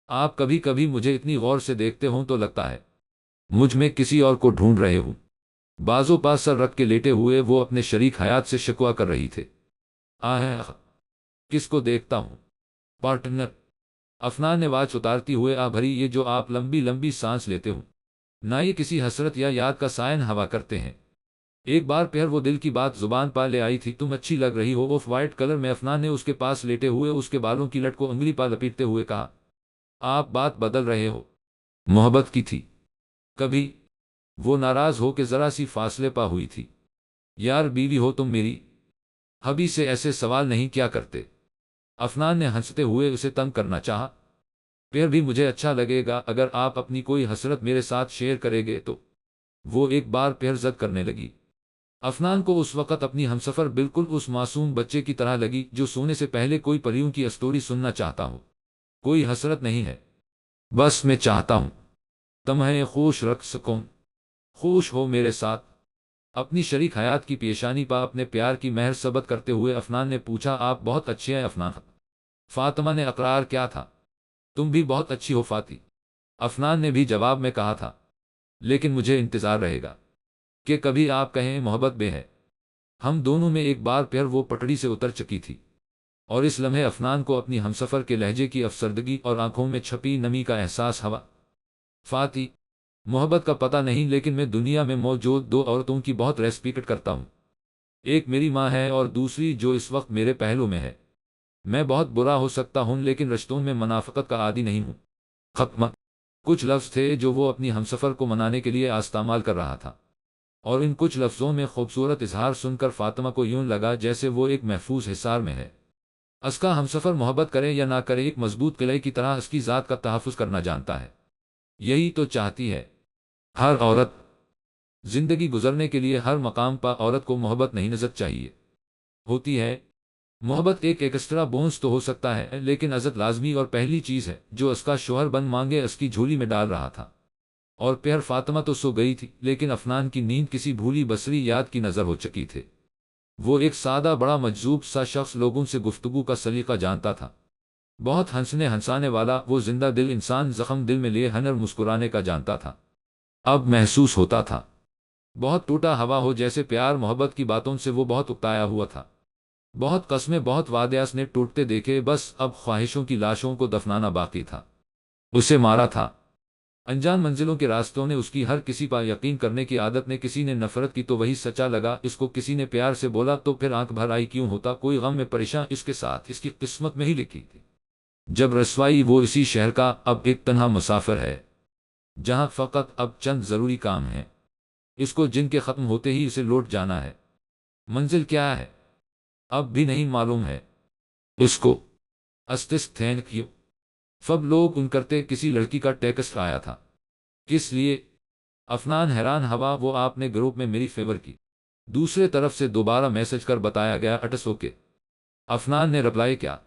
آپ کبھی کبھی مجھے اتنی غور سے دیکھتے ہوں تو لگتا ہے مجھ میں کسی اور کو ڈھونڈ رہے ہوں۔ بازو پاس سر رکھ کے لیٹے ہوئے وہ اپنے شریک حیات سے شکوہ کر رہی تھے۔ آہ، کس کو دیکھتا ہوں پارٹنر؟ افنان نے آواز اتارتی ہوئے بھری، یہ جو آپ لمبی لمبی سانس لیتے ہو، نہ یہ کسی حسرت یا یاد کا سائن ہوا کرتے ہیں؟ ایک بار پھر وہ دل کی بات زبان پا لے آئی تھی۔ تم اچھی لگ رہی ہو آف وائٹ کلر میں۔ افنان نے اس کے پاس لیٹے ہوئے اس کے بالوں کی لٹ کو انگلی پا لپیٹتے ہوئے کہا، آپ بات بدل رہے ہو۔ محبت کی تھی کبھی؟ وہ ناراض ہو کے ذرا سی فاصلے پا ہوئی تھی۔ یار بیوی ہو تم میری، حبی سے ایسے سوال نہیں کیا کرتے۔ افنان نے ہنستے ہوئے اسے تنگ کرنا چاہا۔ پھر بھی مجھے اچھا لگے گا اگر آپ اپنی کوئی حسرت میرے ساتھ شیئر کریں گے تو۔ وہ ایک بار پھر ضد کرنے لگی۔ افنان کو اس وقت اپنی ہمسفر بالکل اس معصوم بچے کی طرح لگی جو سونے سے پہلے کوئی پریوں کی اسٹوری سننا چاہتا ہو۔ کوئی حسرت نہیں ہے، بس میں چاہتا ہوں تمہیں خوش رکھ سکوں۔ خوش ہو میرے ساتھ؟ اپنی شریک حیات کی پیشانی پا اپنے پیار کی مہر ثبت کرتے ہوئے افنان نے پوچھا، آپ بہت اچھے ہیں افنان۔ فاطمہ نے اقرار کیا تھا۔ تم بھی بہت اچھی ہو فاطی، افنان نے بھی جواب میں کہا تھا، لیکن مجھے انتظار رہے گا کہ کبھی آپ کہیں محبت بے ہے۔ ہم دونوں میں ایک بار پھر وہ پٹڑی سے اتر چکی تھی، اور اس لمحے افنان کو اپنی ہمسفر کے لہجے کی افسردگی اور آنکھوں میں چھپی نمی کا احساس ہوا۔ فاطی، محبت کا پتہ نہیں، لیکن میں دنیا میں موجود دو عورتوں کی بہت ریسپیکٹ کرتا ہوں۔ ایک میری ماں ہے اور دوسری جو اس وقت میرے پہلو میں ہے۔ میں بہت برا ہو سکتا ہوں لیکن رشتوں میں منافقت کا عادی نہیں ہوں۔ ختم۔ کچھ لفظ تھے جو وہ اپنی ہمسفر کو منانے کے لیے استعمال کر رہا تھا، اور ان کچھ لفظوں میں خوبصورت اظہار سن کر فاطمہ کو یوں لگا جیسے وہ ایک محفوظ حصار میں ہے۔ اس کا ہمسفر محبت کرے یا نہ کرے ایک مضبوط قلعے کی طرح اس کی ذات کا تحفظ کرنا جانتا ہے۔ یہی تو چاہتی ہے ہر عورت۔ زندگی گزرنے کے لیے ہر مقام پر عورت کو محبت نہیں عزت چاہیے ہوتی ہے۔ محبت ایک ایکسٹرا بونس تو ہو سکتا ہے، لیکن عزت لازمی اور پہلی چیز ہے جو اس کا شوہر بن مانگے اس کی جھولی میں ڈال رہا تھا۔ اور پھر فاطمہ تو سو گئی تھی، لیکن افنان کی نیند کسی بھولی بسری یاد کی نظر ہو چکی تھے۔ وہ ایک سادہ بڑا مجذوب سا شخص، لوگوں سے گفتگو کا سلیقہ جانتا تھا، بہت ہنسنے ہنسانے والا، وہ زندہ دل انسان زخم دل میں لیے ہنر مسکرانے کا جانتا تھا۔ اب محسوس ہوتا تھا بہت ٹوٹا ہوا ہو، جیسے پیار محبت کی باتوں سے وہ بہت اکتایا ہوا تھا۔ بہت قسمیں بہت وعدے نے ٹوٹتے دیکھے، بس اب خواہشوں کی لاشوں کو دفنانا باقی تھا۔ اسے مارا تھا انجان منزلوں کے راستوں نے، اس کی ہر کسی پر یقین کرنے کی عادت نے، کسی نے نفرت کی تو وہی سچا لگا اس کو، کسی نے پیار سے بولا تو پھر آنکھ بھر آئی کیوں ہوتا، کوئی غم میں پریشاں اس کے ساتھ اس کی قسمت میں ہی لکھی تھی۔ جب رسوائی وہ اسی شہر کا اب ایک تنہا مسافر ہے، جہاں فقط اب چند ضروری کام ہیں، اس کو جن کے ختم ہوتے ہی اسے لوٹ جانا ہے۔ منزل کیا ہے اب بھی نہیں معلوم ہے اس کو۔ استس تھینک یو فب لوگ ان کرتے، کسی لڑکی کا ٹیکسٹ آیا تھا۔ کس لیے؟ افنان حیران ہوا۔ وہ آپ نے گروپ میں میری فیور کی۔ دوسرے طرف سے دوبارہ میسج کر بتایا گیا اٹس اوکے۔ افنان نے رپلائی کیا،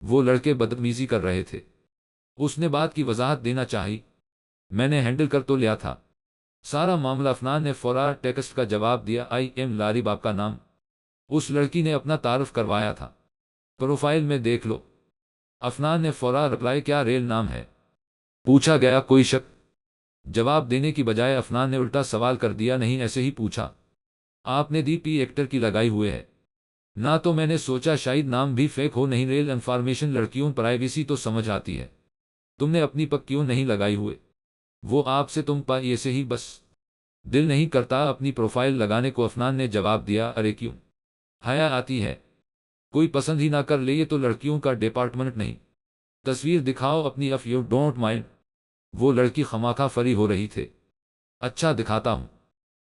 وہ لڑکے بدتمیزی کر رہے تھے۔ اس نے بات کی وضاحت دینا چاہی، میں نے ہینڈل کر تو لیا تھا سارا معاملہ۔ افنان نے فورا ٹیکسٹ کا جواب دیا، آئی ایم لاری، باپ کا نام۔ اس لڑکی نے اپنا تعارف کروایا تھا، پروفائل میں دیکھ لو۔ افنان نے فورا رپلائی کیا ریل نام ہے؟ پوچھا گیا کوئی شک؟ جواب دینے کی بجائے افنان نے الٹا سوال کر دیا، نہیں ایسے ہی پوچھا۔ آپ نے ڈی پی ایکٹر کی لگائی ہوئے ہے نہ، تو میں نے سوچا شاید نام بھی فیک ہو۔ نہیں ریل انفارمیشن، لڑکیوں پرائیویسی تو سمجھ آتی ہے، تم نے اپنی پک کیوں نہیں لگائی ہوئے؟ وہ آپ سے تم پا ایسے ہی بس دل نہیں کرتا اپنی پروفائل لگانے کو۔ افنان نے جواب دیا، ارے کیوں حیا آتی ہے؟ کوئی پسند ہی نہ کر لے، یہ تو لڑکیوں کا ڈپارٹمنٹ نہیں۔ تصویر دکھاؤ اپنی اف یو ڈونٹ مائنڈ۔ وہ لڑکی خامخواہ فری ہو رہی تھے۔ اچھا دکھاتا ہوں۔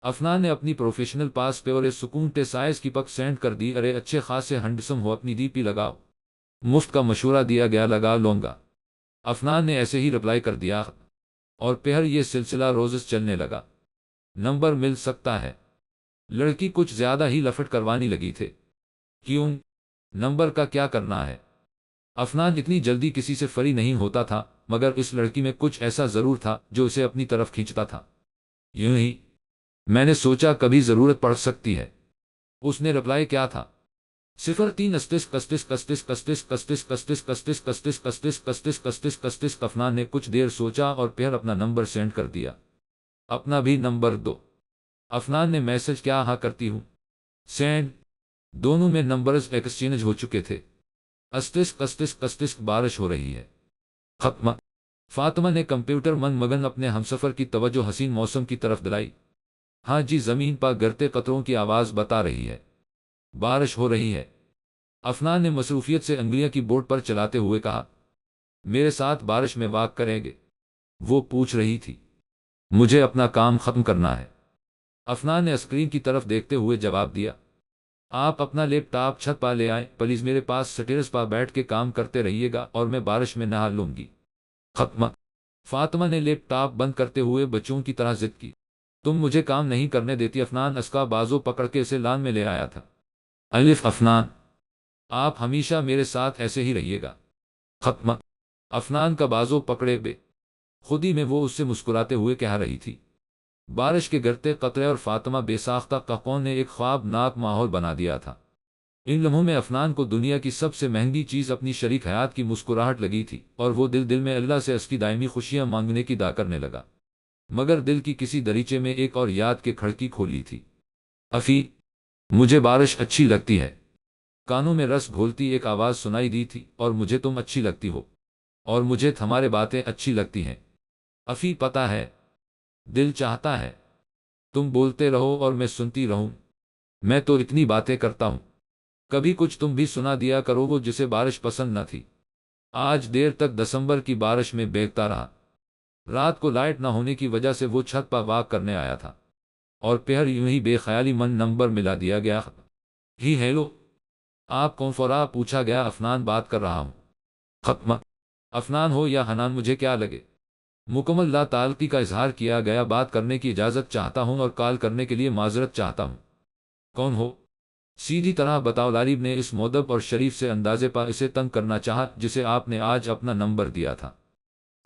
افنان نے اپنی پروفیشنل پاس پہ اور سکون ٹے سائز کی پک سینڈ کر دی، ارے اچھے خاصے ہنڈسم ہو، اپنی ڈی پی لگاؤ۔ مفت کا مشورہ دیا گیا، لگا لوں گا۔ افنان نے ایسے ہی رپلائی کر دیا، اور پھر یہ سلسلہ روزز چلنے لگا۔ نمبر مل سکتا ہے؟ لڑکی کچھ زیادہ ہی لفٹ کروانے لگی تھے۔ کیوں؟ نمبر کا کیا کرنا ہے؟ افنان اتنی جلدی کسی سے فری نہیں ہوتا تھا، مگر اس لڑکی میں کچھ ایسا ضرور تھا جو اسے اپنی طرف کھینچتا تھا۔ یوں ہی میں نے سوچا کبھی ضرورت پڑ سکتی ہے۔ اس نے رپلائی کیا تھا، 03 افنان نے کچھ دیر سوچا اور پھر اپنا نمبر سینڈ کر دیا۔ اپنا بھی نمبر دو، افنان نے میسج کیا؟ ہاں کرتی ہوں سینڈ۔ دونوں میں نمبرز ایکسچینج ہو چکے تھے۔ بارش ہو رہی ہے۔ ختم۔ فاطمہ نے کمپیوٹر من مگن اپنے ہمسفر کی توجہ حسین موسم کی طرف دلائی۔ ہاں جی، زمین پر گرتے قطروں کی آواز بتا رہی ہے بارش ہو رہی ہے۔ افنان نے مصروفیت سے انگلیاں کی بورڈ پر چلاتے ہوئے کہا، میرے ساتھ بارش میں واک کریں گے؟ وہ پوچھ رہی تھی۔ مجھے اپنا کام ختم کرنا ہے، افنان نے اسکرین کی طرف دیکھتے ہوئے جواب دیا۔ آپ اپنا لیپ ٹاپ چھت پر لے آئیں پلیز، میرے پاس سٹیرز پر بیٹھ کے کام کرتے رہیے گا اور میں بارش میں نہا لوں گی۔ ختم۔ فاطمہ نے لیپ ٹاپ بند کرتے ہوئے بچوں کی طرح ضد کی، تم مجھے کام نہیں کرنے دیتی؟ افنان اس کا بازو پکڑ کے اسے لان میں لے آیا تھا۔ افنان، آپ ہمیشہ میرے ساتھ ایسے ہی رہیے گا۔ ختم۔ افنان کا بازو پکڑے بے خودی میں وہ اس سے مسکراتے ہوئے کہہ رہی تھی۔ بارش کے گرتے قطرے اور فاطمہ بے ساختہ قہقہوں نے ایک خوابناک ماحول بنا دیا تھا۔ ان لمحوں میں افنان کو دنیا کی سب سے مہنگی چیز اپنی شریک حیات کی مسکراہٹ لگی تھی اور وہ دل دل میں اللہ سے اس کی دائمی خوشیاں مانگنے کی دعا کرنے لگا، مگر دل کی کسی دریچے میں ایک اور یاد کے کھڑکی کھولی تھی۔ افی، مجھے بارش اچھی لگتی ہے، کانوں میں رس گھولتی ایک آواز سنائی دی تھی، اور مجھے تم اچھی لگتی ہو، اور مجھے تمہارے باتیں اچھی لگتی ہیں۔ افی، پتہ ہے، دل چاہتا ہے تم بولتے رہو اور میں سنتی رہوں۔ میں تو اتنی باتیں کرتا ہوں، کبھی کچھ تم بھی سنا دیا کرو۔ وہ جسے بارش پسند نہ تھی آج دیر تک دسمبر کی بارش میں بیگتا رہا۔ رات کو لائٹ نہ ہونے کی وجہ سے وہ چھت پر واک کرنے آیا تھا، اور پھر یوں ہی بے خیالی من نمبر ملا دیا گیا۔ ہی ہیلو، آپ کون؟ فورا پوچھا گیا۔ افنان بات کر رہا ہوں۔ ختم۔ افنان ہو یا حنان مجھے کیا لگے؟ مکمل لا تعلقی کا اظہار کیا گیا۔ بات کرنے کی اجازت چاہتا ہوں اور کال کرنے کے لیے معذرت چاہتا ہوں۔ کون ہو؟ سیدھی طرح بتاؤ۔ لاریب نے اس مؤدب اور شریف سے اندازے پر اسے تنگ کرنا چاہا جسے آپ نے آج اپنا نمبر دیا تھا۔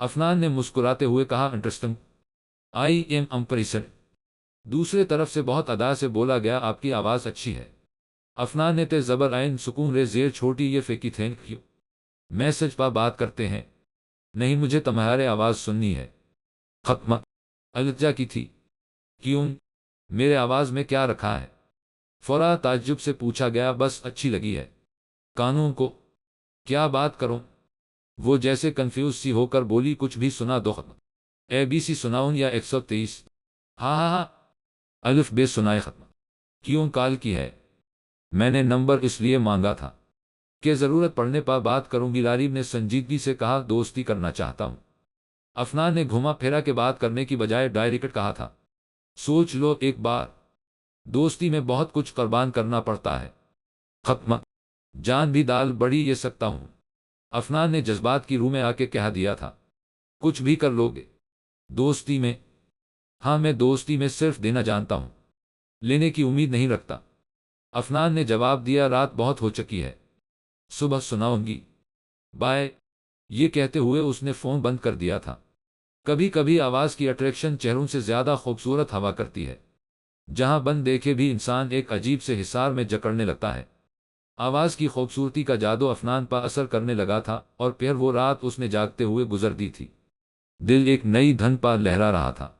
افنان نے مسکراتے ہوئے کہا، انٹرسٹنگ، آئی ایم امپریسڈ۔ دوسرے طرف سے بہت ادا سے بولا گیا، آپ کی آواز اچھی ہے۔ افنان نے تے زبر عین سکون رے زیر چھوٹی یہ فیکی تھینک یو۔ میسج پر بات کرتے ہیں؟ نہیں، مجھے تمہارے آواز سننی ہے۔ ختم۔ الجا کی تھی؟ کیوں؟ میرے آواز میں کیا رکھا ہے؟ فورا تعجب سے پوچھا گیا۔ بس اچھی لگی ہے کانوں کو۔ کیا بات کروں؟ وہ جیسے کنفیوز سی ہو کر بولی، کچھ بھی سنا دو۔ ختم۔ اے بی سی سناؤں یا 123؟ ہاں ہاں ہاں، الف بے سنائے۔ ختم۔ کیوں کال کی ہے؟ میں نے نمبر اس لیے مانگا تھا کہ ضرورت پڑنے پر بات کروں گی، لاریب نے سنجیدگی سے کہا۔ دوستی کرنا چاہتا ہوں، افنان نے گھما پھیرا کے بات کرنے کی بجائے ڈائریکٹ کہا تھا۔ سوچ لو ایک بار، دوستی میں بہت کچھ قربان کرنا پڑتا ہے۔ ختم۔ جان بھی ڈال بڑی یہ سکتا ہوں، افنان نے جذبات کی روح میں آ کے کہہ دیا تھا۔ کچھ بھی کر لو گے دوستی میں؟ ہاں، میں دوستی میں صرف دینا جانتا ہوں، لینے کی امید نہیں رکھتا، افنان نے جواب دیا۔ رات بہت ہو چکی ہے، صبح سناؤں گی، بائے۔ یہ کہتے ہوئے اس نے فون بند کر دیا تھا۔ کبھی کبھی آواز کی اٹریکشن چہروں سے زیادہ خوبصورت ہوا کرتی ہے، جہاں بند دیکھے بھی انسان ایک عجیب سے حصار میں جکڑنے لگتا ہے۔ آواز کی خوبصورتی کا جادو افنان پر اثر کرنے لگا تھا، اور پھر وہ رات اس نے جاگتے ہوئے گزر دی تھی۔ دل ایک نئی دھن پر لہرا رہا تھا،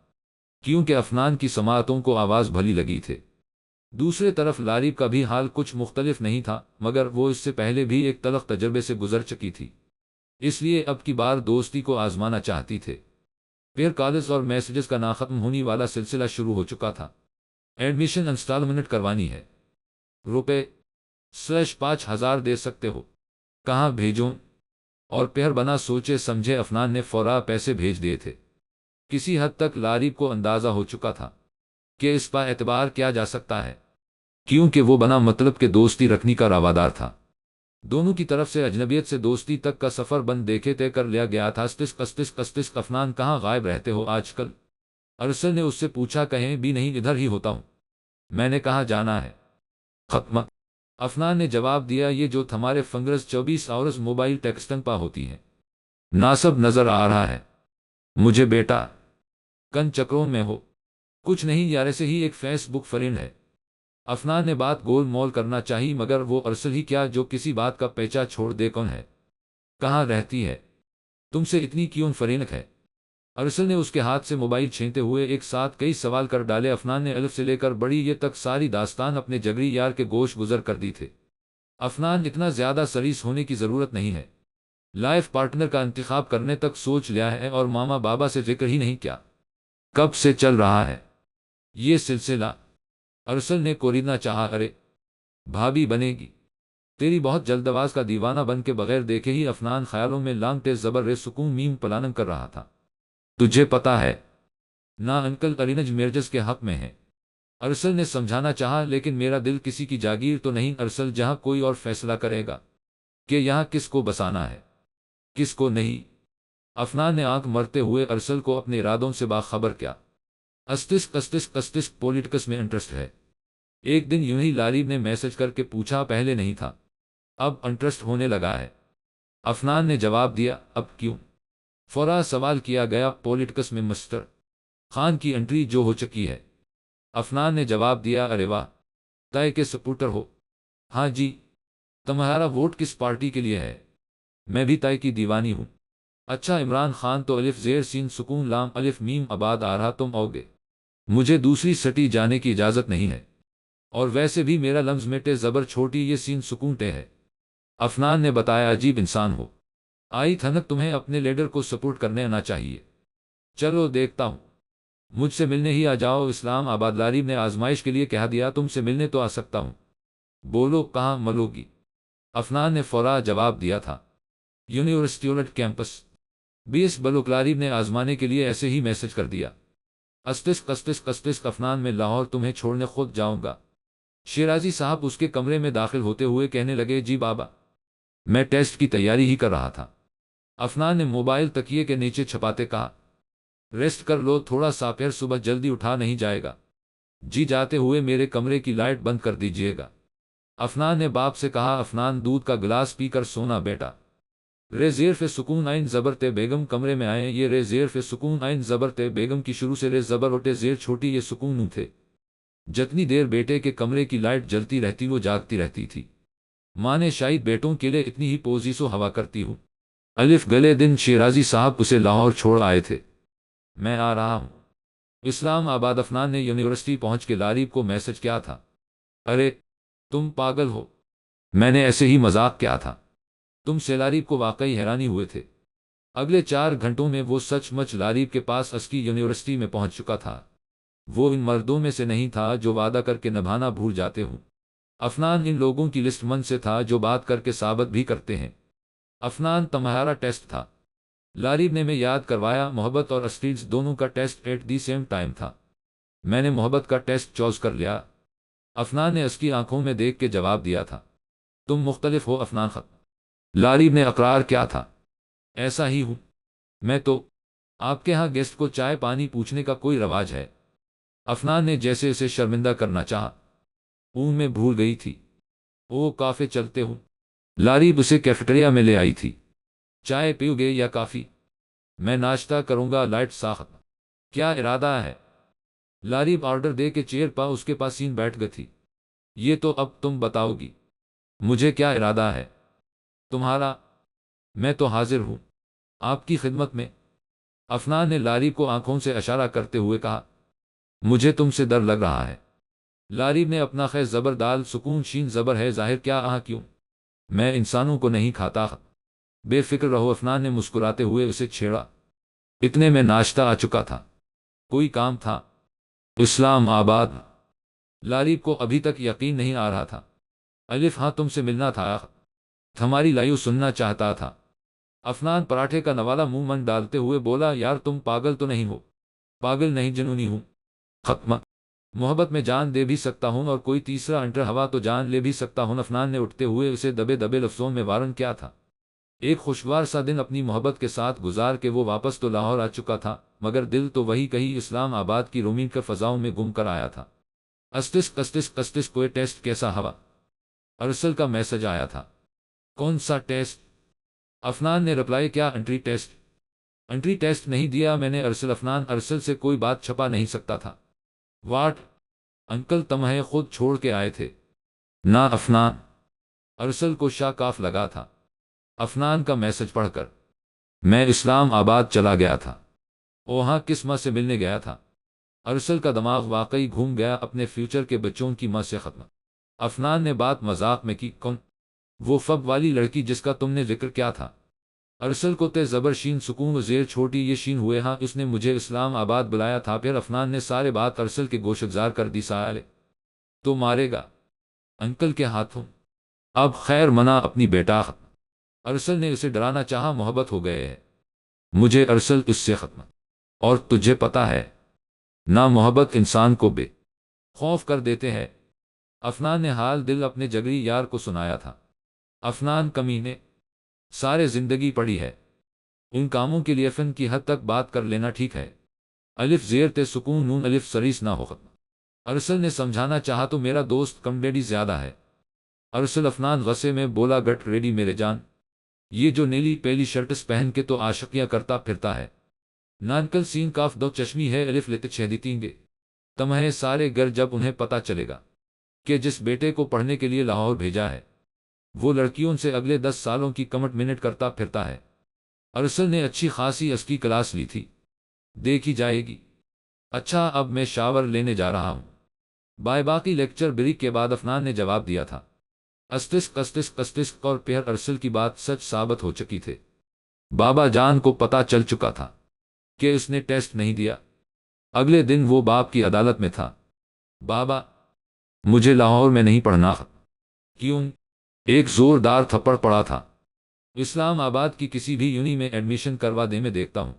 کیونکہ افنان کی سماعتوں کو آواز بھلی لگی تھے۔ دوسرے طرف لاریب کا بھی حال کچھ مختلف نہیں تھا، مگر وہ اس سے پہلے بھی ایک تلخ تجربے سے گزر چکی تھی، اس لیے اب کی بار دوستی کو آزمانا چاہتی تھے۔ پھر کالز اور میسجز کا ناختم ہونے والا سلسلہ شروع ہو چکا تھا۔ ایڈمیشن انسٹالمنٹ کروانی ہے، روپے/5000 دے سکتے ہو، کہاں بھیجوں؟ اور پھر بنا سوچے سمجھے افنان نے فوراً پیسے بھیج دیے تھے۔ کسی حد تک لاریب کو اندازہ ہو چکا تھا کہ اس پر اعتبار کیا جا سکتا ہے، کیونکہ وہ بنا مطلب کے دوستی رکھنے کا روادار تھا۔ دونوں کی طرف سے اجنبیت سے دوستی تک کا سفر بند دیکھے طے کر لیا گیا تھا۔ افنان کہاں غائب رہتے ہو آج کل؟ ارسل نے اس سے پوچھا۔ کہیں بھی نہیں، ادھر ہی ہوتا ہوں۔ میں نے کہاں جانا ہے؟ ختم۔ افنان نے جواب دیا، یہ جو تمہارے فنگرز 24 آورز موبائل ٹیکسٹنگ پا ہوتی ہیں، ناصب نظر آ رہا ہے مجھے بیٹا، کن چکروں میں ہو؟ کچھ نہیں یار، ایسے ہی ایک فیس بک فرینڈ ہے، افنان نے بات گول مول کرنا چاہی مگر وہ ارسل ہی کیا جو کسی بات کا پیچا چھوڑ دے۔ کون ہے؟ کہاں رہتی ہے؟ تم سے اتنی کیوں فرینک ہے؟ ارسل نے اس کے ہاتھ سے موبائل چھینتے ہوئے ایک ساتھ کئی سوال کر ڈالے۔ افنان نے الف سے لے کر بڑی یہ تک ساری داستان اپنے جگری یار کے گوش گزر کر دی تھے۔ افنان، اتنا زیادہ سریس ہونے کی ضرورت نہیں ہے۔ لائف پارٹنر کا انتخاب کرنے تک سوچ لیا ہے اور ماما بابا سے ذکر ہی نہیں کیا۔ کب سے چل رہا ہے یہ سلسلہ؟ ارسل نے کوریدنا چاہا۔ ارے بھابھی بنے گی تیری بہت جلد آواز کا دیوانہ بن کے بغیر دیکھے ہی افنان خیالوں میں لانگ ٹے زبر رے سکون میم پلاننگ کر رہا تھا۔ تجھے پتا ہے نا انکل ارینج میرجز کے حق میں ہے، ارسل نے سمجھانا چاہا، لیکن میرا دل کسی کی جاگیر تو نہیں ارسل جہاں کوئی اور فیصلہ کرے گا کہ یہاں کس کو بسانا ہے کس کو نہیں۔ افنان نے آنکھ مرتے ہوئے ارسل کو اپنے ارادوں سے باخبر کیا۔ اسٹس پولیٹکس میں انٹرسٹ ہے؟ ایک دن یوں ہی لاریب نے میسج کر کے پوچھا۔ پہلے نہیں تھا، اب انٹرسٹ ہونے لگا ہے، افنان نے جواب دیا۔ اب کیوں؟ فورا سوال کیا گیا۔ پولیٹکس میں مسٹر خان کی انٹری جو ہو چکی ہے، افنان نے جواب دیا۔ ارے واہ، طے کے سپورٹر ہو؟ ہاں جی۔ تمہارا ووٹ کس پارٹی کے لیے ہے؟ میں بھی طے کی دیوانی ہوں۔ اچھا، عمران خان تو الف زیر سین سکون لام الف میم آباد آ رہا، تم آؤ گے؟ مجھے دوسری سٹی جانے کی اجازت نہیں ہے، اور ویسے بھی میرا لمز میں ٹے زبر چھوٹی یہ سین سکون ٹے ہے، افنان نے بتایا۔ عجیب انسان ہو، آئی تھنک تمہیں اپنے لیڈر کو سپورٹ کرنے آنا چاہیے۔ چلو دیکھتا ہوں، مجھ سے ملنے ہی آ جاؤ اسلام آباد۔ لاریب نے آزمائش کے لیے کہہ دیا۔ تم سے ملنے تو آ سکتا ہوں، بولو کہاں ملوگی؟ افنان نے فورا جواب دیا تھا، یونیورسٹی کیمپس 20 بلوک۔ لاریب نے آزمانے کے لیے ایسے ہی میسج کر دیا۔ افنان، میں لاہور تمہیں چھوڑنے خود جاؤں گا۔ شیرازی صاحب اس کے کمرے میں داخل ہوتے ہوئے کہنے لگے، جی بابا، میں ٹیسٹ کی تیاری ہی کر رہا تھا۔ افنان نے موبائل تکیے کے نیچے چھپاتے کہا، ریسٹ کر لو تھوڑا سا، پھر صبح جلدی اٹھا نہیں جائے گا۔ جی جاتے ہوئے میرے کمرے کی لائٹ بند کر دیجیے گا، افنان نے باپ سے کہا۔ افنان، دودھ کا گلاس پی کر سونا بیٹا۔ رے زیر فے سکون آئین زبرتے بیگم کمرے میں آئے۔ یہ رے زیر فے سکون آئین زبرتے بیگم کی شروع سے رے زبر اوٹے زیر چھوٹی یہ سکون نوں تھے۔ جتنی دیر بیٹے کے کمرے کی لائٹ جلتی رہتی وہ جاگتی رہتی تھی۔ ماں نے شاید بیٹوں کے لیے اتنی ہی پوزیسو ہوا کرتی ہوں۔ الف گلے دن شیرازی صاحب اسے لاہور چھوڑ آئے تھے۔ میں آ رہا ہوں اسلام آباد۔ افنان نے یونیورسٹی پہنچ کے لاریب کو میسج کیا تھا۔ ارے تم پاگل ہو، میں نے ایسے ہی مذاق کیا تھا تم سے۔ لاریب کو واقعی حیرانی ہوئے تھے۔ اگلے 4 گھنٹوں میں وہ سچ مچ لاریب کے پاس اسکی یونیورسٹی میں پہنچ چکا تھا۔ وہ ان مردوں میں سے نہیں تھا جو وعدہ کر کے نبھانا بھول جاتے ہوں۔ افنان ان لوگوں کی لسٹ من سے تھا جو بات کر کے ثابت بھی کرتے ہیں۔ افنان، تمہارا ٹیسٹ تھا، لاریب نے میں یاد کروایا۔ محبت اور اسٹیڈز دونوں کا test at the same time تھا۔ میں نے محبت کا ٹیسٹ چوز کر لیا، افنان نے اس کی آنکھوں میں دیکھ کے جواب دیا تھا۔ تم مختلف ہو افنان خط، لاریب نے اقرار کیا تھا۔ ایسا ہی ہوں میں تو۔ آپ کے ہاں گیسٹ کو چائے پانی پوچھنے کا کوئی رواج ہے؟ افنان نے جیسے اسے شرمندہ کرنا چاہا۔ میں بھول گئی تھی۔ او کافی چلتے ہوں، لاریب اسے کیفیٹریا میں لے آئی تھی۔ چائے پیو گے یا کافی؟ میں ناشتہ کروں گا، لائٹ ساخت۔ کیا ارادہ ہے؟ لاریب آرڈر دے کے چیئر پا اس کے پاس بیٹھ گئی تھی۔ یہ تو اب تم بتاؤ گی مجھے کیا ارادہ ہے تمہارا؟ میں تو حاضر ہوں آپ کی خدمت میں، افنان نے لاریب کو آنکھوں سے اشارہ کرتے ہوئے کہا۔ مجھے تم سے ڈر لگ رہا ہے، لاریب نے اپنا خیر زبر دال سکون شین زبر ہے ظاہر کیا۔ کیوں؟ میں انسانوں کو نہیں کھاتا۔ بے فکر رہو، افنان نے مسکراتے ہوئے اسے چھیڑا۔ اتنے میں ناشتہ آ چکا تھا۔ کوئی کام تھا اسلام آباد؟ لاریب کو ابھی تک یقین نہیں آ رہا تھا۔ الف، ہاں تم سے ملنا تھا، تمہاری لائیو سننا چاہتا تھا۔ افنان پراٹھے کا نوالا منہ من ڈالتے ہوئے بولا، یار تم پاگل تو نہیں ہو؟ پاگل نہیں، جنونی ہوں۔ ختم، محبت میں جان دے بھی سکتا ہوں اور کوئی تیسرا انٹر ہوا تو جان لے بھی سکتا ہوں۔ افنان نے اٹھتے ہوئے اسے دبے دبے لفظوں میں وارن کیا تھا۔ ایک خوشگوار سا دن اپنی محبت کے ساتھ گزار کے وہ واپس تو لاہور آ چکا تھا، مگر دل تو وہی کہیں اسلام آباد کی رومین کے فضاؤں میں گم کر آیا تھا۔ اسٹس کوئی ٹیسٹ کیسا ہوا؟ ارسل کا میسج آیا تھا۔ کون سا ٹیسٹ؟ افنان نے رپلائی کیا، انٹری ٹیسٹ۔ انٹری ٹیسٹ نہیں دیا میں نے ارسل۔ افنان، ارسل سے کوئی بات چھپا نہیں سکتا تھا۔ واٹ؟ انکل تمہیں خود چھوڑ کے آئے تھے؟ نہ افنان۔ ارسل کو شاکاف لگا تھا افنان کا میسج پڑھ کر۔ میں اسلام آباد چلا گیا تھا۔ وہاں کس ماں سے ملنے گیا تھا؟ ارسل کا دماغ واقعی گھوم گیا، اپنے فیوچر کے بچوں کی ماں سے ختم۔ افنان نے بات مذاق میں کی، کون؟ وہ فب والی لڑکی جس کا تم نے ذکر کیا تھا؟ ارسل کو تے زبر شین سکون و زیر چھوٹی یہ شین ہوئے، ہاں اس نے مجھے اسلام آباد بلایا تھا۔ پھر افنان نے سارے بات ارسل کے گوشگزار کر دی۔ سالے تو مارے گا انکل کے ہاتھوں؟ اب خیر منا اپنی بیٹا ختم۔ ارسل نے اسے ڈرانا چاہا، محبت ہو گئے ہے مجھے ارسل اس سے ختم، اور تجھے پتا ہے نا محبت انسان کو بے خوف کر دیتے ہیں۔ افنان نے حال دل اپنے جگری یار کو سنایا تھا۔ افنان کمینے، سارے زندگی پڑی ہے ان کاموں کے لیے، فن کی حد تک بات کر لینا ٹھیک ہے۔ الف زیر تے سکون نون الف سریس نہ ہو ختم۔ ارسل نے سمجھانا چاہا تو میرا دوست کم ڈیڈی زیادہ ہے۔ ارسل افنان غصے میں بولا، گٹ ریڈی میرے جان، یہ جو نیلی پیلی شرٹس پہن کے تو عاشقیاں کرتا پھرتا ہے، نانکل سین کاف دو چشمی ہے الف لیتے چھہ دیتیں گے تمہیں سارے گر جب انہیں پتا چلے گا کہ جس بیٹے کو پڑھنے کے لیے لاہور بھیجا ہے وہ لڑکیوں سے اگلے 10 سالوں کی کمٹ منٹ کرتا پھرتا ہے۔ ارسل نے اچھی خاصی اس کی کلاس لی تھی، دیکھی جائے گی۔ اچھا اب میں شاور لینے جا رہا ہوں، بائے۔ باقی لیکچر بریک کے بعد افنان نے جواب دیا تھا، استسک اور پھر ارسل کی بات سچ ثابت ہو چکی تھے۔ بابا جان کو پتا چل چکا تھا کہ اس نے ٹیسٹ نہیں دیا۔ اگلے دن وہ باپ کی عدالت میں تھا۔ بابا مجھے لاہور میں نہیں پڑھنا۔ کیوں؟ ایک زوردار تھپڑ پڑا تھا۔ اسلام آباد کی کسی بھی یونی میں ایڈمیشن کروا دے، میں دیکھتا ہوں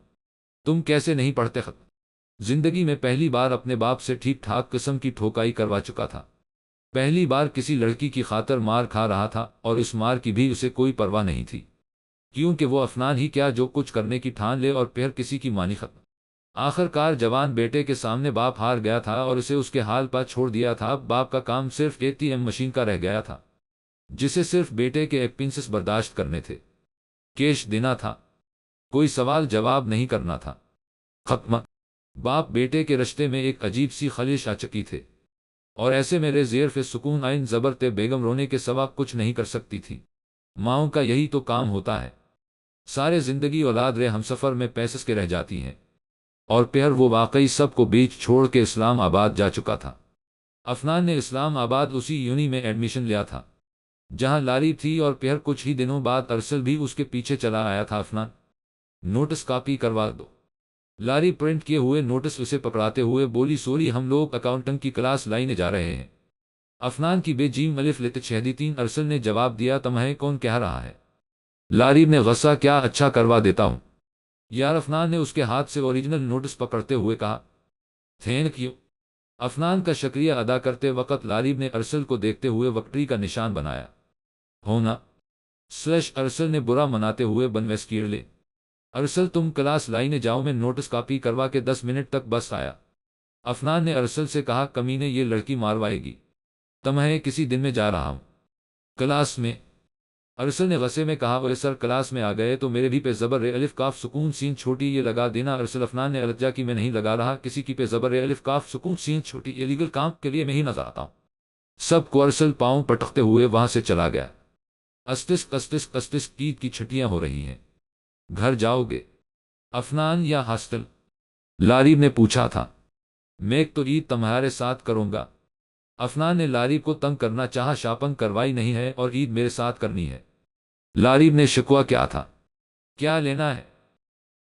تم کیسے نہیں پڑھتے۔ ختم زندگی میں پہلی بار اپنے باپ سے ٹھیک ٹھاک قسم کی ٹھوکائی کروا چکا تھا۔ پہلی بار کسی لڑکی کی خاطر مار کھا رہا تھا، اور اس مار کی بھی اسے کوئی پرواہ نہیں تھی، کیونکہ وہ افنان ہی کیا جو کچھ کرنے کی ٹھان لے اور پھر کسی کی مانی ختم۔ آخر کار جوان بیٹے کے سامنے باپ ہار گیا تھا اور اسے اس کے حال پر چھوڑ دیا تھا۔ اب باپ کا کام صرف ATM مشین کا رہ گیا تھا، جسے صرف بیٹے کے ایکسپنسز برداشت کرنے تھے، کیش دینا تھا، کوئی سوال جواب نہیں کرنا تھا۔ ختم۔ باپ بیٹے کے رشتے میں ایک عجیب سی خلیش آ چکی تھے، اور ایسے میرے زیر فے سکون آئین زبرتے بیگم رونے کے سوا کچھ نہیں کر سکتی تھی۔ ماؤں کا یہی تو کام ہوتا ہے، سارے زندگی اولاد رے ہم سفر میں پیسس کے رہ جاتی ہیں، اور پھر وہ واقعی سب کو بیچ چھوڑ کے اسلام آباد جا چکا تھا۔ افنان نے اسلام آباد اسی یونی میں ایڈمیشن لیا تھا جہاں لاری تھی، اور پھر کچھ ہی دنوں بعد ارسل بھی اس کے پیچھے چلا آیا تھا۔ افنان نوٹس کاپی کروا دو۔ لاری پرنٹ کیے ہوئے نوٹس اسے پکڑاتے ہوئے بولی، سوری ہم لوگ اکاؤنٹنٹ کی کلاس لانے جا رہے ہیں۔ افنان کی بے جیم الف لیتے چھہ دیتیں۔ ارسل نے جواب دیا، تمہیں کون کہہ رہا ہے؟ لاری نے غصہ کیا، اچھا کروا دیتا ہوں یار۔ افنان نے اس کے ہاتھ سے اوریجنل نوٹس پکڑتے ہوئے کہا، تھینک یو۔ افنان کا شکریہ ادا کرتے وقت لارب نے ارسل کو دیکھتے ہوئے وکٹری کا نشان بنایا۔ ہونا سلیش ارسل نے برا مناتے ہوئے بنویس کیے لے۔ ارسل تم کلاس لانے جاؤ، میں نوٹس کاپی کروا کے 10 منٹ تک بس آیا۔ افنان نے ارسل سے کہا، کمینے یہ لڑکی ماروائے گی، تمہیں کسی دن میں جا رہا ہوں کلاس میں۔ ارسل نے غصے میں کہا، اوے سر کلاس میں آ گئے تو میرے بھی پہ زبر رے الف کاف سکون سین چھوٹی یہ لگا دینا۔ ارسل افنان نے الجا کی، میں نہیں لگا رہا کسی کی پہ زبر رے الف کاف سکون سین چھوٹی، یہ لیگل کام کے لیے میں ہی نظر آتا ہوں سب کو۔ ارسل پاؤں پٹکتے ہوئے وہاں سے چلا گیا۔ اسٹس عید کی چھٹیاں ہو رہی ہیں، گھر جاؤ گے افنان یا ہاسٹل؟ لارب نے پوچھا تھا۔ میں تو عید تمہارے ساتھ کروں گا۔ افنان نے لارب کو تنگ کرنا چاہا، شاپنگ کروائی نہیں ہے اور عید میرے ساتھ کرنی ہے۔ لارب نے شکوہ کیا تھا، کیا لینا ہے؟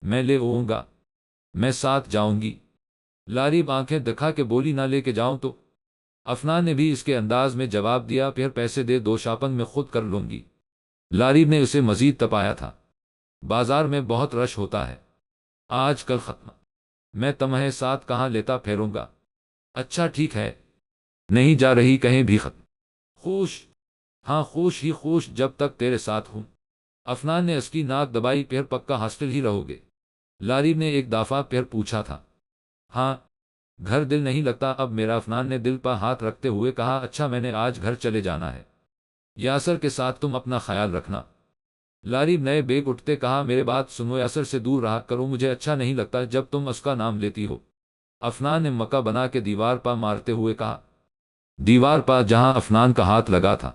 میں لے آؤں گا، میں ساتھ جاؤں گی۔ لارب آنکھیں دکھا کے بولی، نہ لے کے جاؤں تو؟ افنان نے بھی اس کے انداز میں جواب دیا، پھر پیسے دے دو، شاپنگ میں خود کر لوں گی۔ لارب نے اسے مزید تپایا تھا، بازار میں بہت رش ہوتا ہے آج کل، ختم، میں تمہیں ساتھ کہاں لیتا پھیروں گا؟ اچھا ٹھیک ہے، نہیں جا رہی کہیں بھی، ختم۔ خوش؟ ہاں خوش ہی خوش جب تک تیرے ساتھ ہوں۔ افنان نے اس کی ناک دبائی، پھر پکا ہاسٹل ہی رہو گے؟ لارب نے ایک دفعہ پھر پوچھا تھا۔ ہاں، گھر دل نہیں لگتا اب میرا۔ افنان نے دل پر ہاتھ رکھتے ہوئے کہا، اچھا میں نے آج گھر چلے جانا ہے، یاسر کے ساتھ تم اپنا خیال رکھنا۔ لارب نئے بیگ اٹھتے کہا، میرے بات سنو، یاسر سے دور رہا کرو، مجھے اچھا نہیں لگتا جب تم اس کا نام لیتی ہو۔ افنان نے مکہ بنا کے دیوار پر مارتے ہوئے کہا، دیوار پر جہاں افنان کا ہاتھ لگا تھا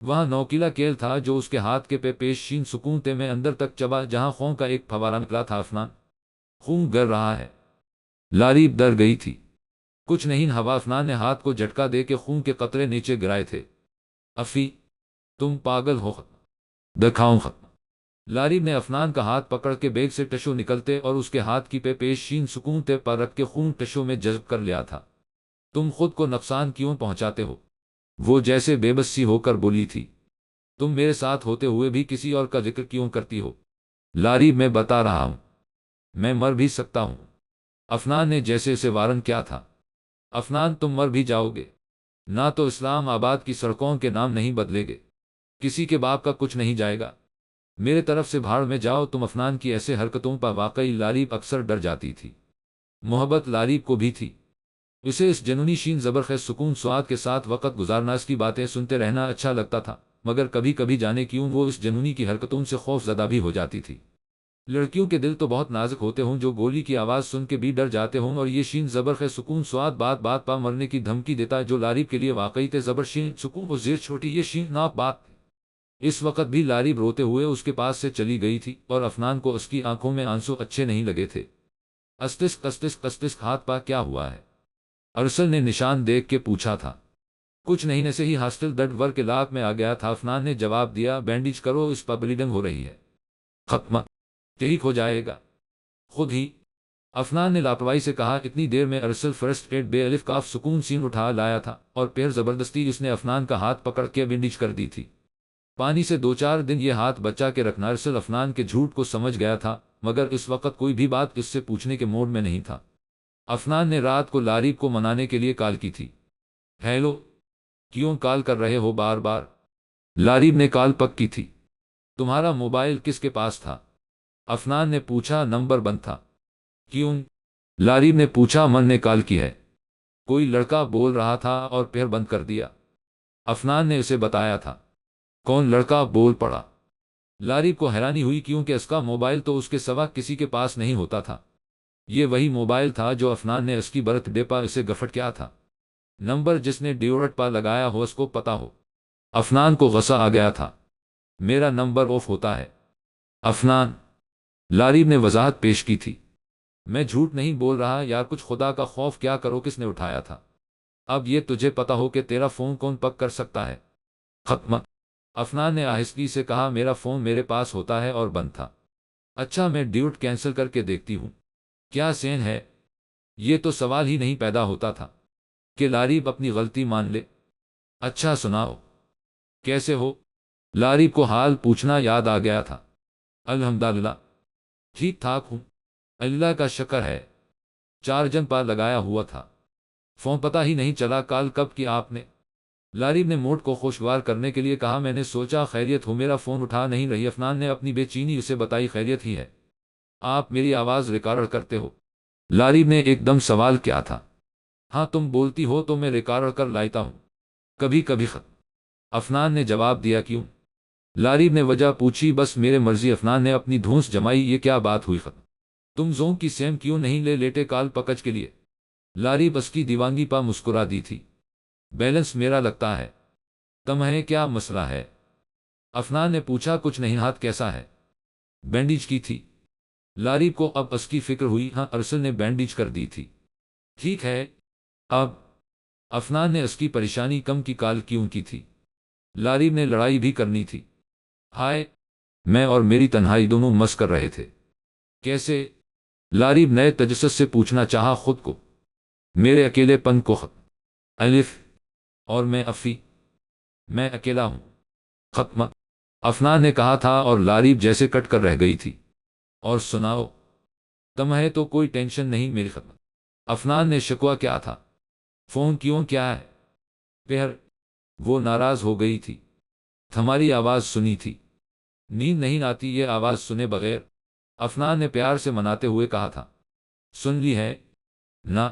وہاں نوکیلا کیل تھا جو اس کے ہاتھ کے پیش شین سکون تے میں اندر تک چبا، جہاں خون کا ایک پھوارا نکلا تھا۔ افنان، خون گر رہا ہے۔ لاریب ڈر گئی تھی۔ کچھ نہیں ہوا۔ افنان نے ہاتھ کو جھٹکا دے کے خون کے قطرے نیچے گرائے تھے۔ افی، تم پاگل ہو؟ دکھاؤں؟ لاریب نے افنان کا ہاتھ پکڑ کے بیگ سے ٹشو نکلتے اور اس کے ہاتھ کی پیش شین سکون تے پر رکھ کے خون ٹشو میں جذب کر لیا تھا۔ تم خود کو نقصان کیوں پہنچاتے ہو؟ وہ جیسے بے بسی ہو کر بولی تھی۔ تم میرے ساتھ ہوتے ہوئے بھی کسی اور کا ذکر کیوں کرتی ہو؟ لاریب، میں بتا رہا ہوں، میں مر بھی سکتا ہوں۔ افنان نے جیسے اسے وارن کیا تھا۔ افنان، تم مر بھی جاؤ گے۔ نہ تو اسلام آباد کی سڑکوں کے نام نہیں بدلے گے، کسی کے باپ کا کچھ نہیں جائے گا۔ میرے طرف سے بھاڑ میں جاؤ تم۔ افنان کی ایسے حرکتوں پر واقعی لاریب اکثر ڈر جاتی تھی۔ محبت لاریب کو بھی تھی۔ اسے اس جنونی شین زبرخیز سکون سواد کے ساتھ وقت گزارنا، اس کی باتیں سنتے رہنا اچھا لگتا تھا، مگر کبھی کبھی جانے کیوں وہ اس جنونی کی حرکتوں سے خوف زدہ بھی ہو جاتی تھی۔ لڑکیوں کے دل تو بہت نازک ہوتے ہوں جو گولی کی آواز سن کے بھی ڈر جاتے ہوں، اور یہ شین زبرخیز سکون سواد بات بات پر مرنے کی دھمکی دیتا جو لاریب کے لیے واقعی تھے زبر شین سکون و زیر چھوٹی یہ شین ناک بات۔ اس وقت بھی لاریب روتے ہوئے اس کے پاس سے چلی گئی تھی اور افنان کو اس کی آنکھوں میں آنسو اچھے نہیں لگے تھے۔ استسک استسک استسک، ہاتھ پا کیا ہوا ہے؟ ارسل نے نشان دیکھ کے پوچھا تھا۔ کچھ نہیں، ایسے ہی ہاسٹل درد ور کے لاک میں آ گیا تھا، افنان نے جواب دیا۔ بینڈیج کرو، اس پر بلیڈنگ ہو رہی ہے۔ ختم، ٹھیک ہو جائے گا خود ہی، افنان نے لاپرواہی سے کہا۔ اتنی دیر میں ارسل فرسٹ ایڈ بے الف کاف سکون سین اٹھا لایا تھا اور پھر زبردستی اس نے افنان کا ہاتھ پکڑ کے بینڈیج کر دی تھی۔ پانی سے 2-4 دن یہ ہاتھ بچا کے رکھنا۔ ارسل افنان کے جھوٹ کو سمجھ گیا تھا، مگر اس وقت کوئی بھی بات اس سے پوچھنے کے موڈ میں نہیں تھا۔ افنان نے رات کو لاریب کو منانے کے لیے کال کی تھی۔ ہیلو، کیوں کال کر رہے ہو بار بار؟ لاریب نے کال پک کی تھی۔ تمہارا موبائل کس کے پاس تھا؟ افنان نے پوچھا۔ نمبر بند تھا۔ کیوں؟ لاریب نے پوچھا۔ من نے کال کی ہے، کوئی لڑکا بول رہا تھا اور پھر بند کر دیا۔ افنان نے اسے بتایا تھا۔ کون لڑکا بول پڑا؟ لاریب کو حیرانی ہوئی کیونکہ اس کا موبائل تو اس کے سوا کسی کے پاس نہیں ہوتا تھا۔ یہ وہی موبائل تھا جو افنان نے اس کی برتھ ڈے پر اسے گفٹ کیا تھا۔ نمبر جس نے ڈیورٹ پر لگایا ہو اس کو پتا ہو۔ افنان کو غصہ آ گیا تھا۔ میرا نمبر آف ہوتا ہے افنان، لاریب نے وضاحت پیش کی تھی۔ میں جھوٹ نہیں بول رہا یار، کچھ خدا کا خوف کیا کرو، کس نے اٹھایا تھا؟ اب یہ تجھے پتا ہو کہ تیرا فون کون پک کر سکتا ہے؟ ختم، افنان نے آہستگی سے کہا۔ میرا فون میرے پاس ہوتا ہے اور بند تھا۔ اچھا، میں ڈیوٹ کینسل کر کے دیکھتی ہوں۔ کیا سین ہے؟ یہ تو سوال ہی نہیں پیدا ہوتا تھا کہ لاریب اپنی غلطی مان لے۔ اچھا سناؤ، کیسے ہو؟ لاریب کو حال پوچھنا یاد آ گیا تھا۔ الحمدللہ ٹھیک ٹھاک ہوں، اللہ کا شکر ہے۔ چارجن پر لگایا ہوا تھا، فون پتہ ہی نہیں چلا۔ کال کب کی آپ نے؟ لاریب نے موڈ کو خوشگوار کرنے کے لیے کہا۔ میں نے سوچا خیریت ہو، میرا فون اٹھا نہیں رہی۔ افنان نے اپنی بے چینی اسے بتائی۔ خیریت ہی ہے، آپ میری آواز ریکارڈ کرتے ہو؟ لاریب نے ایک دم سوال کیا تھا۔ ہاں، تم بولتی ہو تو میں ریکارڈ کر لاتا ہوں، کبھی کبھی افنان نے جواب دیا۔ کیوں؟ لاریب نے وجہ پوچھی۔ بس میرے مرضی، افنان نے اپنی دھونس جمائی۔ یہ کیا بات ہوئی تم زون کی سیم کیوں نہیں لے لیٹے کال پکچ کے لیے؟ لاریب اس کی دیوانگی پا مسکرا دی تھی۔ بیلنس میرا لگتا ہے، تمہیں کیا مسئلہ ہے؟ افنان نے پوچھا۔ کچھ نہیں، ہاتھ کیسا ہے؟ بینڈیج کی تھی۔ لاریب کو اب اس کی فکر ہوئی۔ ہاں، ارسل نے بینڈیج کر دی تھی۔ ٹھیک ہے، اب افنان نے اس کی پریشانی کم کی۔ کال کیوں کی تھی؟ لاریب نے لڑائی بھی کرنی تھی۔ ہائے، میں اور میری تنہائی دونوں مس کر رہے تھے۔ کیسے؟ لاریب نئے تجسس سے پوچھنا چاہا خود کو۔ میرے اکیلے پن کو الف، اور میں افی، میں اکیلا ہوں۔ ختم، افنان نے کہا تھا اور لاریب جیسے کٹ کر رہ گئی تھی۔ اور سناؤ، تمہیں تو کوئی ٹینشن نہیں میری؟ ختم، افنان نے شکوہ کیا تھا۔ فون کیوں، کیا ہے؟ پھر وہ ناراض ہو گئی تھی، تمہاری آواز سنی تھی، نیند نہیں آتی یہ آواز سنے بغیر، افنان نے پیار سے مناتے ہوئے کہا تھا۔ سن لی ہے نا،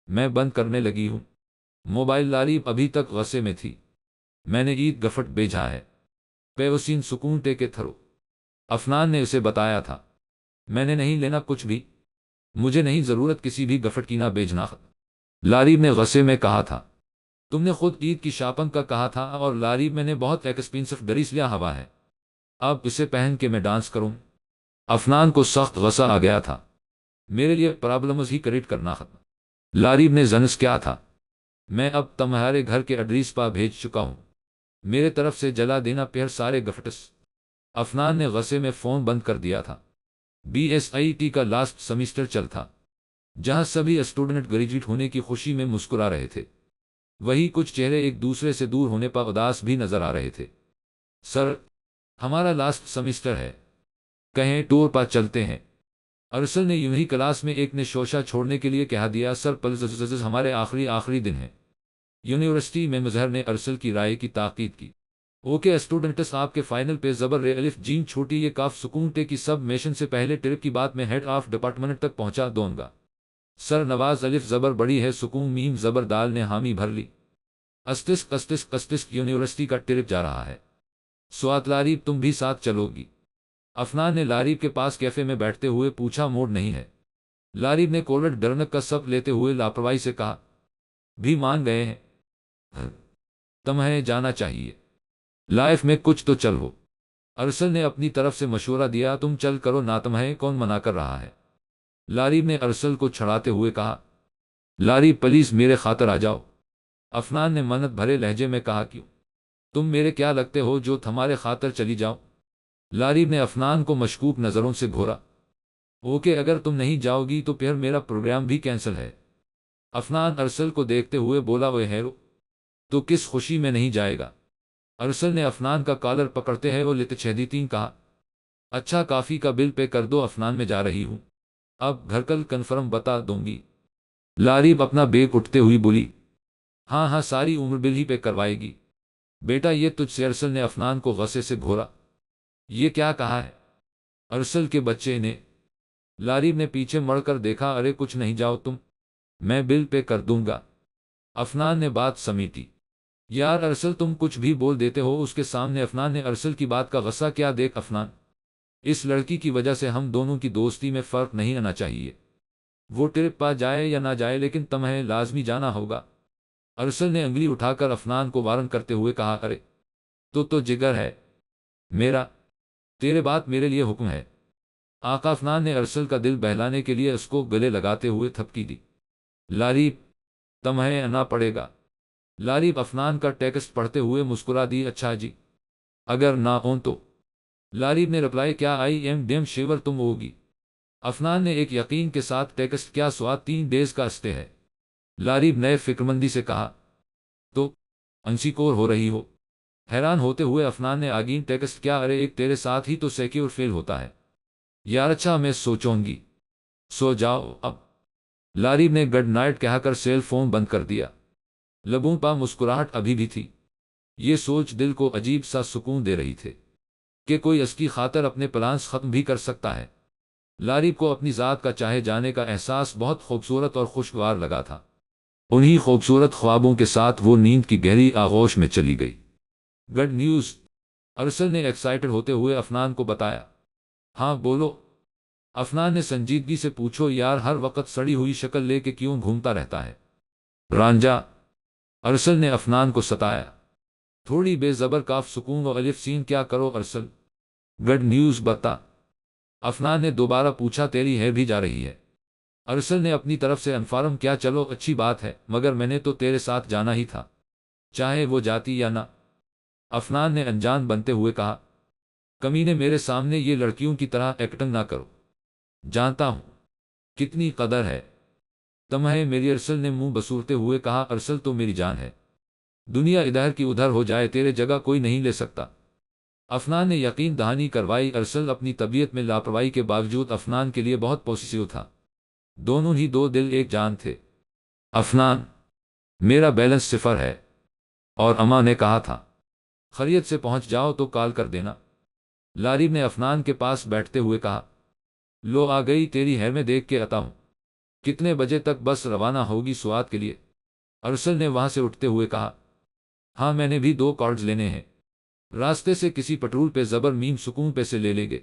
میں بند کرنے لگی ہوں موبائل۔ لاریب ابھی تک غصے میں تھی۔ میں نے عید گفٹ بھیجا ہے، پیوسین سکون ٹے کے تھرو، افنان نے اسے بتایا تھا۔ میں نے نہیں لینا کچھ بھی، مجھے نہیں ضرورت کسی بھی گفٹ کی، نہ بھیجنا، لاریب نے غصے میں کہا تھا۔ تم نے خود عید کی شاپنگ کا کہا تھا اور لاری میں نے بہت ایکسپینسو ڈریس لیا ہوا ہے، اب اسے پہن کے میں ڈانس کروں؟ افنان کو سخت غصہ آ گیا تھا۔ میرے لیے پرابلمز ہی کریٹ کرنا ختم۔ لاری نے زنس کیا تھا؟ میں اب تمہارے گھر کے ایڈریس پا بھیج چکا ہوں، میرے طرف سے جلا دینا پھر سارے گفٹس۔ افنان نے غصے میں فون بند کر دیا تھا۔ بی ایس آئی ٹی کا لاسٹ سیمسٹر چل تھا، جہاں سبھی اسٹوڈنٹ گریجویٹ ہونے کی خوشی میں مسکرا رہے تھے، وہی کچھ چہرے ایک دوسرے سے دور ہونے پر اداس بھی نظر آ رہے تھے۔ سر، ہمارا لاسٹ سیمسٹر ہے، کہیں ٹور پر چلتے ہیں؟ ارسل نے یوں ہی کلاس میں ایک نے شوشہ چھوڑنے کے لیے کہہ دیا۔ سر پلز ہمارے آخری دن ہیں۔ یونیورسٹی میں مظہر نے ارسل کی رائے کی تاکید کی۔ اوکے اسٹوڈنٹس، آپ کے فائنل پہ زبر رے الف جیم چھوٹی یہ کاف سکون ٹے کی سب میشن سے پہلے ٹرپ کی بات میں ہیڈ آف ڈپارٹمنٹ تک پہنچا دوں گا۔ سر نواز الف زبر بڑی ہے سکون میم زبر دال نے حامی بھر لی۔ اسٹسک یونیورسٹی کا ٹرپ جا رہا ہے، سوات لاری تم بھی ساتھ چلو گی؟ افنان نے لاری کے پاس کیفے میں بیٹھتے ہوئے پوچھا۔ موڈ نہیں ہے، لاری نے کولڈ ڈرنک کا سپ لیتے ہوئے لاپرواہی سے کہا۔ بھی مان گئے ہیں، تمہیں جانا چاہیے، لائف میں کچھ تو چل ہو۔ ارسل نے اپنی طرف سے مشورہ دیا۔ تم چل کرو نا، تمہیں کون منع کر رہا ہے؟ لاری نے ارسل کو چھڑاتے ہوئے کہا۔ لاری پلیز میرے خاطر آ جاؤ، افنان نے منت بھرے لہجے میں کہا۔ کیوں؟ تم میرے کیا لگتے ہو جو تمہارے خاطر چلی جاؤ؟ لاری نے افنان کو مشکوک نظروں سے گھورا۔ اوکے، اگر تم نہیں جاؤ گی تو پھر میرا پروگرام بھی کینسل ہے۔ افنان ارسل کو دیکھتے ہوئے بولا۔ وہ ہیرو تو کس خوشی میں نہیں جائے گا؟ ارسل نے افنان کا کالر پکڑتے ہیں وہ لیتے چھیدیتین کہا۔ اچھا، کافی کا بل پے کر دو، افنان میں جا رہی ہوں، اب گھر کل کنفرم بتا دوں گی۔ لاری اپنا بیگ اٹھتے ہوئی بولی۔ ہاں ہاں، ساری عمر بل ہی پے کروائے گی بیٹا یہ تجھ سے، ارسل نے افنان کو غصے سے گھورا۔ یہ کیا کہا ہے ارسل کے بچے نے؟ لاری نے پیچھے مڑ کر دیکھا۔ ارے کچھ نہیں، جاؤ تم، میں بل پے کر دوں گا۔ افنان نے بات سمیٹی۔ یار ارسل تم کچھ بھی بول دیتے ہو اس کے سامنے۔ افنان نے ارسل کی بات کا غصہ کیا دیکھ افنان، اس لڑکی کی وجہ سے ہم دونوں کی دوستی میں فرق نہیں آنا چاہیے، وہ ٹرپ پا جائے یا نہ جائے لیکن تمہیں لازمی جانا ہوگا۔ ارسل نے انگلی اٹھا کر افنان کو وارن کرتے ہوئے کہا۔ ارے تو جگر ہے میرا، تیرے بات میرے لیے حکم ہے۔ آقا افنان نے ارسل کا دل بہلانے کے لیے اس کو گلے لگاتے ہوئے تھپکی دی۔ لاری تمہیں آنا پڑے گا۔ لاری افنان کا ٹیکسٹ پڑھتے ہوئے مسکرا دی۔ اچھا جی، اگر نہ ہوں تو؟ لاری نے رپلائی کیا۔ آئی ایم ڈیم شیور تم ہوگی۔ افنان نے ایک یقین کے ساتھ ٹیکسٹ کیا۔ سوات 3 ڈیز کا اسٹے ہے، لاری نے فکرمندی سے کہا۔ تو انسیکور ہو رہی ہو؟ حیران ہوتے ہوئے افنان نے آگین ٹیکسٹ کیا۔ ارے ایک تیرے ساتھ ہی تو سیکیور فیل ہوتا ہے یار۔ اچھا میں سوچوں گی، سو جاؤ اب۔ لاری نے گڈ نائٹ کہہ کر سیل فون بند کر دیا۔ لبوں پا مسکراہٹ ابھی بھی تھی، یہ سوچ دل کو عجیب سا سکون دے رہی تھے کہ کوئی اس کی خاطر اپنے پلانس ختم بھی کر سکتا ہے۔ لاری کو اپنی ذات کا چاہے جانے کا احساس بہت خوبصورت اور خوشگوار لگا تھا۔ انہی خوبصورت خوابوں کے ساتھ وہ نیند کی گہری آغوش میں چلی گئی۔ گڈ نیوز، ارسل نے ایکسائٹڈ ہوتے ہوئے افنان کو بتایا۔ ہاں بولو، افنان نے سنجیدگی سے پوچھو۔ یار ہر وقت سڑی ہوئی شکل لے کے کیوں گھومتا رہتا ہے رانجا؟ ارسل نے افنان کو ستایا۔ تھوڑی بے زبر کاف سکون و الف سین کیا کرو ارسل، گڈ نیوز بتا، افنان نے دوبارہ پوچھا۔ تیری ہے بھی جا رہی ہے؟ ارسل نے اپنی طرف سے انفارم کیا۔ چلو اچھی بات ہے، مگر میں نے تو تیرے ساتھ جانا ہی تھا، چاہے وہ جاتی یا نہ، افنان نے انجان بنتے ہوئے کہا۔ کمینے میرے سامنے یہ لڑکیوں کی طرح ایکٹنگ نہ کرو، جانتا ہوں کتنی قدر ہے تمہیں میری، ارسل نے منہ بسورتے ہوئے کہا۔ ارسل تو میری جان ہے، دنیا ادھر کی ادھر ہو جائے تیرے جگہ کوئی نہیں لے سکتا۔ افنان نے یقین دہانی کروائی۔ ارسل اپنی طبیعت میں لاپرواہی کے باوجود افنان کے لیے بہت پوسیسیو تھا، دونوں ہی دو دل ایک جان تھے۔ افنان، میرا بیلنس 0 ہے، اور اماں نے کہا تھا خیریت سے پہنچ جاؤ تو کال کر دینا، لاری نے افنان کے پاس بیٹھتے ہوئے کہا۔ لو آ گئی، تیری ہیر میں دیکھ کے آتا ہوں۔ کتنے بجے تک بس روانہ ہوگی سوات کے لیے؟ ارسل نے وہاں سے اٹھتے ہوئے کہا۔ ہاں میں نے بھی 2 کارڈز لینے ہیں، راستے سے کسی پٹرول پہ زبر میم سکون پہ سے لے لیں گے،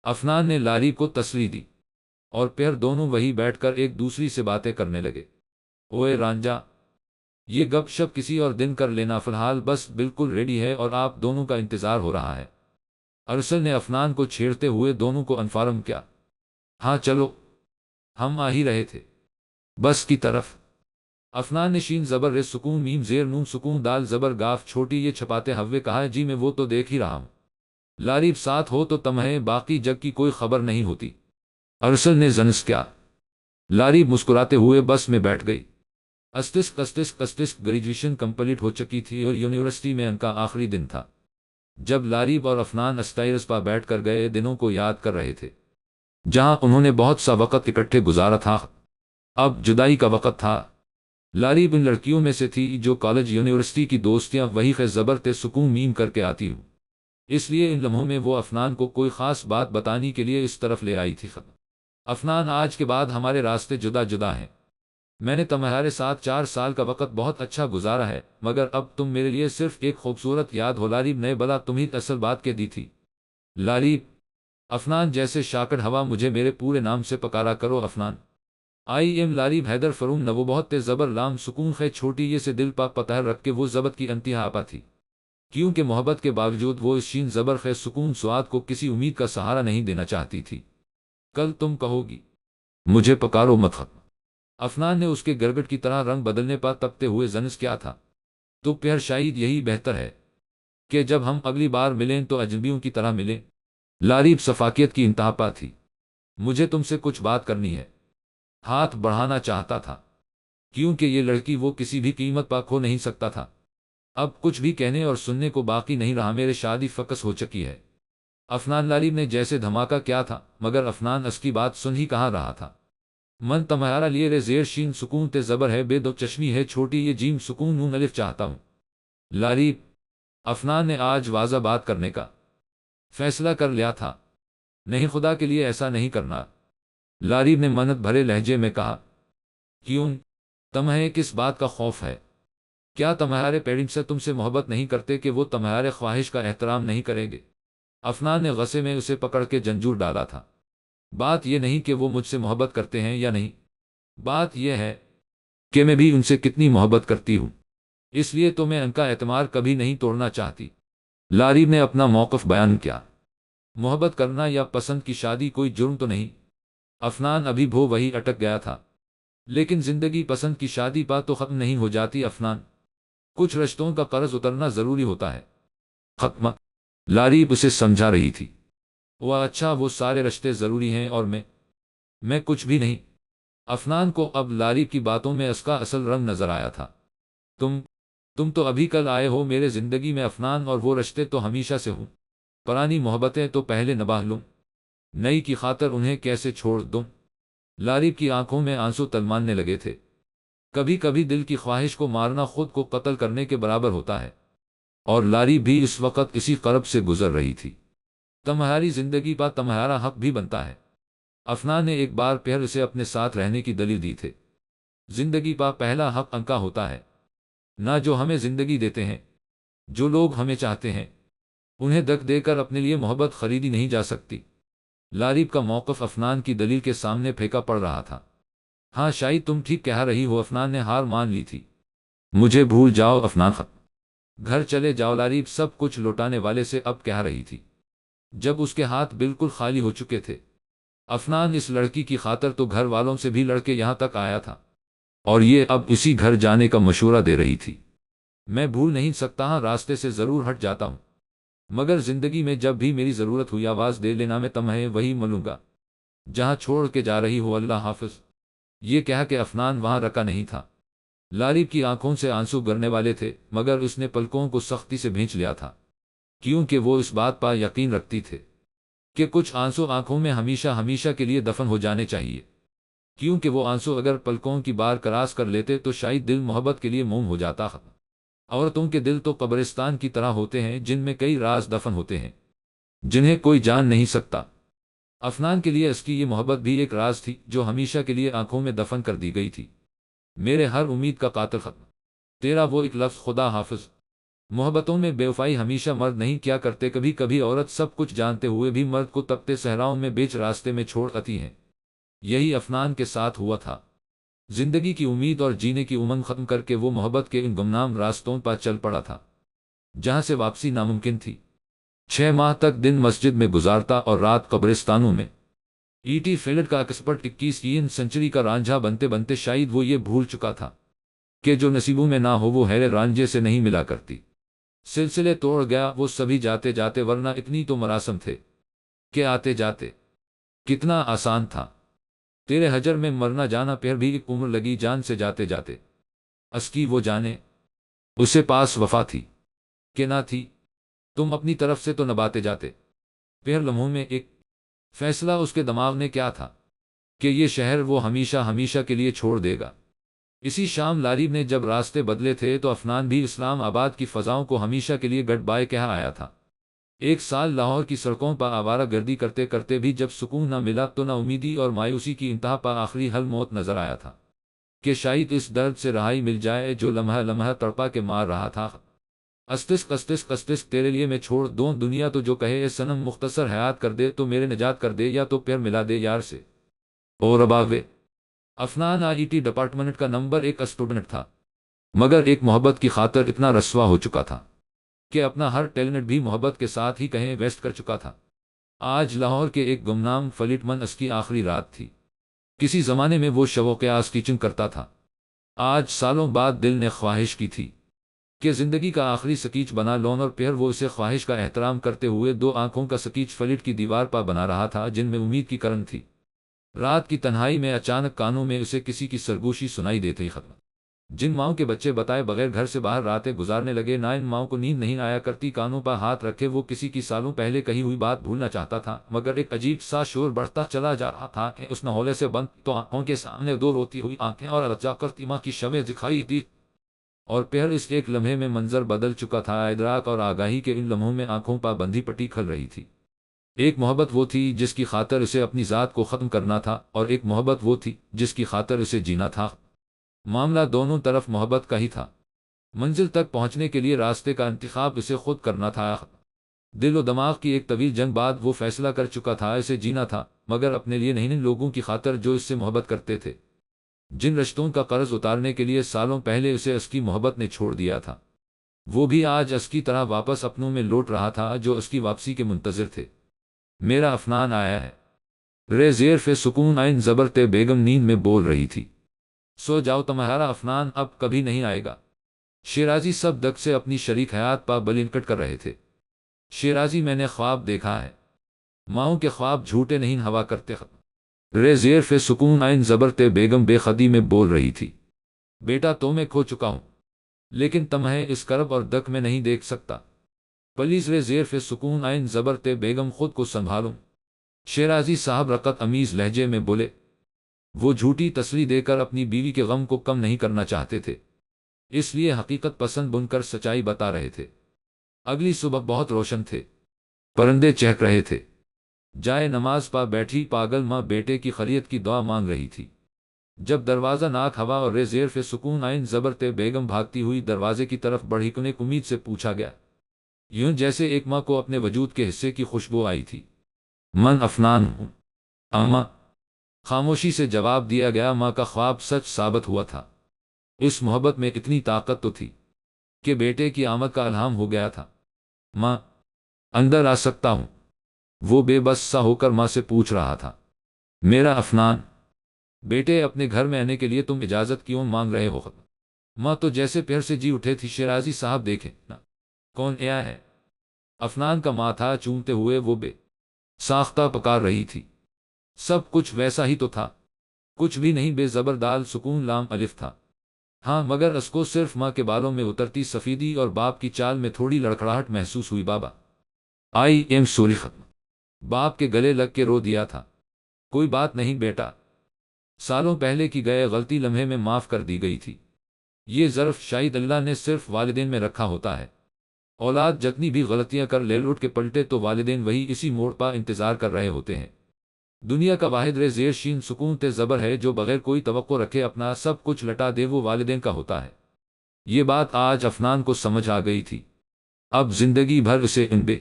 افنان نے لاری کو تسلی دی، اور پھر دونوں وہی بیٹھ کر ایک دوسری سے باتیں کرنے لگے۔ اوے رانجا، یہ گپ شپ کسی اور دن کر لینا، فی الحال بس بالکل ریڈی ہے اور آپ دونوں کا انتظار ہو رہا ہے۔ ارسل نے افنان کو چھیڑتے ہوئے دونوں کو انفارم کیا۔ ہاں چلو، ہم آ ہی رہے تھے، بس کی طرف۔ افنان نے شین زبر ر سکون میم زیر نون سکون دال زبر گاف چھوٹی یہ چھپاتے ہوئے کہا، جی میں وہ تو دیکھ ہی رہا ہوں، لاریب ساتھ ہو تو تمہیں باقی جگ کی کوئی خبر نہیں ہوتی۔ ارسل نے زنس کیا۔ لاریب مسکراتے ہوئے بس میں بیٹھ گئی۔ اسٹسک گریجویشن کمپلیٹ ہو چکی تھی اور یونیورسٹی میں ان کا آخری دن تھا جب لاریب اور افنان اسٹائرس پا بیٹھ کر گئے دنوں کو یاد کر رہے تھے جہاں انہوں نے بہت سا وقت اکٹھے گزارا تھا۔ اب جدائی کا وقت تھا۔ لاریب ان لڑکیوں میں سے تھی جو کالج یونیورسٹی کی دوستیاں وہی خے زبر تے سکون میم کر کے آتی ہوں، اس لیے ان لمحوں میں وہ افنان کو کوئی خاص بات بتانے کے لیے اس طرف لے آئی تھی۔ افنان، آج کے بعد ہمارے راستے جدا جدا ہیں۔ میں نے تمہارے ساتھ 4 سال کا وقت بہت اچھا گزارا ہے، مگر اب تم میرے لیے صرف ایک خوبصورت یاد ہو۔ لاریب نے بلا تمہیں اصل بات کہہ دی تھی۔ لاریب، افنان جیسے شاکڑ ہوا مجھے میرے پورے نام سے پکارا کرو Afnan. I am Laraib Haider from نہ وہ بہت تیز زبر لام سکون خے چھوٹی یہ سے دل پاک پتہر رکھ کے وہ ضبط کی انتہا آپا تھی، کیونکہ محبت کے باوجود وہ اس شین زبر خے سکون سواد کو کسی امید کا سہارا نہیں دینا چاہتی تھی۔ کل تم کہو گی مجھے پکارو مت ختم۔ افنان نے اس کے گرگٹ کی طرح رنگ بدلنے پر تپتے ہوئے زنس کیا تھا، تو پھر شاید یہی بہتر ہے کہ جب ہم اگلی بار ملیں تو اجنبیوں کی طرح ملیں۔ لاریب صفاقیت کی انتہا پا تھی۔ مجھے تم سے کچھ بات کرنی ہے۔ ہاتھ بڑھانا چاہتا تھا کیونکہ یہ لڑکی وہ کسی بھی قیمت پر کھو نہیں سکتا تھا۔ اب کچھ بھی کہنے اور سننے کو باقی نہیں رہا، میرے شادی فکس ہو چکی ہے۔ افنان، لاریب نے جیسے دھماکہ کیا تھا، مگر افنان اس کی بات سن ہی کہاں رہا تھا۔ من تمہارا لیے رے زیر شین سکون تے زبر ہے بے دو چشمی ہے چھوٹی یہ جیم سکون نون الف چاہتا ہوں۔ لاریب، افنان نے آج واضح بات کرنے کا فیصلہ کر لیا تھا۔ نہیں، خدا کے لیے ایسا نہیں کرنا، لاریب نے منت بھرے لہجے میں کہا۔ کیوں؟ تمہیں کس بات کا خوف ہے؟ کیا تمہارے پیرنٹس تم سے محبت نہیں کرتے کہ وہ تمہارے خواہش کا احترام نہیں کریں گے؟ افنان نے غصے میں اسے پکڑ کے جنجور ڈالا تھا۔ بات یہ نہیں کہ وہ مجھ سے محبت کرتے ہیں یا نہیں، بات یہ ہے کہ میں بھی ان سے کتنی محبت کرتی ہوں، اس لیے تو میں ان کا اعتماد کبھی نہیں توڑنا چاہتی۔ لاریب نے اپنا موقف بیان کیا۔ محبت کرنا یا پسند کی شادی کوئی جرم تو نہیں۔ افنان ابھی بھی وہی اٹک گیا تھا۔ لیکن زندگی پسند کی شادی پا تو ختم نہیں ہو جاتی افنان، کچھ رشتوں کا قرض اترنا ضروری ہوتا ہے۔ ختم، لاریب اسے سمجھا رہی تھی۔ وہ اچھا، وہ سارے رشتے ضروری ہیں اور میں کچھ بھی نہیں۔ افنان کو اب لاریب کی باتوں میں اس کا اصل رنگ نظر آیا تھا۔ تم تو ابھی کل آئے ہو میرے زندگی میں افنان، اور وہ رشتے تو ہمیشہ سے ہوں۔ پرانی محبتیں تو پہلے نباہ لوں، نئی کی خاطر انہیں کیسے چھوڑ دوں؟ لاریب کی آنکھوں میں آنسو تلماننے لگے تھے۔ کبھی کبھی دل کی خواہش کو مارنا خود کو قتل کرنے کے برابر ہوتا ہے، اور لاریب بھی اس وقت اسی قرب سے گزر رہی تھی۔ تمہاری زندگی پا تمہارا حق بھی بنتا ہے۔ افنان نے ایک بار پھر اسے اپنے ساتھ رہنے کی دلیل دی تھے۔ زندگی پا پہلا حق ان کا ہوتا ہے، نہ جو ہمیں زندگی دیتے ہیں۔ جو لوگ ہمیں چاہتے ہیں انہیں دک دے کر اپنے لیے محبت خریدی نہیں جا سکتی۔ لاریب کا موقف افنان کی دلیل کے سامنے پھینکا پڑ رہا تھا۔ ہاں شاید تم ٹھیک کہہ رہی ہو، افنان نے ہار مان لی تھی۔ مجھے بھول جاؤ افنان، ختم، گھر چلے جاؤ، لاریب سب کچھ لوٹانے والے سے اب کہہ رہی تھی جب اس کے ہاتھ بالکل خالی ہو چکے تھے۔ افنان اس لڑکی کی خاطر تو گھر والوں سے بھی لڑ کے یہاں تک آیا تھا، اور یہ اب اسی گھر جانے کا مشورہ دے رہی تھی۔ میں بھول نہیں سکتا، ہاں راستے سے ضرور ہٹ جاتا ہوں، مگر زندگی میں جب بھی میری ضرورت ہوئی آواز دے لینا، میں تمہیں وہی ملوں گا جہاں چھوڑ کے جا رہی ہو۔ اللہ حافظ۔ یہ کہا کہ افنان وہاں رکا نہیں تھا۔ لاریب کی آنکھوں سے آنسو گرنے والے تھے، مگر اس نے پلکوں کو سختی سے بھینچ لیا تھا، کیونکہ وہ اس بات پر یقین رکھتی تھے کہ کچھ آنسو آنکھوں میں ہمیشہ ہمیشہ کے لیے دفن ہو جانے چاہیے، کیونکہ وہ آنسو اگر پلکوں کی بار کراس کر لیتے تو شاید دل محبت کے لیے موم ہو جاتا۔ عورتوں کے دل تو قبرستان کی طرح ہوتے ہیں جن میں کئی راز دفن ہوتے ہیں جنہیں کوئی جان نہیں سکتا۔ افنان کے لیے اس کی یہ محبت بھی ایک راز تھی جو ہمیشہ کے لیے آنکھوں میں دفن کر دی گئی تھی۔ میرے ہر امید کا قاتل، ختم، تیرا وہ ایک لفظ، خدا حافظ۔ محبتوں میں بے وفائی ہمیشہ مرد نہیں کیا کرتے، کبھی کبھی عورت سب کچھ جانتے ہوئے بھی مرد کو تپتے صحراؤں میں بیچ راستے میں چھوڑ آتی ہیں۔ یہی افنان کے ساتھ ہوا تھا۔ زندگی کی امید اور جینے کی امنگ ختم کر کے وہ محبت کے ان گمنام راستوں پر چل پڑا تھا جہاں سے واپسی ناممکن تھی۔ 6 ماہ تک دن مسجد میں گزارتا اور رات قبرستانوں میں۔ ایٹی فیلڈ کا ایکسپرٹ 21ویں سنچری کا رانجھا بنتے بنتے شاید وہ یہ بھول چکا تھا کہ جو نصیبوں میں نہ ہو وہ ہیرے رانجھے سے نہیں ملا کرتی۔ سلسلے توڑ گیا وہ سبھی جاتے جاتے، ورنہ اتنی تو مراسم تھے کہ آتے جاتے کتنا آسان تھا۔ تیرے حجر میں مرنا جانا، پھر بھی ایک عمر لگی جان سے جاتے جاتے۔ اس کی وہ جانے اسے پاس وفا تھی کہ نہ تھی، تم اپنی طرف سے تو نباتے جاتے۔ پھر لمحوں میں ایک فیصلہ اس کے دماغ نے کیا تھا کہ یہ شہر وہ ہمیشہ ہمیشہ کے لیے چھوڑ دے گا۔ اسی شام لارب نے جب راستے بدلے تھے تو عفنان بھی اسلام آباد کی فضاؤں کو ہمیشہ کے لیے گڈ بائے کہا آیا تھا۔ 1 سال لاہور کی سڑکوں پر آوارہ گردی کرتے کرتے بھی جب سکون نہ ملا تو نا امیدی اور مایوسی کی انتہا پر آخری حل موت نظر آیا تھا کہ شاید اس درد سے رہائی مل جائے جو لمحہ لمحہ تڑپا کے مار رہا تھا۔ استسق استسق استسق تیرے لیے میں چھوڑ دوں دنیا تو جو کہے اے صنم مختصر حیات کر دے تو میرے نجات کر دے، یا تو پھر ملا دے یار سے۔ اور اباوے عفنان آئی ٹی ڈپارٹمنٹ کا نمبر 1 اسٹوڈنٹ تھا، مگر ایک محبت کی خاطر اتنا رسوا ہو چکا تھا کہ اپنا ہر ٹیلنٹ بھی محبت کے ساتھ ہی کہیں ویسٹ کر چکا تھا۔ آج لاہور کے ایک گمنام فلیٹ من اس کی آخری رات تھی۔ کسی زمانے میں وہ شو قیاس ٹیچنگ کرتا تھا، آج سالوں بعد دل نے خواہش کی تھی کہ زندگی کا آخری سکیچ بنا لون، اور پھر وہ اسے خواہش کا احترام کرتے ہوئے 2 آنکھوں کا سکیچ فلیٹ کی دیوار پر بنا رہا تھا جن میں امید کی کرن تھی۔ رات کی تنہائی میں اچانک کانوں میں اسے کسی کی سرگوشی سنائی دیتی ختم۔ جن ماؤں کے بچے بتائے بغیر گھر سے باہر راتیں گزارنے لگے، نہ ان ماؤں کو نیند نہیں آیا کرتی، کانوں پر ہاتھ رکھے وہ کسی کی سالوں پہلے کہی ہوئی بات بھولنا چاہتا تھا، مگر ایک عجیب سا شور بڑھتا چلا جا رہا تھا کہ اس نہولے سے بند تو آنکھوں کے سامنے 2 روتی ہوئی آنکھیں اور لجا کرتی ماں کی شمع دکھائی دی۔ اور پھر اس ایک لمحے میں منظر بدل چکا تھا۔ ادراک اور آگاہی کے ان لمحوں میں آنکھوں پر بندھی پٹی کھل رہی تھی۔ ایک محبت وہ تھی جس کی خاطر اسے اپنی ذات کو ختم کرنا تھا، اور ایک محبت وہ تھی جس کی خاطر اسے جینا تھا۔ معاملہ دونوں طرف محبت کا ہی تھا۔ منزل تک پہنچنے کے لیے راستے کا انتخاب اسے خود کرنا تھا۔ دل و دماغ کی ایک طویل جنگ بعد وہ فیصلہ کر چکا تھا اسے جینا تھا، مگر اپنے لیے نہیں، ان لوگوں کی خاطر جو اس سے محبت کرتے تھے، جن رشتوں کا قرض اتارنے کے لیے سالوں پہلے اسے اس کی محبت نے چھوڑ دیا تھا۔ وہ بھی آج اس کی طرح واپس اپنوں میں لوٹ رہا تھا جو اس کی واپسی کے منتظر تھے۔ میرا عفنان آیا ہے، رے زیر فے سکون عین زبرتے بیگم نیند میں بول رہی تھی۔ سو جاؤ، تمہارا عفنان اب کبھی نہیں آئے گا۔ شیرازی سب دک سے اپنی شریک حیات پر بلنکٹ کر رہے تھے۔ شیرازی میں نے خواب دیکھا ہے، ماؤں کے خواب جھوٹے نہیں ہوا کرتے۔ رے زیر فے سکون عین زبرتے بیگم بے خودی میں بول رہی تھی۔ بیٹا تو میں کھو چکا ہوں، لیکن تمہیں اس کرب اور دک میں نہیں دیکھ سکتا، پلیز رے زیر فے سکون عین زبرتے بیگم خود کو سنبھالو۔ شیرازی صاحب رقت امیز لہجے میں بولے۔ وہ جھوٹی تسلی دے کر اپنی بیوی کے غم کو کم نہیں کرنا چاہتے تھے، اس لیے حقیقت پسند بن کر سچائی بتا رہے تھے۔ اگلی صبح بہت روشن تھے، پرندے چہک رہے تھے۔ جائے نماز پا بیٹھی پاگل ماں بیٹے کی خیریت کی دعا مانگ رہی تھی، جب دروازہ ناک ہوا اور رے زیر فے سکون عین زبرتے بیگم بھاگتی ہوئی دروازے کی طرف بڑھی، کنے امید سے پوچھا گیا، یوں جیسے ایک ماں کو اپنے وجود کے حصے کی خوشبو آئی تھی۔ من عفنان ہوں اماں، خاموشی سے جواب دیا گیا۔ ماں کا خواب سچ ثابت ہوا تھا۔ اس محبت میں اتنی طاقت تو تھی کہ بیٹے کی آمد کا الہام ہو گیا تھا۔ ماں، اندر آ سکتا ہوں؟ وہ بے بس سا ہو کر ماں سے پوچھ رہا تھا۔ میرا عفنان بیٹے، اپنے گھر میں آنے کے لیے تم اجازت کیوں مانگ رہے ہو؟ ماں تو جیسے پھر سے جی اٹھے تھی۔ شیرازی صاحب دیکھیں نا، کون آیا ہے؟ عفنان کا ماں تھا، چونتے ہوئے وہ بے ساختہ پکار رہی تھی۔ سب کچھ ویسا ہی تو تھا، کچھ بھی نہیں، بے زبر دال سکون لام الف تھا۔ ہاں، مگر اس کو صرف ماں کے بالوں میں اترتی سفیدی اور باپ کی چال میں تھوڑی لڑکھڑاہٹ محسوس ہوئی۔ بابا آئی ایم سوری، ختم باپ کے گلے لگ کے رو دیا تھا۔ کوئی بات نہیں بیٹا، سالوں پہلے کی گئے غلطی لمحے میں معاف کر دی گئی تھی۔ یہ ظرف شاید اللہ نے صرف والدین میں رکھا ہوتا ہے۔ اولاد جتنی بھی غلطیاں کر لے، لوٹ کے پلٹے تو والدین وہی اسی موڑ پر انتظار کر رہے ہوتے ہیں۔ دنیا کا واحد رے زیر شین سکون تے زبر ہے جو بغیر کوئی توقع رکھے اپنا سب کچھ لٹا دے، وہ والدین کا ہوتا ہے۔ یہ بات آج عفنان کو سمجھ آ گئی تھی۔ اب زندگی بھر اسے ان بے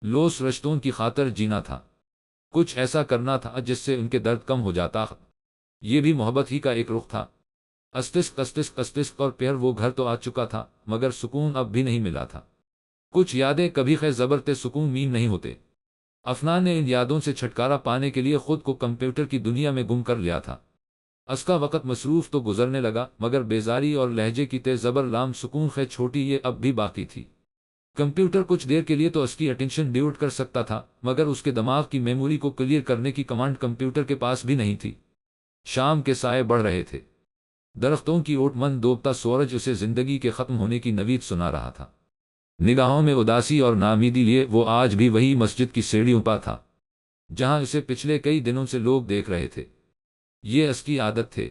لوس رشتوں کی خاطر جینا تھا، کچھ ایسا کرنا تھا جس سے ان کے درد کم ہو جاتا۔ یہ بھی محبت ہی کا ایک رخ تھا۔ استسق استسق استسق، اور پھر وہ گھر تو آ چکا تھا مگر سکون اب بھی نہیں ملا تھا۔ کچھ یادیں کبھی خیر زبرتے سکون میم نہیں ہوتے۔ افنان نے ان یادوں سے چھٹکارا پانے کے لیے خود کو کمپیوٹر کی دنیا میں گم کر لیا تھا۔ اس کا وقت مصروف تو گزرنے لگا مگر بیزاری اور لہجے کی تیز زبر لام سکون خیر چھوٹی یہ اب بھی باقی تھی۔ کمپیوٹر کچھ دیر کے لیے تو اس کی اٹینشن ڈیورٹ کر سکتا تھا مگر اس کے دماغ کی میموری کو کلیئر کرنے کی کمانڈ کمپیوٹر کے پاس بھی نہیں تھی۔ شام کے سائے بڑھ رہے تھے۔ درختوں کی اوٹ من ڈوبتا سورج اسے زندگی کے ختم ہونے کی نوید سنا رہا تھا۔ نگاہوں میں اداسی اور ناامیدی لیے وہ آج بھی وہی مسجد کی سیڑھیوں پر تھا جہاں اسے پچھلے کئی دنوں سے لوگ دیکھ رہے تھے۔ یہ اس کی عادت تھے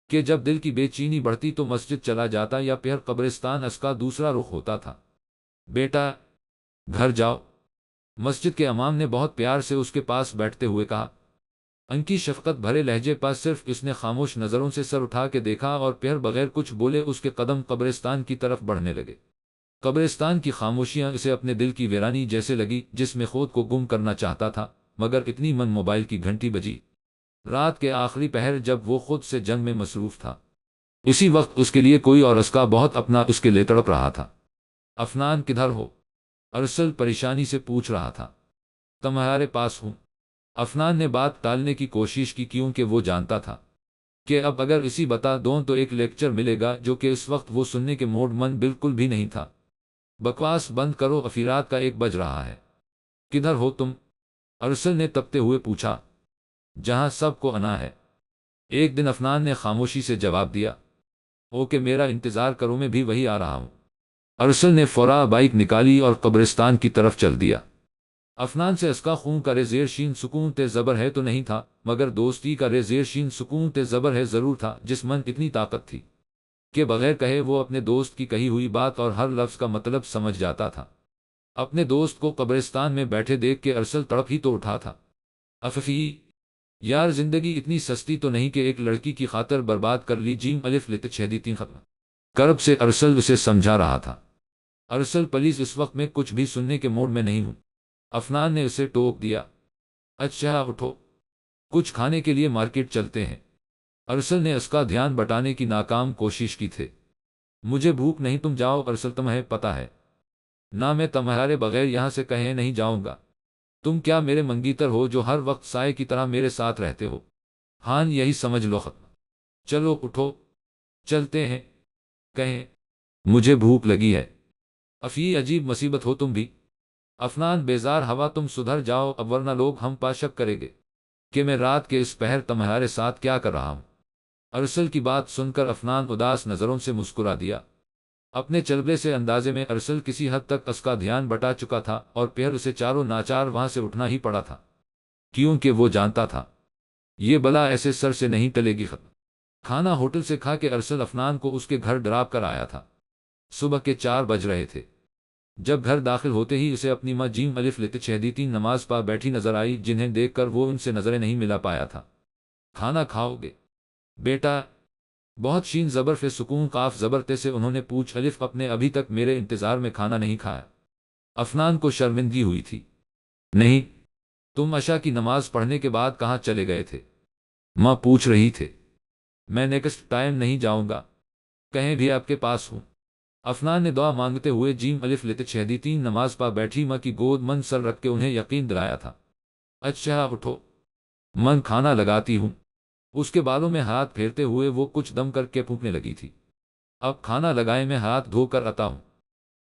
کہ جب دل کی بے چینی بڑھتی تو مسجد چلا جاتا یا پھر قبرستان اس کا دوسرا رخ ہوتا تھا۔ بیٹا گھر جاؤ، مسجد کے امام نے بہت پیار سے اس کے پاس بیٹھتے ہوئے کہا۔ ان کی شفقت بھرے لہجے پر صرف اس نے خاموش نظروں سے سر اٹھا کے دیکھا اور پھر بغیر کچھ بولے اس کے قدم قبرستان کی طرف بڑھنے لگے۔ قبرستان کی خاموشیاں اسے اپنے دل کی ویرانی جیسے لگی جس میں خود کو گم کرنا چاہتا تھا مگر اتنی من موبائل کی گھنٹی بجی۔ رات کے آخری پہر جب وہ خود سے جنگ میں مصروف تھا، اسی وقت اس کے لیے کوئی اور اس کا بہت اپنا اس کے لیے تڑپ رہا تھا۔ افنان کدھر ہو؟ ارسل پریشانی سے پوچھ رہا تھا۔ تمہارے پاس ہوں۔ افنان نے بات ٹالنے کی کوشش کی کیونکہ وہ جانتا تھا کہ اب اگر اسی بتا دوں تو ایک لیکچر ملے گا جو کہ اس وقت وہ سننے کے موڈ من بالکل بھی نہیں تھا۔ بکواس بند کرو، افیرات کا 1 بج رہا ہے۔ کدھر ہو تم؟ ارسل نے تپتے ہوئے پوچھا۔ جہاں سب کو آنا ہے۔ ایک دن افنان نے خاموشی سے جواب دیا۔ اوکے، میرا انتظار کرو، میں بھی وہی آ رہا ہوں۔ ارسل نے فوراً بائک نکالی اور قبرستان کی طرف چل دیا۔ افنان سے اس کا خون کا ریزیر شین سکون تے زبر ہے تو نہیں تھا مگر دوستی کا ریزیر شین سکون تے زبر ہے ضرور تھا جس من اتنی طاقت تھی کہ بغیر کہے وہ اپنے دوست کی کہی ہوئی بات اور ہر لفظ کا مطلب سمجھ جاتا تھا۔ اپنے دوست کو قبرستان میں بیٹھے دیکھ کے ارسل تڑپ ہی تو اٹھا تھا۔ اففی یار، زندگی اتنی سستی تو نہیں کہ ایک لڑکی کی خاطر برباد کر لی۔ جیم الف لت چھیدی تین ختم کرب سے ارسل اسے سمجھا رہا تھا۔ ارسل پلیز، اس وقت میں کچھ بھی سننے کے موڈ میں نہیں ہوں۔ افنان نے اسے ٹوک دیا۔ اچھا اٹھو، کچھ کھانے کے لیے مارکیٹ چلتے ہیں۔ ارسل نے اس کا دھیان بٹانے کی ناکام کوشش کی تھی۔ مجھے بھوک نہیں، تم جاؤ۔ ارسل، تمہیں پتہ ہے نہ میں تمہارے بغیر یہاں سے کہیں نہیں جاؤں گا۔ تم کیا میرے منگیتر ہو جو ہر وقت سائے کی طرح میرے ساتھ رہتے ہو؟ ہاں یہی سمجھ لو، ختم۔ چلو اٹھو، چلتے ہیں۔ کہیں مجھے بھوک لگی ہے۔ افی عجیب مصیبت ہو تم بھی۔ افنان بیزار ہوا، تم سدھر جاؤ اب ورنہ لوگ ہم پا شک کریں گے کہ میں رات کے اس پہر تمہارے ساتھ کیا کر رہا ہوں۔ ارسل کی بات سن کر افنان اداس نظروں سے مسکرا دیا۔ اپنے چلبلے سے اندازے میں ارسل کسی حد تک اس کا دھیان بٹا چکا تھا اور پھر اسے چاروں ناچار وہاں سے اٹھنا ہی پڑا تھا کیونکہ وہ جانتا تھا یہ بلا ایسے سر سے نہیں ٹلے گی۔ ختم کھانا ہوٹل سے کھا کے ارسل افنان کو اس کے گھر ڈراپ کر آیا تھا۔ صبح کے 4 بج رہے تھے جب گھر داخل ہوتے ہی اسے اپنی ماں جیم الف لت چھیدی تین نماز پا بیٹھی نظر آئی جنہیں دیکھ کر وہ ان سے نظریں نہیں ملا پایا تھا۔ کھانا کھاؤ گے بیٹا؟ بہت شین زبر فے سکون قاف زبرتے سے انہوں نے پوچھ الف اپنے ابھی تک میرے انتظار میں کھانا نہیں کھایا۔ افنان کو شرمندگی ہوئی تھی۔ نہیں، تم عشاء کی نماز پڑھنے کے بعد کہاں چلے گئے تھے؟ ماں پوچھ رہی تھے۔ میں نیکسٹ ٹائم نہیں جاؤں گا، کہیں بھی آپ کے پاس ہوں۔ افنان نے دعا مانگتے ہوئے جیم الف لت چھیدی تین نماز پا بیٹھی ماں کی گود من سر رکھ کے انہیں یقین دلایا تھا۔ اچھا اٹھو، من کھانا لگاتی ہوں۔ اس کے بالوں میں ہاتھ پھیرتے ہوئے وہ کچھ دم کر کے پھونکنے لگی تھی۔ اب کھانا لگائے، میں ہاتھ دھو کر آتا ہوں۔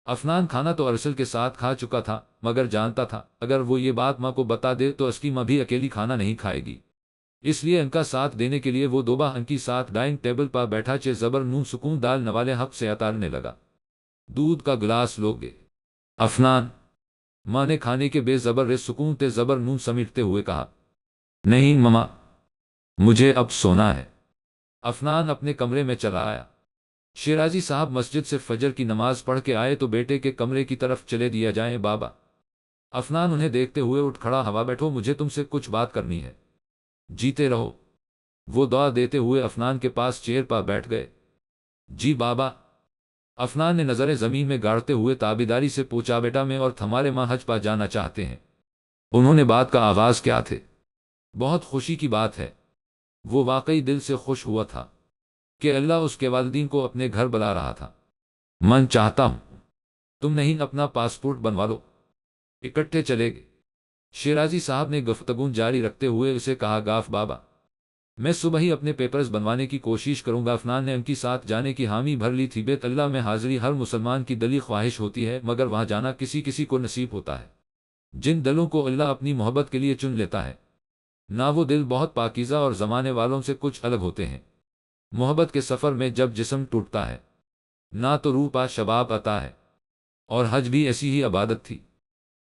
افنان کھانا تو ارسل کے ساتھ کھا چکا تھا مگر جانتا تھا اگر وہ یہ بات ماں کو بتا دے تو اس کی ماں بھی اکیلی کھانا نہیں کھائے گی، اس لیے ان کا ساتھ دینے کے لیے وہ دوبا ان کی ساتھ ڈائننگ ٹیبل پر بیٹھا چے زبر نون سکون دال نوالے حق سے اتارنے لگا۔ دودھ کا گلاس لوگے افنان؟ ماں نے کھانے کے بے زبر رے سکون تے زبر نون سمیٹتے ہوئے کہا۔ نہیں مما، مجھے اب سونا ہے۔ افنان اپنے کمرے میں چلا آیا۔ شیرازی صاحب مسجد سے فجر کی نماز پڑھ کے آئے تو بیٹے کے کمرے کی طرف چلے دیا جائیں بابا۔ افنان انہیں دیکھتے ہوئے اٹھ کھڑا ہوا، بیٹھو، مجھے تم سے کچھ بات کرنی ہے۔ جیتے رہو۔ وہ دعا دیتے ہوئے افنان کے پاس چیئر پر بیٹھ گئے۔ جی بابا۔ افنان نے نظریں زمین میں گاڑتے ہوئے تابیداری سے پوچھا، بیٹا میں اور تمہارے ماں حج پر جانا چاہتے ہیں۔ انہوں نے بات کا آغاز کیا تھے؟ بہت خوشی کی بات ہے وہ واقعی دل سے خوش ہوا تھا کہ اللہ اس کے والدین کو اپنے گھر بلا رہا تھا۔ من چاہتا ہوں تم نہیں اپنا پاسپورٹ بنوا لو، اکٹھے چلے گئے۔ شیرازی صاحب نے گفتگو جاری رکھتے ہوئے اسے کہا، گاف بابا، میں صبح ہی اپنے پیپرز بنوانے کی کوشش کروں گا۔ عفنان نے ان کی ساتھ جانے کی حامی بھر لی تھی۔ بیت اللہ میں حاضری ہر مسلمان کی دلی خواہش ہوتی ہے، مگر وہاں جانا کسی کسی کو نصیب ہوتا ہے۔ جن دلوں کو اللہ اپنی محبت کے لیے چن لیتا ہے، نہ وہ دل بہت پاکیزہ اور زمانے والوں سے کچھ الگ ہوتے ہیں۔ محبت کے سفر میں جب جسم ٹوٹتا ہے، نہ تو روح پا شباب آتا ہے۔ اور حج بھی ایسی ہی عبادت تھی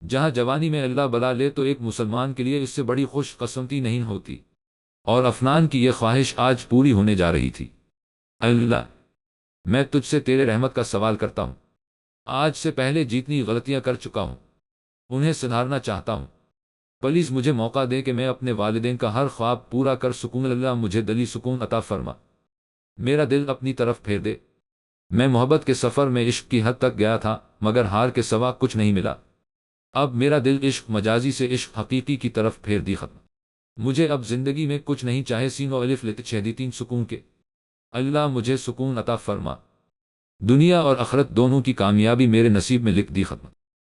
جہاں جوانی میں اللہ بلا لے تو ایک مسلمان کے لیے اس سے بڑی خوش قسمتی نہیں ہوتی، اور عفنان کی یہ خواہش آج پوری ہونے جا رہی تھی۔ اللہ، میں تجھ سے تیرے رحمت کا سوال کرتا ہوں۔ آج سے پہلے جتنی غلطیاں کر چکا ہوں انہیں سدھارنا چاہتا ہوں۔ پلیز مجھے موقع دے کہ میں اپنے والدین کا ہر خواب پورا کر سکوں۔ اللہ مجھے دلی سکون عطا فرما، میرا دل اپنی طرف پھیر دے۔ میں محبت کے سفر میں عشق کی حد تک گیا تھا، مگر ہار کے سوا کچھ نہیں ملا۔ اب میرا دل عشق مجازی سے عشق حقیقی کی طرف پھیر دی ختم۔ مجھے اب زندگی میں کچھ نہیں چاہے۔ سین و الف لت چھہ دی تین سکون کے۔ اللہ مجھے سکون عطا فرما، دنیا اور آخرت دونوں کی کامیابی میرے نصیب میں لکھ دی ختم۔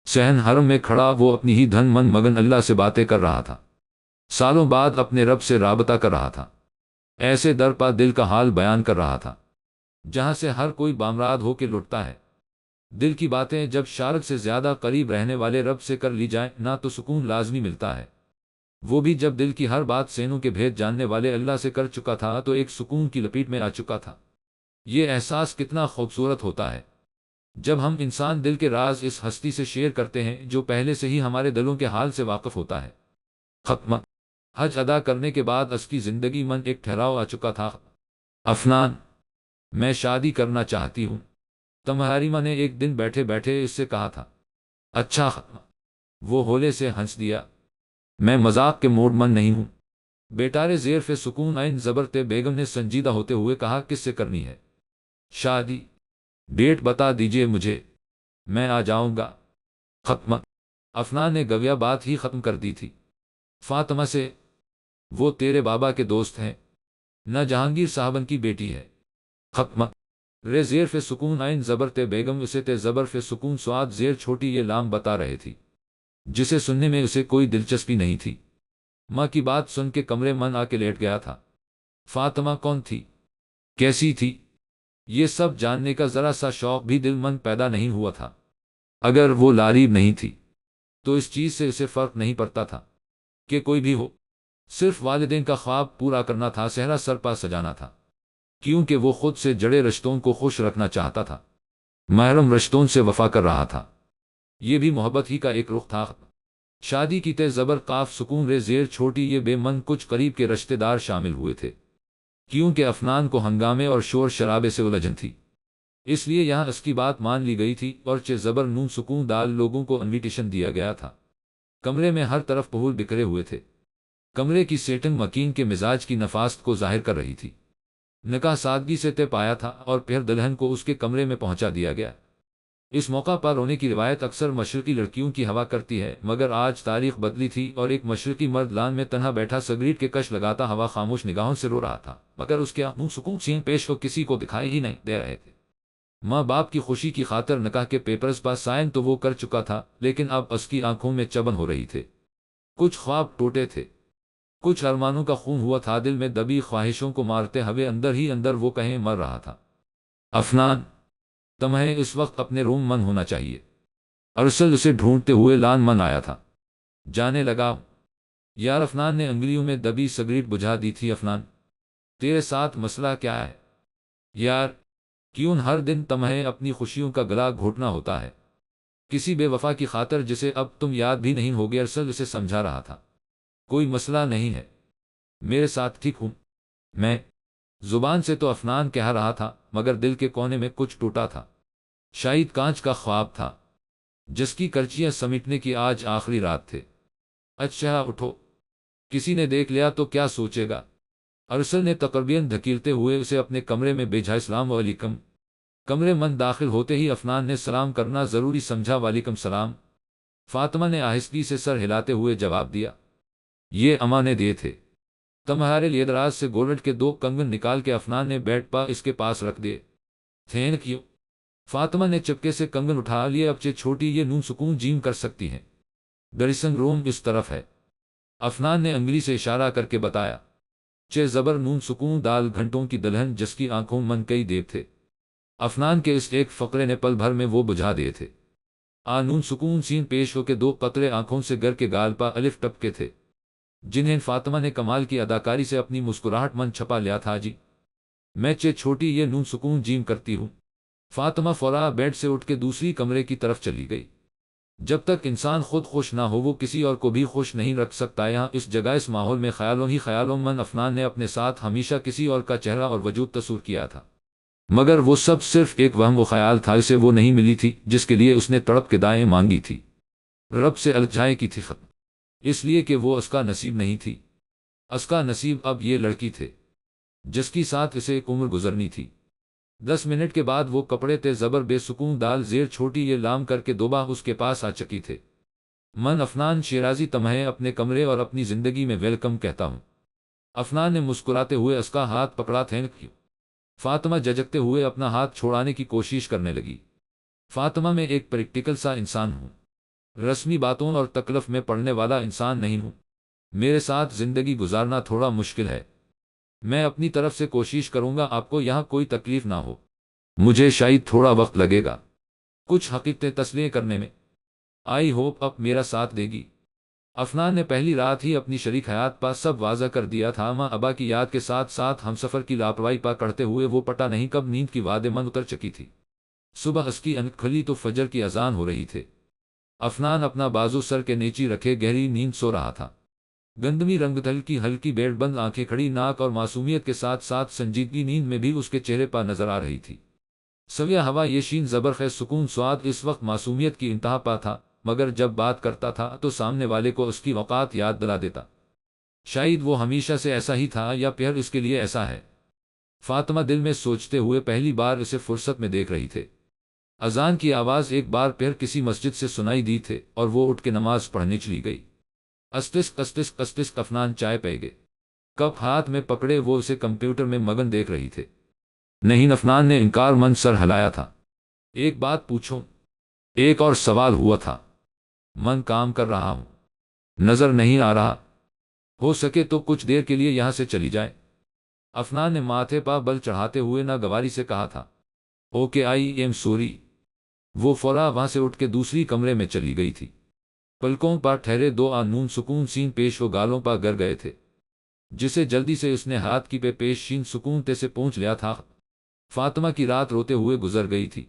صحن حرم میں کھڑا وہ اپنی ہی دھن من مگن اللہ سے باتیں کر رہا تھا، سالوں بعد اپنے رب سے رابطہ کر رہا تھا۔ ایسے در پا دل کا حال بیان کر رہا تھا جہاں سے ہر کوئی بامراد ہو کے لٹتا ہے۔ دل کی باتیں جب شارک سے زیادہ قریب رہنے والے رب سے کر لی جائیں نہ تو سکون لازمی ملتا ہے، وہ بھی جب دل کی ہر بات سینوں کے بھید جاننے والے اللہ سے کر چکا تھا تو ایک سکون کی لپیٹ میں آ چکا تھا۔ یہ احساس کتنا خوبصورت ہوتا ہے جب ہم انسان دل کے راز اس ہستی سے شیئر کرتے ہیں جو پہلے سے ہی ہمارے دلوں کے حال سے واقف ہوتا ہے۔ ختمہ حج ادا کرنے کے بعد اس کی زندگی من ایک ٹھہراؤ آ چکا تھا۔ عفنان، میں شادی کرنا چاہتی ہوں، تمہاری ماں نے ایک دن بیٹھے بیٹھے اس سے کہا تھا۔ اچھا ختمہ، وہ ہولے سے ہنس دیا۔ میں مذاق کے موڈ من نہیں ہوں بیٹارے زیر فے سکون عین زبرتے بیگم نے سنجیدہ ہوتے ہوئے کہا، کس سے کرنی ہے شادی؟ ڈیٹ بتا دیجئے مجھے، میں آ جاؤں گا۔ ختمہ عفنان نے گویا بات ہی ختم کر دی تھی۔ فاطمہ سے؟ وہ تیرے بابا کے دوست ہیں، نہ جہانگیر صاحبن کی بیٹی ہے۔ ختمہ رے زیر فے سکون عین زبرتے بیگم اسے تے زبر فے سکون سواد زیر چھوٹی یہ لام بتا رہے تھی جسے سننے میں اسے کوئی دلچسپی نہیں تھی۔ ماں کی بات سن کے کمرے من آ کے لیٹ گیا تھا۔ فاطمہ کون تھی؟ کیسی تھی؟ یہ سب جاننے کا ذرا سا شوق بھی دل من پیدا نہیں ہوا تھا۔ اگر وہ لاریب نہیں تھی تو اس چیز سے اسے فرق نہیں پڑتا تھا کہ کوئی بھی ہو، صرف والدین کا خواب پورا کرنا تھا، صحرا سرپا سجانا تھا، کیونکہ وہ خود سے جڑے رشتوں کو خوش رکھنا چاہتا تھا، محرم رشتوں سے وفا کر رہا تھا۔ یہ بھی محبت ہی کا ایک رخ تھا۔ شادی کی تے زبر قاف سکون رے زیر چھوٹی یہ بے من کچھ قریب کے رشتہ دار شامل ہوئے تھے، کیونکہ عفنان کو ہنگامے اور شور شرابے سے الجھن تھی، اس لیے یہاں اس کی بات مان لی گئی تھی اور چہ زبر نون سکون دال لوگوں کو انویٹیشن دیا گیا تھا۔ کمرے میں ہر طرف پھول بکھرے ہوئے تھے۔ کمرے کی سیٹنگ مکین کے مزاج کی نفاست کو ظاہر کر رہی تھی۔ نکاح سادگی سے طے پایا تھا اور پھر دلہن کو اس کے کمرے میں پہنچا دیا گیا۔ اس موقع پر رونے کی روایت اکثر مشرقی لڑکیوں کی ہوا کرتی ہے، مگر آج تاریخ بدلی تھی اور ایک مشرقی مرد لان میں تنہا بیٹھا سگریٹ کے کش لگاتا ہوا خاموش نگاہوں سے رو رہا تھا، مگر اس کے آنکھوں سکون سین پیش کو کسی کو دکھائی ہی نہیں دے رہے تھے۔ ماں باپ کی خوشی کی خاطر نکاح کے پیپرز پر سائن تو وہ کر چکا تھا، لیکن اب اس کی آنکھوں میں چبن ہو رہی تھے۔ کچھ خواب ٹوٹے تھے، کچھ ارمانوں کا خون ہوا تھا، دل میں دبی خواہشوں کو مارتے ہوئے اندر ہی اندر وہ کہیں مر رہا تھا۔ عفنان، تمہیں اس وقت اپنے روم من ہونا چاہیے۔ ارسل اسے ڈھونڈتے ہوئے لان من آیا تھا۔ جانے لگا یار، عفنان نے انگلیوں میں دبی سگریٹ بجھا دی تھی۔ عفنان، تیرے ساتھ مسئلہ کیا ہے یار؟ کیوں ہر دن تمہیں اپنی خوشیوں کا گلا گھونٹنا ہوتا ہے؟ کسی بے وفا کی خاطر جسے اب تم یاد بھی نہیں ہوگے؟ ارسل اسے سمجھا رہا تھا۔ کوئی مسئلہ نہیں ہے، میرے ساتھ ٹھیک ہوں میں۔ زبان سے تو عفنان کہہ رہا تھا، مگر دل کے کونے میں کچھ ٹوٹا تھا۔ شاید کانچ کا خواب تھا جس کی کرچیاں سمیٹنے کی آج آخری رات تھے۔ اچھا اٹھو، کسی نے دیکھ لیا تو کیا سوچے گا؟ ارسل نے تقرباً دھکیلتے ہوئے اسے اپنے کمرے میں بھیجا۔ السلام علیکم۔ کمرے من داخل ہوتے ہی عفنان نے سلام کرنا ضروری سمجھا۔ وعلیکم السلام، فاطمہ نے آہستگی سے سر ہلاتے ہوئے جواب دیا۔ یہ اماں نے دیے تھے۔ تمہارے لیے دراز سے گولڈ کے 2 کنگن نکال کے افنان نے بیڈ پا اس کے پاس رکھ دیے۔ Thank you. فاطمہ نے چپکے سے کنگن اٹھا لیے۔ اب چے چھوٹی یہ نون سکون جیم کر سکتی ہیں۔ ڈریسنگ روم اس طرف ہے، افنان نے انگلی سے اشارہ کر کے بتایا۔ چے زبر نون سکون دال گھنٹوں کی دلہن جس کی آنکھوں من کئی دیو تھے۔ افنان کے اس ایک فقرے نے پل بھر میں وہ بجھا دیے تھے۔ نون سکون سین پیش ہو کے 2 قطرے آنکھوں سے گر کے گال پا الف ٹپکے تھے، جنہیں فاطمہ نے کمال کی اداکاری سے اپنی مسکراہٹ من چھپا لیا تھا۔ جی میں چے چھوٹی یہ نون سکون جیم کرتی ہوں۔ فاطمہ فورا بیڈ سے اٹھ کے دوسری کمرے کی طرف چلی گئی۔ جب تک انسان خود خوش نہ ہو وہ کسی اور کو بھی خوش نہیں رکھ سکتا۔ یہاں اس جگہ اس ماحول میں خیالوں ہی خیالوں من افنان نے اپنے ساتھ ہمیشہ کسی اور کا چہرہ اور وجود تصور کیا تھا، مگر وہ سب صرف ایک وہم و خیال تھا۔ اسے وہ نہیں ملی تھی جس کے لیے اس نے تڑپ کے دعائیں مانگی تھی، رب سے الجھائے کی تھی ختم، اس لیے کہ وہ اس کا نصیب نہیں تھی۔ اس کا نصیب اب یہ لڑکی تھے جس کی ساتھ اسے ایک عمر گزرنی تھی۔ 10 منٹ کے بعد وہ کپڑے تے زبر بے سکون دال زیر چھوٹی یہ لام کر کے دوبا اس کے پاس آ چکی تھے۔ من افنان شیرازی تمہیں اپنے کمرے اور اپنی زندگی میں ویلکم کہتا ہوں۔ افنان نے مسکراتے ہوئے اس کا ہاتھ پکڑا۔ Thank you. فاطمہ جھجکتے ہوئے اپنا ہاتھ چھوڑانے کی کوشش کرنے لگی۔ فاطمہ میں ایک پریکٹیکل سا انسان ہوں، رسمی باتوں اور تکلف میں پڑنے والا انسان نہیں ہوں۔ میرے ساتھ زندگی گزارنا تھوڑا مشکل ہے۔ میں اپنی طرف سے کوشش کروں گا آپ کو یہاں کوئی تکلیف نہ ہو۔ مجھے شاید تھوڑا وقت لگے گا کچھ حقیقتیں تسلیم کرنے میں۔ آئی ہوپ اب میرا ساتھ دے گی۔ افنان نے پہلی رات ہی اپنی شریک حیات پا سب واضح کر دیا تھا۔ ماں ابا کی یاد کے ساتھ ساتھ ہمسفر کی لاپرواہی پا کرتے ہوئے وہ پتا نہیں کب نیند کی وادے من اتر چکی تھی۔ صبح اس کی آنکھ کھلی تو فجر کی اذان ہو رہی تھے۔ افنان اپنا بازو سر کے نیچے رکھے گہری نیند سو رہا تھا۔ گندمی رنگ دل کی ہلکی بیڑ بند آنکھیں کھڑی ناک اور معصومیت کے ساتھ ساتھ سنجیدگی نیند میں بھی اس کے چہرے پر نظر آ رہی تھی۔ سویہ ہوا یہ شین زبرخیز سکون سواد اس وقت معصومیت کی انتہا پا تھا، مگر جب بات کرتا تھا تو سامنے والے کو اس کی اوقات یاد دلا دیتا۔ شاید وہ ہمیشہ سے ایسا ہی تھا یا پھر اس کے لیے ایسا ہے۔ فاطمہ دل میں سوچتے ہوئے پہلی بار اسے فرصت میں دیکھ رہی تھے۔ اذان کی آواز ایک بار پھر کسی مسجد سے سنائی دی تھے اور وہ اٹھ کے نماز پڑھنے چلی گئی۔ استسک افنان چائے پی گئے۔ کپ ہاتھ میں پکڑے وہ اسے کمپیوٹر میں مگن دیکھ رہی تھے۔ نہیں، افنان نے انکار من سر ہلایا تھا۔ ایک بات پوچھوں؟ ایک اور سوال ہوا تھا۔ من کام کر رہا ہوں، نظر نہیں آ رہا۔ ہو سکے تو کچھ دیر کے لیے یہاں سے چلی جائے۔ افنان نے ماتھے پا بل چڑھاتے ہوئے ناگواری سے کہا تھا۔ Okay, I am sorry. وہ فورا وہاں سے اٹھ کے دوسری کمرے میں چلی گئی تھی۔ پلکوں پر ٹھہرے 2 نون سکون سین پیش و گالوں پر گر گئے تھے، جسے جلدی سے اس نے ہاتھ کی پہ پیش شین سکون تے سے پہنچ لیا تھا۔ فاطمہ کی رات روتے ہوئے گزر گئی تھی،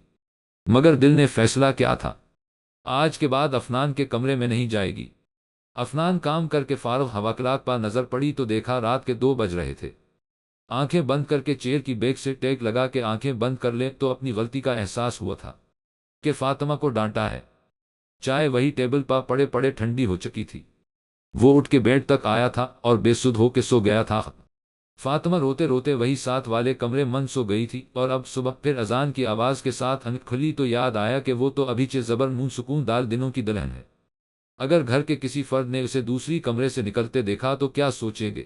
مگر دل نے فیصلہ کیا تھا، آج کے بعد افنان کے کمرے میں نہیں جائے گی۔ افنان کام کر کے فارغ ہوا کلاک پر نظر پڑی تو دیکھا رات کے 2 بج رہے تھے۔ آنکھیں بند کر کے چیئر کی بیک سے ٹیک لگا کے آنکھیں بند کر لے تو اپنی غلطی کا احساس ہوا تھا کہ فاطمہ کو ڈانٹا ہے۔ چائے وہی ٹیبل پر پڑے پڑے ٹھنڈی ہو چکی تھی۔ وہ اٹھ کے بیڈ تک آیا تھا اور بے سدھ ہو کے سو گیا تھا۔ فاطمہ روتے روتے وہی ساتھ والے کمرے من سو گئی تھی، اور اب صبح پھر اذان کی آواز کے ساتھ آنکھ کھلی تو یاد آیا کہ وہ تو ابھی چے زبر نون سکون دال دنوں کی دلہن ہے۔ اگر گھر کے کسی فرد نے اسے دوسری کمرے سے نکلتے دیکھا تو کیا سوچے گے؟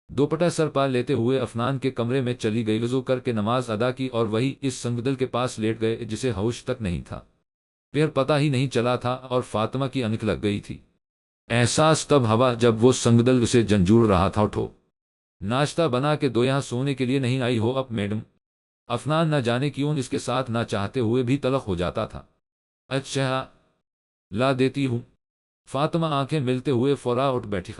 دوپٹہ سر پا لیتے ہوئے افنان کے کمرے میں چلی گئی، وضو کر کے نماز ادا کی اور وہی اس سنگدل کے پاس لیٹ گئے جسے ہوش تک نہیں تھا، پھر پتہ ہی نہیں چلا تھا، اور فاطمہ کی آنکھ لگ گئی تھی۔ احساس تب ہوا جب وہ سنگدل اسے جھنجھوڑ رہا تھا۔ اٹھو، ناشتہ بنا کے دو، یہاں سونے کے لیے نہیں آئی ہو اب میڈم؟ افنان نہ جانے کیوں اس کے ساتھ نہ چاہتے ہوئے بھی تلخ ہو جاتا تھا۔ اچھا، لا دیتی ہوں۔ فاطمہ آنکھیں ملتے ہوئے فورا اٹھ بیٹھی۔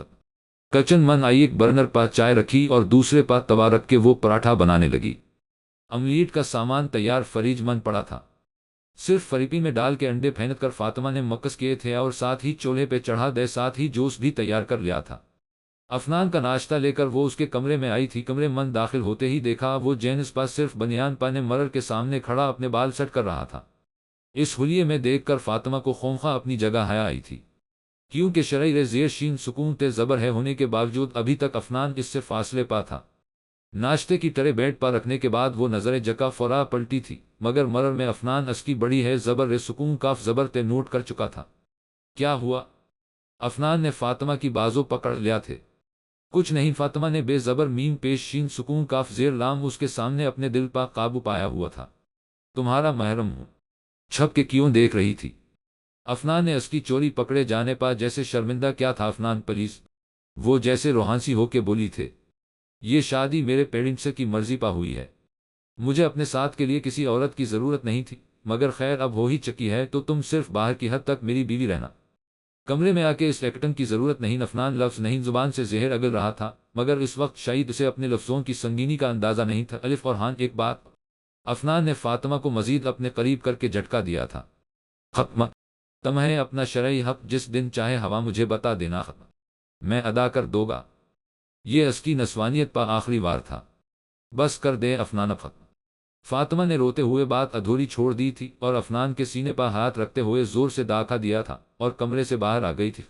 کچن من آئی، ایک برنر پر چائے رکھی اور دوسرے پر توا رکھ کے وہ پراٹھا بنانے لگی۔ املیٹ کا سامان تیار فریج من پڑا تھا، صرف فریپی میں ڈال کے انڈے پھینک کر فاطمہ نے مکس کیے تھے اور ساتھ ہی چولہے پہ چڑھا دے، ساتھ ہی جوس بھی تیار کر لیا تھا۔ افنان کا ناشتہ لے کر وہ اس کے کمرے میں آئی تھی۔ کمرے من داخل ہوتے ہی دیکھا وہ جینس پر صرف بنیان پانے مرر کے سامنے کھڑا اپنے بال سیٹ کر رہا تھا۔ اس حلیے میں دیکھ کر فاطمہ کو خوفا اپنی جگہ حیا آئی تھی، کیونکہ شرعی زیر شین سکون تے زبر ہے ہونے کے باوجود ابھی تک افنان اس سے فاصلے پا تھا۔ ناشتے کی ٹرے بیڈ پر رکھنے کے بعد وہ نظر جکا فورا پلٹی تھی، مگر مرر میں افنان اس کی بڑی ہے زبر رے سکون کاف زبر تے نوٹ کر چکا تھا۔ کیا ہوا؟ افنان نے فاطمہ کی بازو پکڑ لیا تھے۔ کچھ نہیں، فاطمہ نے بے زبر میم پیش شین سکون کاف زیر لام اس کے سامنے اپنے دل پر قابو پایا ہوا تھا۔ تمہارا محرم ہوں۔ چھپ کے کیوں دیکھ رہی تھی؟ افنان نے اس کی چوری پکڑے جانے پا جیسے شرمندہ کیا تھا افنان پلیز، وہ جیسے روحانسی ہو کے بولی تھے۔ یہ شادی میرے پیرنٹس کی مرضی پا ہوئی ہے، مجھے اپنے ساتھ کے لیے کسی عورت کی ضرورت نہیں تھی، مگر خیر اب ہو ہی چکی ہے تو تم صرف باہر کی حد تک میری بیوی رہنا، کمرے میں آ کے اس ایکٹنگ کی ضرورت نہیں۔ افنان لفظ نہیں زبان سے زہر اگل رہا تھا، مگر اس وقت شاید اسے اپنے لفظوں کی سنگینی کا اندازہ نہیں تھا۔ الف اور ہاں ایک بات افنان نے فاطمہ کو مزید اپنے قریب کر کے جھٹکا دیا تھا۔ ختم، تمہیں اپنا شرعی حق جس دن چاہے ہوا مجھے بتا دینا، ختم میں ادا کر دو گا۔ یہ اس کی نسوانیت پر آخری وار تھا، بس کر دے افنان، ختم۔ فاطمہ نے روتے ہوئے بات ادھوری چھوڑ دی تھی اور افنان کے سینے پر ہاتھ رکھتے ہوئے زور سے داخا دیا تھا اور کمرے سے باہر آ گئی تھی۔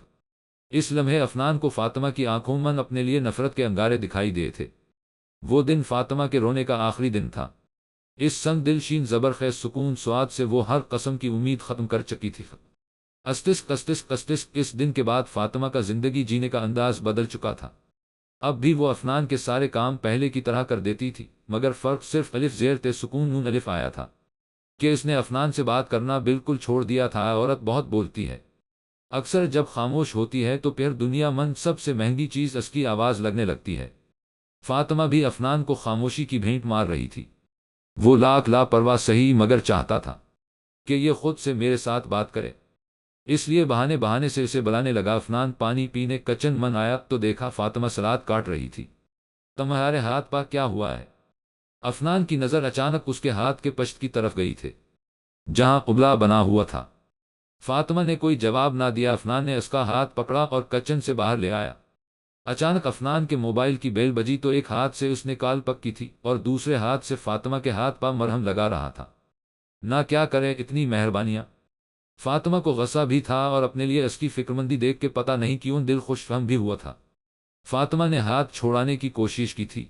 اس لمحے افنان کو فاطمہ کی آنکھوں من اپنے لیے نفرت کے انگارے دکھائی دے تھے۔ وہ دن فاطمہ کے رونے کا آخری دن تھا۔ اس سنگ دل شین زبرخیز سکون سواد سے وہ ہر قسم کی امید ختم کر چکی تھی۔ اس دن کے بعد فاطمہ کا زندگی جینے کا انداز بدل چکا تھا۔ اب بھی وہ افنان کے سارے کام پہلے کی طرح کر دیتی تھی، مگر فرق صرف الف زیر تے سکون نون الف آیا تھا کہ اس نے افنان سے بات کرنا بالکل چھوڑ دیا تھا۔ عورت بہت بولتی ہے، اکثر جب خاموش ہوتی ہے تو پھر دنیا من سب سے مہنگی چیز اس کی آواز لگنے لگتی ہے۔ فاطمہ بھی افنان کو خاموشی کی بھینٹ مار رہی تھی۔ وہ لاکھ لاپرواہ سہی، مگر چاہتا تھا کہ یہ خود سے میرے ساتھ بات کرے، اس لیے بہانے بہانے سے اسے بلانے لگا۔ افنان پانی پینے کچن من آیا تو دیکھا فاطمہ سلاد کاٹ رہی تھی۔ تمہارے ہاتھ پا کیا ہوا ہے؟ افنان کی نظر اچانک اس کے ہاتھ کے پشت کی طرف گئی تھی جہاں قبلہ بنا ہوا تھا۔ فاطمہ نے کوئی جواب نہ دیا۔ افنان نے اس کا ہاتھ پکڑا اور کچن سے باہر لے آیا۔ اچانک افنان کے موبائل کی بیل بجی تو ایک ہاتھ سے اس نے کال پکی تھی اور دوسرے ہاتھ سے فاطمہ کے ہاتھ پا مرہم لگا رہا تھا۔ نہ کیا کرے اتنی مہربانیاں۔ فاطمہ کو غصہ بھی تھا اور اپنے لیے اس کی فکرمندی دیکھ کے پتہ نہیں کیوں دل خوش فہم بھی ہوا تھا۔ فاطمہ نے ہاتھ چھوڑانے کی کوشش کی تھی۔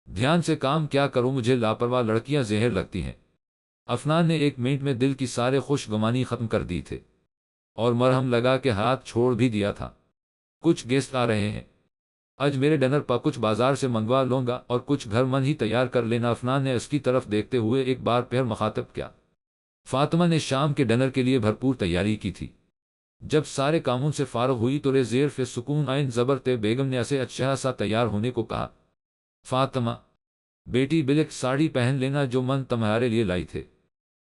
دھیان سے کام کیا کروں، مجھے لاپرواہ لڑکیاں زہر لگتی ہیں۔ افنان نے ایک منٹ میں دل کی سارے خوش گمانی ختم کر دی تھے اور مرہم لگا کے ہاتھ چھوڑ بھی دیا تھا۔ کچھ گیسٹ آ رہے ہیں، آج میرے ڈنر پا کچھ بازار سے منگوا لوں گا اور کچھ گھر من ہی تیار کر لینا۔ افنان نے اس کی طرف دیکھتے ہوئے ایک بار پھر مخاطب کیا۔ فاطمہ نے شام کے ڈنر کے لیے بھرپور تیاری کی تھی۔ جب سارے کاموں سے فارغ ہوئی تو رے زیر فے سکون آئین زبرتے بیگم نے اسے اچھا سا تیار ہونے کو کہا۔ فاطمہ بیٹی بلیک ساڑی پہن لینا جو من تمہارے لیے لائی تھے۔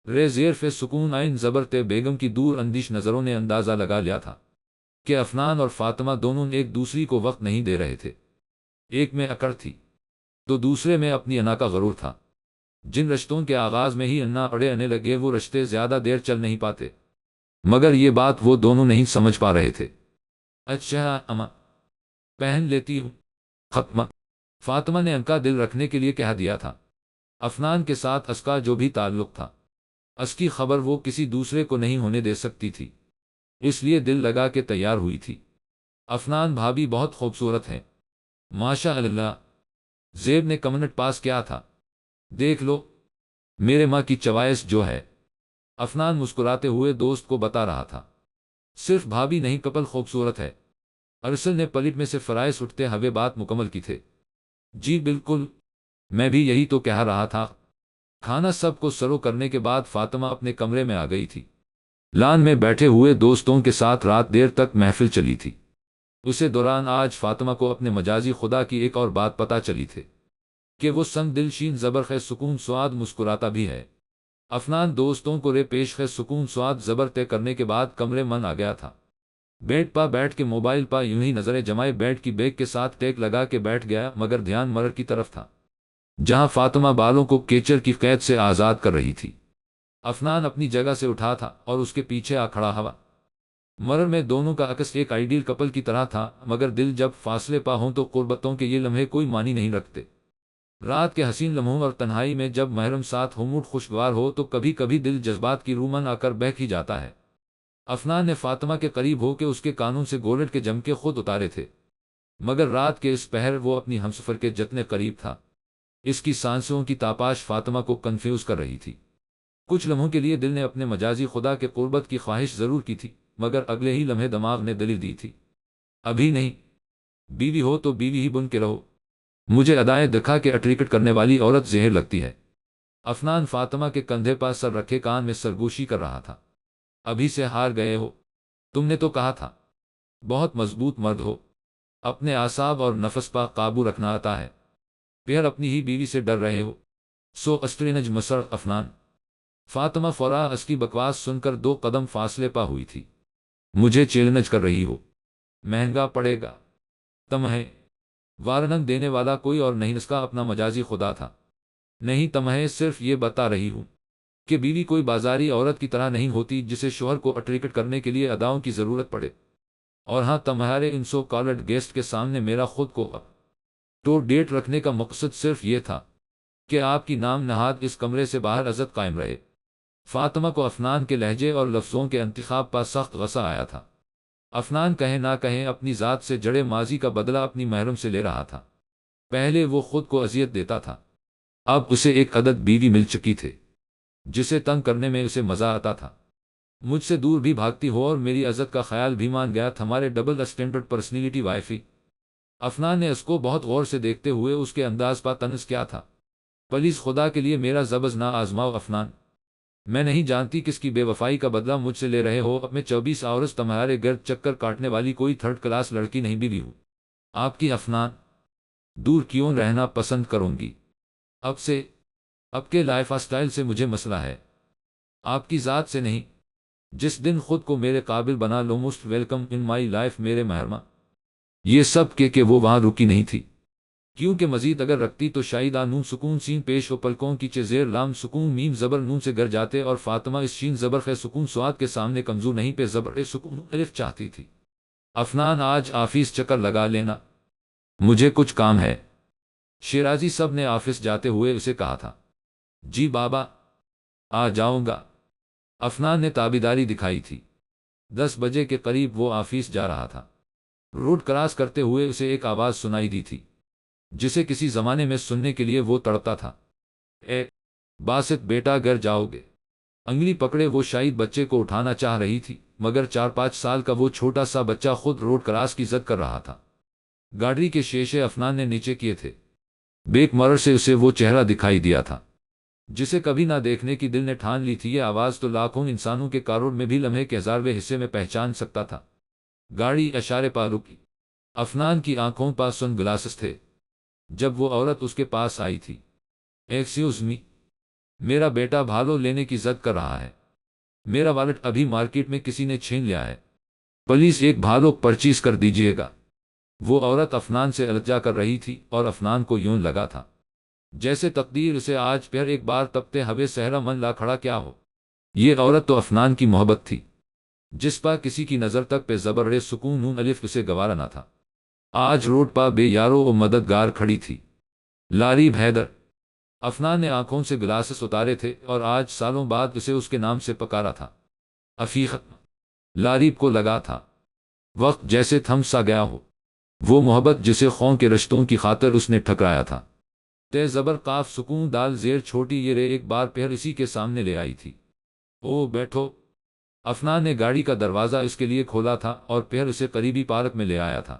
رے زیر فے سکون آئین زبرتے بیگم کی دور اندیش نظروں نے اندازہ لگا لیا تھا کہ افنان اور فاطمہ دونوں ایک دوسری کو وقت نہیں دے رہے تھے۔ ایک میں اکڑ تھی تو دوسرے میں اپنی انا کا غرور تھا۔ جن رشتوں کے آغاز میں ہی انا اڑے آنے لگے وہ رشتے زیادہ دیر چل نہیں پاتے، مگر یہ بات وہ دونوں نہیں سمجھ پا رہے تھے۔ اچھا اما، پہن لیتی ہوں۔ ختم، فاطمہ نے ان کا دل رکھنے کے لیے کہہ دیا تھا۔ افنان کے ساتھ اس کا جو بھی تعلق تھا، اس کی خبر وہ کسی دوسرے کو نہیں ہونے دے سکتی تھی، اس لیے دل لگا کے تیار ہوئی تھی۔ افنان بھابھی بہت خوبصورت ہے، ماشاء اللہ۔ زیب نے کمنٹ پاس کیا تھا، دیکھ لو میرے ماں کی چوائس جو ہے۔ افنان مسکراتے ہوئے دوست کو بتا رہا تھا، صرف بھابھی نہیں کپل خوبصورت ہے۔ ارسل نے پلٹ میں سے فرائض اٹھتے ہوئے بات مکمل کی تھے۔ جی بالکل، میں بھی یہی تو کہہ رہا تھا۔ کھانا سب کو سرو کرنے کے بعد فاطمہ اپنے کمرے میں آ گئی تھی۔ لان میں بیٹھے ہوئے دوستوں کے ساتھ رات دیر تک محفل چلی تھی۔ اسے دوران آج فاطمہ کو اپنے مجازی خدا کی ایک اور بات پتہ چلی تھی کہ وہ سنگ دل شین زبرخیز سکون سواد مسکراتا بھی ہے۔ افنان دوستوں کو رے پیش خیز سکون سواد زبر طے کرنے کے بعد کمرے من آ گیا تھا۔ بیڈ پا بیٹھ کے موبائل پا یوں ہی نظریں جمائے بیڈ کی بیگ کے ساتھ ٹیک لگا کے بیٹھ گیا، مگر دھیان مرر کی طرف تھا جہاں فاطمہ بالوں کو کیچر کی قید سے آزاد کر رہی تھی۔ افنان اپنی جگہ سے اٹھا تھا اور اس کے پیچھے آ کھڑا ہوا۔ مرر میں دونوں کا عکس ایک آئیڈیل کپل کی طرح تھا، مگر دل جب فاصلے پا ہوں تو قربتوں کے یہ لمحے کوئی معنی نہیں رکھتے۔ رات کے حسین لمحوں اور تنہائی میں جب محرم ساتھ ہو موڈ خوشگوار ہو تو کبھی کبھی دل جذبات کی رومن آ کر بہک ہی جاتا ہے۔ افنان نے فاطمہ کے قریب ہو کے اس کے کانوں سے گولڈ کے جم کے خود اتارے تھے، مگر رات کے اس پہر وہ اپنی ہمسفر کے جتنے قریب تھا، اس کی سانسوں کی تاپاش فاطمہ کو کنفیوز کر رہی تھی۔ کچھ لمحوں کے لیے دل نے اپنے مجازی خدا کے قربت کی خواہش ضرور کی تھی، مگر اگلے ہی لمحے دماغ نے دلیل دی تھی، ابھی نہیں۔ بیوی ہو تو بیوی ہی بن کے رہو، مجھے ادائیں دکھا کے اٹریکٹ کرنے والی عورت زہر لگتی ہے۔ افنان فاطمہ کے کندھے پر سر رکھے کان میں سرگوشی کر رہا تھا۔ ابھی سے ہار گئے ہو؟ تم نے تو کہا تھا بہت مضبوط مرد ہو، اپنے اعصاب اور نفس پر قابو رکھنا آتا ہے، پھر اپنی ہی بیوی سے ڈر رہے ہو۔ سو اسٹرینج مسر افنان۔ فاطمہ فورا اس کی بکواس سن کر 2 قدم فاصلے پا ہوئی تھی۔ مجھے چیلنج کر رہی ہو؟ مہنگا پڑے گا۔ تمہیں وارننگ دینے والا کوئی اور نہیں، اس کا اپنا مجازی خدا تھا۔ نہیں، تمہیں صرف یہ بتا رہی ہوں کہ بیوی کوئی بازاری عورت کی طرح نہیں ہوتی جسے شوہر کو اٹریکٹ کرنے کے لیے اداؤں کی ضرورت پڑے۔ اور ہاں، تمہارے ان سو کالڈ گیسٹ کے سامنے میرا خود کو اپ ٹو ڈیٹ رکھنے کا مقصد صرف یہ تھا کہ آپ کی نام نہاد اس کمرے سے باہر عزت قائم رہے۔ فاطمہ کو افنان کے لہجے اور لفظوں کے انتخاب پر سخت غصہ آیا تھا۔ افنان کہیں نہ کہیں اپنی ذات سے جڑے ماضی کا بدلہ اپنی محرم سے لے رہا تھا۔ پہلے وہ خود کو اذیت دیتا تھا، اب اسے ایک عدد بیوی مل چکی تھی جسے تنگ کرنے میں اسے مزہ آتا تھا۔ مجھ سے دور بھی بھاگتی ہو اور میری عزت کا خیال بھی مان گیا تمہارے ڈبل اسٹینڈرڈ پرسنالٹی وائفی۔ افنان نے اس کو بہت غور سے دیکھتے ہوئے اس کے انداز پر طنز کیا تھا۔ پلیز خدا کے لیے میرا زبز نہ آزماؤ افنان، میں نہیں جانتی کس کی بے وفائی کا بدلہ مجھ سے لے رہے ہو۔ اب میں 24 آورز تمہارے گرد چکر کاٹنے والی کوئی 3rd کلاس لڑکی نہیں بیوی ہوں۔ آپ کی افنان دور کیوں رہنا پسند کروں گی؟ اب کے لائف اسٹائل سے مجھے مسئلہ ہے، آپ کی ذات سے نہیں۔ جس دن خود کو میرے قابل بنا لو، most welcome in my life میرے محرمہ۔ یہ سب کہ وہ وہاں رکی نہیں تھی، کیونکہ مزید اگر رکھتی تو شاید نون سکون سین پیش و پلکوں کی زیر لام سکون میم زبر نون سے گر جاتے، اور فاطمہ اس شین زبر خے سکون سواد کے سامنے کمزور نہیں پہ زبر سکون الف چاہتی تھی۔ افنان آج آفس چکر لگا لینا، مجھے کچھ کام ہے۔ شیرازی صاحب نے آفس جاتے ہوئے اسے کہا تھا۔ جی بابا، آ جاؤں گا۔ افنان نے تابیداری دکھائی تھی۔ 10 بجے کے قریب وہ آفس جا رہا تھا۔ روڈ کراس کرتے ہوئے اسے ایک آواز سنائی دی تھی جسے کسی زمانے میں سننے کے لیے وہ تڑپتا تھا۔ اے باسط بیٹا، گھر جاؤ گے؟ انگلی پکڑے وہ شاید بچے کو اٹھانا چاہ رہی تھی، مگر 4-5 سال کا وہ چھوٹا سا بچہ خود روڈ کراس کی ضد کر رہا تھا۔ گاڑی کے شیشے افنان نے نیچے کیے تھے۔ بیک مرر سے اسے وہ چہرہ دکھائی دیا تھا جسے کبھی نہ دیکھنے کی دل نے ٹھان لی تھی۔ یہ آواز تو لاکھوں انسانوں کے کاروڑ میں بھی لمحے کے 1000ویں حصے میں پہچان سکتا تھا۔ گاڑی اشارے پا رکی۔ افنان کی آنکھوں پر سن گلاسز تھے جب وہ عورت اس کے پاس آئی تھی۔ ایکسکیوز می، میرا بیٹا بھالو لینے کی ضد کر رہا ہے، میرا والٹ ابھی مارکیٹ میں کسی نے چھین لیا ہے، پلیز ایک بھالو پرچیز کر دیجئے گا۔ وہ عورت افنان سے الجا کر رہی تھی اور افنان کو یوں لگا تھا جیسے تقدیر اسے آج پھر ایک بار تپتے ہوئے صحرا من لا کھڑا کیا ہو۔ یہ عورت تو افنان کی محبت تھی جس پر کسی کی نظر تک پہ زبر سکون نون الف اسے گوارا نہ تھا۔ آج روڈ پر بے یارو و مددگار کھڑی تھی، لاری حیدر۔ افنان نے آنکھوں سے گلاسز اتارے تھے اور آج سالوں بعد اسے اس کے نام سے پکارا تھا۔ افیخت لاریب کو لگا تھا وقت جیسے تھم سا گیا ہو، وہ محبت جسے خون کے رشتوں کی خاطر اس نے ٹھکرایا تھا۔ تے زبر قاف سکون دال زیر چھوٹی یہ رے ایک بار پھر اسی کے سامنے لے آئی تھی۔ او بیٹھو۔ افنان نے گاڑی کا دروازہ اس کے لیے کھولا تھا اور پھر اسے قریبی پارک میں لے آیا تھا۔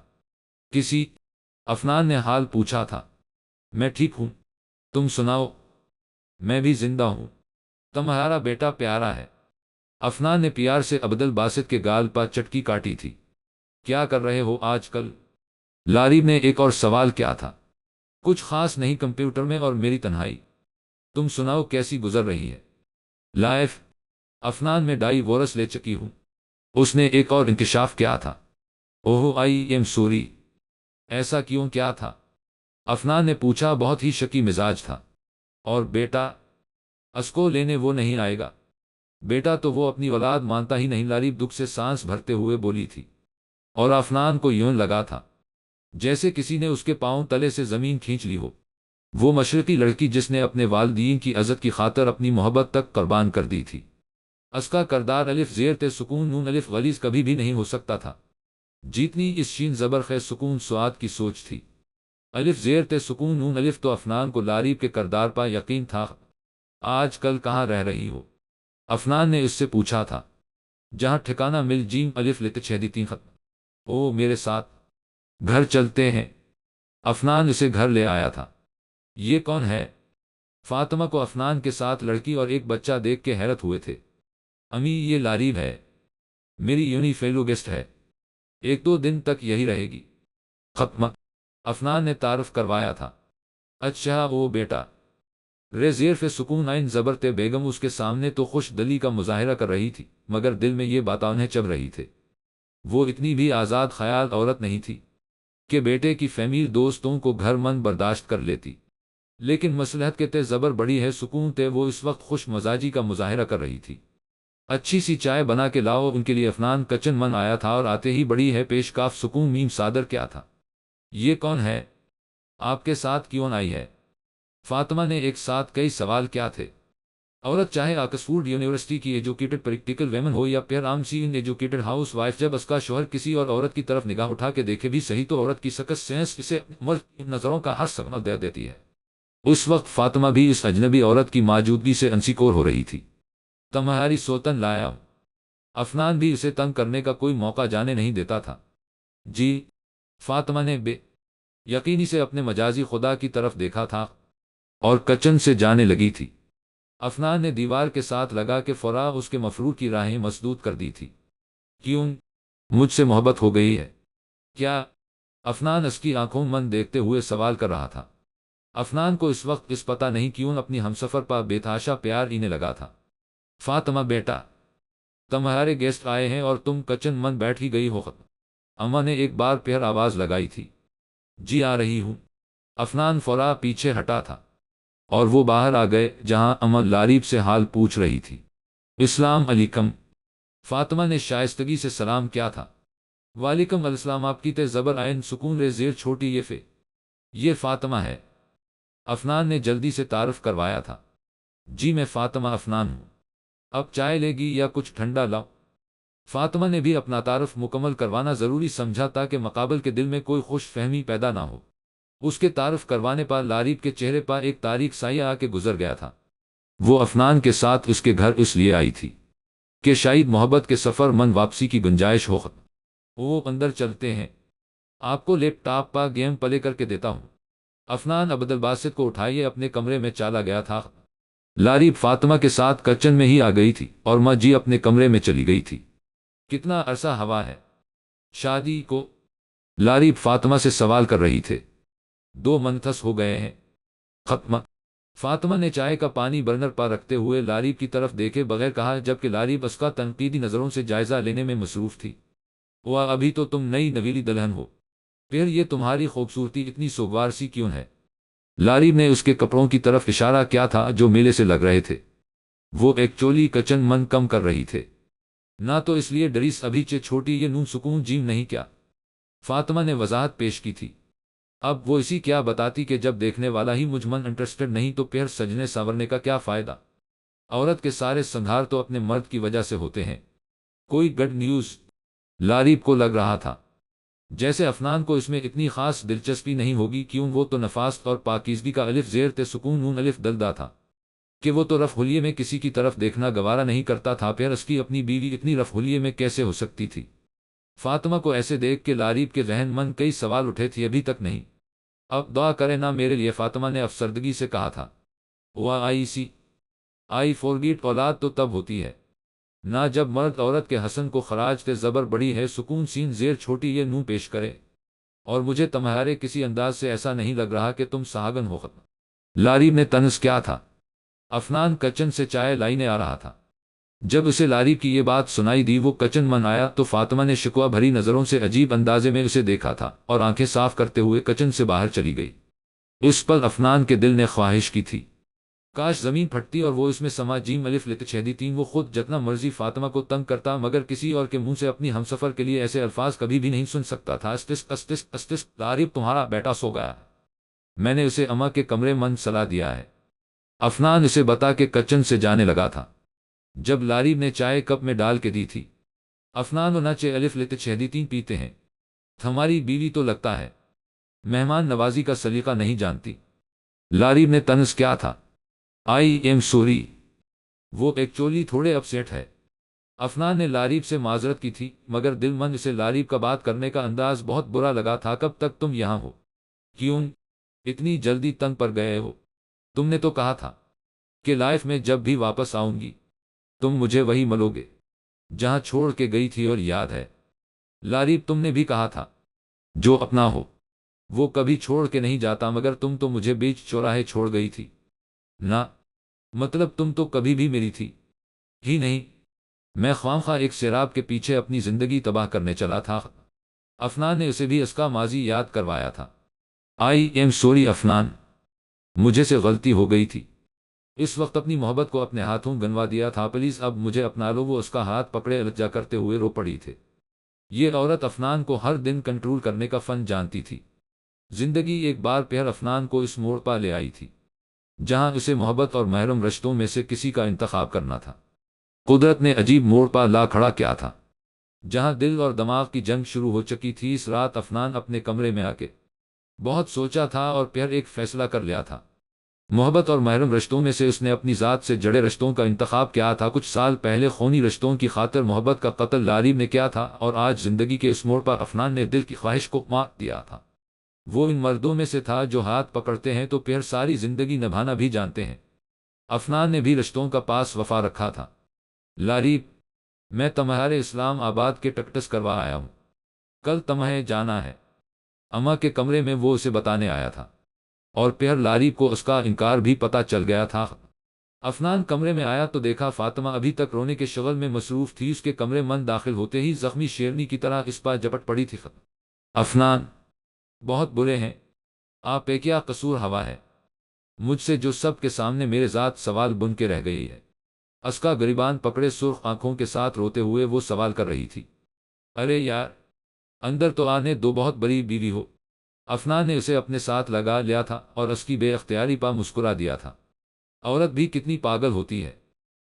کسی افنان نے حال پوچھا تھا۔ میں ٹھیک ہوں، تم سناؤ؟ میں بھی زندہ ہوں، تمہارا بیٹا پیارا ہے۔ افنان نے پیار سے عبدل باسط کے گال پر چٹکی کاٹی تھی۔ کیا کر رہے ہو آج کل؟ لاریب نے ایک اور سوال کیا تھا۔ کچھ خاص نہیں، کمپیوٹر میں اور میری تنہائی۔ تم سناؤ کیسی گزر رہی ہے لائف؟ افنان میں ڈائی وورس لے چکی ہوں۔ اس نے ایک اور انکشاف کیا تھا۔ اوہ آئی ایم سوری، ایسا کیوں کیا تھا؟ افنان نے پوچھا، بہت ہی شکی مزاج تھا۔ اور بیٹا؟ اس کو لینے وہ نہیں آئے گا۔ بیٹا تو وہ اپنی اولاد مانتا ہی نہیں، لاریب دکھ سے سانس بھرتے ہوئے بولی تھی۔ اور افنان کو یوں لگا تھا جیسے کسی نے اس کے پاؤں تلے سے زمین کھینچ لی ہو۔ وہ مشرقی لڑکی جس نے اپنے والدین کی عزت کی خاطر اپنی محبت تک قربان کر دی تھی، اس کا کردار الف زیر تے سکون نون الف غلیظ کبھی بھی نہیں ہو سکتا تھا جتنی اس شین زبر خے سکون سواد کی سوچ تھی۔ الف زیر تے سکون نون الف تو افنان کو لاریب کے کردار پر یقین تھا۔ آج کل کہاں رہ رہی ہو؟ افنان نے اس سے پوچھا تھا۔ جہاں ٹھکانہ مل جیم الف لت چھیدی تین ختم۔ او میرے ساتھ گھر چلتے ہیں۔ افنان اسے گھر لے آیا تھا۔ یہ کون ہے؟ فاطمہ کو افنان کے ساتھ لڑکی اور ایک بچہ دیکھ کے حیرت ہوئے تھے۔ امی یہ لارب ہے، میری یونی فیلو گیسٹ ہے، 1-2 دن تک یہی رہے گی۔ ختم، افنان نے تعارف کروایا تھا۔ اچھا وہ بیٹا، زیر فے سکون عین زبرت بیگم اس کے سامنے تو خوش دلی کا مظاہرہ کر رہی تھی، مگر دل میں یہ باتیں انہیں چبھ رہی تھے۔ وہ اتنی بھی آزاد خیال عورت نہیں تھی کہ بیٹے کی فیمیل دوستوں کو گھر من برداشت کر لیتی، لیکن مصلحت کے تے زبر بڑی ہے سکون تے وہ اس وقت خوش مزاجی کا مظاہرہ کر رہی تھی۔ اچھی سی چائے بنا کے لاؤ ان کے لیے۔ افنان کچن من آیا تھا اور آتے ہی بڑی ہے پیش کاف سکون میم صادر کیا تھا۔ یہ کون ہے؟ آپ کے ساتھ کیوں آئی ہے؟ فاطمہ نے ایک ساتھ کئی سوال کیا تھے۔ عورت چاہے آکسفورڈ یونیورسٹی کی ایجوکیٹڈ پریکٹیکل ویمن ہو یا پھر عام سی ان ایجوکیٹڈ ہاؤس وائف، جب اس کا شوہر کسی اور عورت کی طرف نگاہ اٹھا کے دیکھے بھی صحیح تو عورت کی سکس سینس اسے مرد کی نظروں کا ہر سگنل دے دیتی ہے۔ اس وقت فاطمہ بھی اس اجنبی عورت کی موجودگی سے انسیکور ہو رہی تھی۔ تمہاری سوتن لایا ہوں۔ افنان بھی اسے تنگ کرنے کا کوئی موقع جانے نہیں دیتا تھا۔ جی، فاطمہ نے بے یقینی سے اپنے مجازی خدا کی طرف دیکھا تھا اور کچن سے جانے لگی تھی۔ افنان نے دیوار کے ساتھ لگا کے فوراً اس کے مفرور کی راہیں مسدود کر دی تھی۔ کیوں؟ مجھ سے محبت ہو گئی ہے کیا؟ افنان اس کی آنکھوں من دیکھتے ہوئے سوال کر رہا تھا۔ افنان کو اس وقت اس پتہ نہیں کیوں اپنی ہمسفر پر بے تحاشا پیار ہی لگا تھا۔ فاطمہ بیٹا، تمہارے گیسٹ آئے ہیں اور تم کچن من بیٹھ ہی گئی ہو۔ اماں نے ایک بار پھر آواز لگائی تھی۔ جی آ رہی ہوں۔ افنان فوراً پیچھے ہٹا تھا اور وہ باہر آ گئے جہاں اماں لارب سے حال پوچھ رہی تھی۔ السلام علیکم، فاطمہ نے شائستگی سے سلام کیا تھا۔ وعلیکم السلام، آپ کی تے زبر عین سکون رے زیر چھوٹی یہ فاطمہ ہے۔ افنان نے جلدی سے تعارف کروایا تھا۔ جی میں فاطمہ افنان ہوں۔ اب چائے لے گی یا کچھ ٹھنڈا لاؤ؟ فاطمہ نے بھی اپنا تعارف مکمل کروانا ضروری سمجھا تاکہ مقابل کے دل میں کوئی خوش فہمی پیدا نہ ہو۔ اس کے تعارف کروانے پر لارب کے چہرے پر ایک تاریک سایہ آ کے گزر گیا تھا۔ وہ افنان کے ساتھ اس کے گھر اس لیے آئی تھی کہ شاید محبت کے سفر من واپسی کی گنجائش ہو۔ وہ اندر چلتے ہیں، آپ کو لیپ ٹاپ پر گیم پلے کر کے دیتا ہوں۔ افنان عبدالباسط کو اٹھائیے اپنے کمرے میں چلا گیا تھا۔ لارب فاطمہ کے ساتھ کچن میں ہی آ گئی تھی اور ماں جی اپنے کمرے میں چلی گئی تھی۔ کتنا عرصہ ہوا ہے شادی کو؟ لارب فاطمہ سے سوال کر رہی تھے۔ 2 منتھس ہو گئے ہیں۔ ختم، فاطمہ نے چائے کا پانی برنر پر رکھتے ہوئے لارب کی طرف دیکھے بغیر کہا، جبکہ لارب اس کا تنقیدی نظروں سے جائزہ لینے میں مصروف تھی۔ وہ ابھی تو تم نئی نویلی دلہن ہو، پھر یہ تمہاری خوبصورتی اتنی سوگوار سی کیوں ہے؟ لارب نے اس کے کپڑوں کی طرف اشارہ کیا تھا جو میلے سے لگ رہے تھے۔ وہ ایکچولی کچن من کم کر رہی تھے، نہ تو اس لیے ڈریس ابھی چھوٹی یہ نون سکون جیم نہیں کیا؟ فاطمہ نے وضاحت پیش کی تھی۔ اب وہ اسی کیا بتاتی کہ جب دیکھنے والا ہی مجھ من انٹرسٹڈ نہیں تو پھر سجنے سنورنے کا کیا فائدہ؟ عورت کے سارے سنگھار تو اپنے مرد کی وجہ سے ہوتے ہیں۔ کوئی گڈ نیوز؟ لارب کو لگ رہا تھا جیسے افنان کو اس میں اتنی خاص دلچسپی نہیں ہوگی، کیوں وہ تو نفاست اور پاکیزگی کا الف زیر تے سکون نون الف دلدا تھا کہ وہ تو رف حلیے میں کسی کی طرف دیکھنا گوارا نہیں کرتا تھا، پھر اس کی اپنی بیوی اتنی رف حلیے میں کیسے ہو سکتی تھی؟ فاطمہ کو ایسے دیکھ کے لارب کے ذہن من کئی سوال اٹھے تھے، ابھی تک نہیں۔ اب دعا کرے نا میرے لیے، فاطمہ نے افسردگی سے کہا تھا۔ آئی فورگیٹ، اولاد تو تب ہوتی ہے نہ جب مرد عورت کے حسن کو خراج تے زبر بڑی ہے سکون سین زیر چھوٹی یہ نوں پیش کرے، اور مجھے تمہارے کسی انداز سے ایسا نہیں لگ رہا کہ تم سہاگن ہو۔ ختم، لارب نے طنز کیا تھا۔ افنان کچن سے چائے لائنے آ رہا تھا۔ جب اسے لارب کی یہ بات سنائی دی، وہ کچن من آیا تو فاطمہ نے شکوہ بھری نظروں سے عجیب اندازے میں اسے دیکھا تھا اور آنکھیں صاف کرتے ہوئے کچن سے باہر چلی گئی۔ اس پر افنان کے دل نے خواہش کی تھی کاش زمین پھٹتی اور وہ اس میں سما جیم الف لت چھیدی تین۔ وہ خود جتنا مرضی فاطمہ کو تنگ کرتا مگر کسی اور کے منہ سے اپنی ہمسفر کے لیے ایسے الفاظ کبھی بھی نہیں سن سکتا تھا۔ لارب تمہارا بیٹا سو گیا، میں نے اسے اماں کے کمرے من سلا دیا ہے۔ افنان اسے بتا کے کچن سے جانے لگا تھا۔ جب لارب نے چائے کپ میں ڈال کے دی تھی، افنان و نچے الف لت چھیدی تین پیتے ہیں، ہماری بیوی تو لگتا ہے مہمان نوازی کا سلیقہ نہیں جانتی۔ لارب نے طنز کیا تھا۔ آئی ایم سوری، وہ ایکچولی تھوڑے اپسیٹ ہے۔ افنان نے لاریب سے معذرت کی تھی، مگر دل من اسے لاریب کا بات کرنے کا انداز بہت برا لگا تھا۔ کب تک تم یہاں ہو؟ کیوں اتنی جلدی تنگ پر گئے ہو؟ تم نے تو کہا تھا کہ لائف میں جب بھی واپس آؤں گی تم مجھے وہی ملو گے جہاں چھوڑ کے گئی تھی، اور یاد ہے لاریب تم نے بھی کہا تھا جو اپنا ہو وہ کبھی چھوڑ کے نہیں جاتا، مگر تم تو مجھے بیچ چوراہے چھوڑ گئی تھی نا؟ مطلب تم تو کبھی بھی میری تھی ہی نہیں، میں خواہ ایک سیراب کے پیچھے اپنی زندگی تباہ کرنے چلا تھا۔ افنان نے اسے بھی اس کا ماضی یاد کروایا تھا۔ آئی ایم سوری افنان، مجھے سے غلطی ہو گئی تھی، اس وقت اپنی محبت کو اپنے ہاتھوں گنوا دیا تھا، پلیز اب مجھے اپنا لو۔ وہ اس کا ہاتھ پکڑے الجا کرتے ہوئے رو پڑی تھے۔ یہ عورت افنان کو ہر دن کنٹرول کرنے کا فن جانتی تھی۔ زندگی ایک بار پھر افنان کو اس موڑ پر لے آئی تھی جہاں اسے محبت اور محرم رشتوں میں سے کسی کا انتخاب کرنا تھا۔ قدرت نے عجیب موڑ پر لا کھڑا کیا تھا جہاں دل اور دماغ کی جنگ شروع ہو چکی تھی۔ اس رات افنان اپنے کمرے میں آ کے بہت سوچا تھا اور پھر ایک فیصلہ کر لیا تھا۔ محبت اور محرم رشتوں میں سے اس نے اپنی ذات سے جڑے رشتوں کا انتخاب کیا تھا۔ کچھ سال پہلے خونی رشتوں کی خاطر محبت کا قتل لاریب نے کیا تھا، اور آج زندگی کے اس موڑ پر افنان نے دل کی خواہش کو مات دیا تھا۔ وہ ان مردوں میں سے تھا جو ہاتھ پکڑتے ہیں تو پھر ساری زندگی نبھانا بھی جانتے ہیں۔ افنان نے بھی رشتوں کا پاس وفا رکھا تھا۔ لاریب، میں تمہارے اسلام آباد کے ٹکٹس کروا آیا ہوں، کل تمہیں جانا ہے۔ اماں کے کمرے میں وہ اسے بتانے آیا تھا، اور پھر لاریب کو اس کا انکار بھی پتہ چل گیا تھا۔ افنان کمرے میں آیا تو دیکھا فاطمہ ابھی تک رونے کے شغل میں مصروف تھی۔ اس کے کمرے من داخل ہوتے ہی زخمی شیرنی کی طرح اس پر جپٹ پڑی تھی۔ افنان، بہت برے ہیں آپ پہ، کیا قصور ہوا ہے مجھ سے جو سب کے سامنے میرے ذات سوال بن کے رہ گئی ہے؟ اس کا گریبان پکڑے سرخ آنکھوں کے ساتھ روتے ہوئے وہ سوال کر رہی تھی۔ ارے یار، اندر تو آنے دو، بہت بڑی بیوی ہو۔ افنان نے اسے اپنے ساتھ لگا لیا تھا اور اس کی بے اختیاری پر مسکرا دیا تھا۔ عورت بھی کتنی پاگل ہوتی ہے،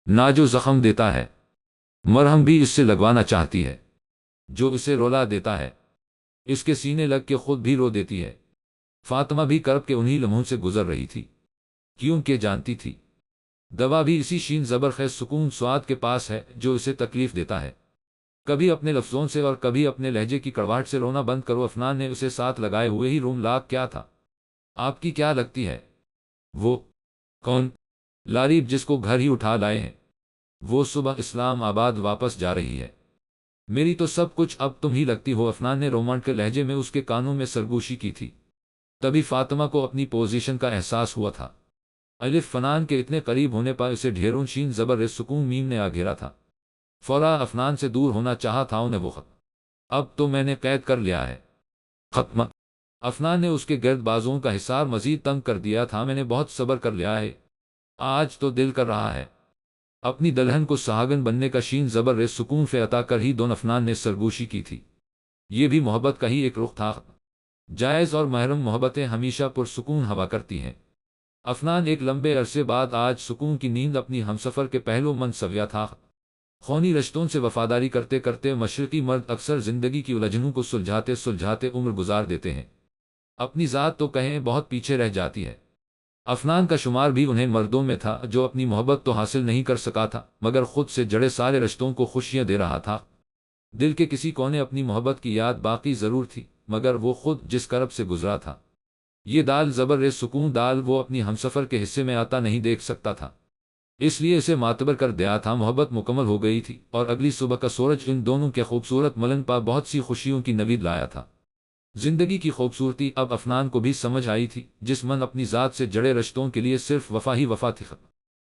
نہ جو زخم دیتا ہے مرہم بھی اس سے لگوانا چاہتی ہے، جو اسے رولا دیتا ہے اس کے سینے لگ کے خود بھی رو دیتی ہے۔ فاطمہ بھی کرب کے انہی لمحوں سے گزر رہی تھی، کیونکہ جانتی تھی دوا بھی اسی شین زبر خیز سکون سواد کے پاس ہے جو اسے تکلیف دیتا ہے۔ کبھی اپنے لفظوں سے اور کبھی اپنے لہجے کی کڑواہٹ سے رونا بند کرو۔ افنان نے اسے ساتھ لگائے ہوئے ہی روم لاک کیا تھا۔ آپ کی کیا لگتی ہے وہ کون؟ لاریب، جس کو گھر ہی اٹھا لائے ہیں، وہ صبح اسلام آباد واپس جا رہی ہے۔ میری تو سب کچھ اب تم ہی لگتی ہو۔ افنان نے رومانٹ کے لہجے میں اس کے کانوں میں سرگوشی کی تھی۔ تبھی فاطمہ کو اپنی پوزیشن کا احساس ہوا تھا۔ الف فنان کے اتنے قریب ہونے پر اسے ڈھیروں شین زبر سکون میم نے آ گھیرا تھا۔ فورا افنان سے دور ہونا چاہا تھا انہیں وہ خط۔ اب تو میں نے قید کر لیا ہے۔ ختم۔ افنان نے اس کے گرد بازوں کا حصار مزید تنگ کر دیا تھا۔ میں نے بہت صبر کر لیا ہے، آج تو دل کر رہا ہے اپنی دلہن کو سہاگن بننے کا۔ شین زبر سکون فے عطا کر ہی دون افنان نے سرگوشی کی تھی۔ یہ بھی محبت کا ہی ایک رخ تھا۔ جائز اور محرم محبتیں ہمیشہ پرسکون ہوا کرتی ہیں۔ افنان ایک لمبے عرصے بعد آج سکون کی نیند اپنی ہمسفر کے پہلو من سویا تھا۔ خونی رشتوں سے وفاداری کرتے کرتے مشرقی مرد اکثر زندگی کی الجھنوں کو سلجھاتے سلجھاتے عمر گزار دیتے ہیں، اپنی ذات تو کہیں بہت پیچھے رہ جاتی ہے۔ افنان کا شمار بھی انہیں مردوں میں تھا جو اپنی محبت تو حاصل نہیں کر سکا تھا، مگر خود سے جڑے سارے رشتوں کو خوشیاں دے رہا تھا۔ دل کے کسی کونے اپنی محبت کی یاد باقی ضرور تھی، مگر وہ خود جس کرب سے گزرا تھا، یہ دال زبر سکون دال، وہ اپنی ہمسفر کے حصے میں آتا نہیں دیکھ سکتا تھا، اس لیے اسے معتبر کر دیا تھا۔ محبت مکمل ہو گئی تھی، اور اگلی صبح کا سورج ان دونوں کے خوبصورت ملن پر بہت سی خوشیوں کی نوید لایا تھا۔ زندگی کی خوبصورتی اب افنان کو بھی سمجھ آئی تھی، جس من اپنی ذات سے جڑے رشتوں کے لیے صرف وفا ہی وفا تھی،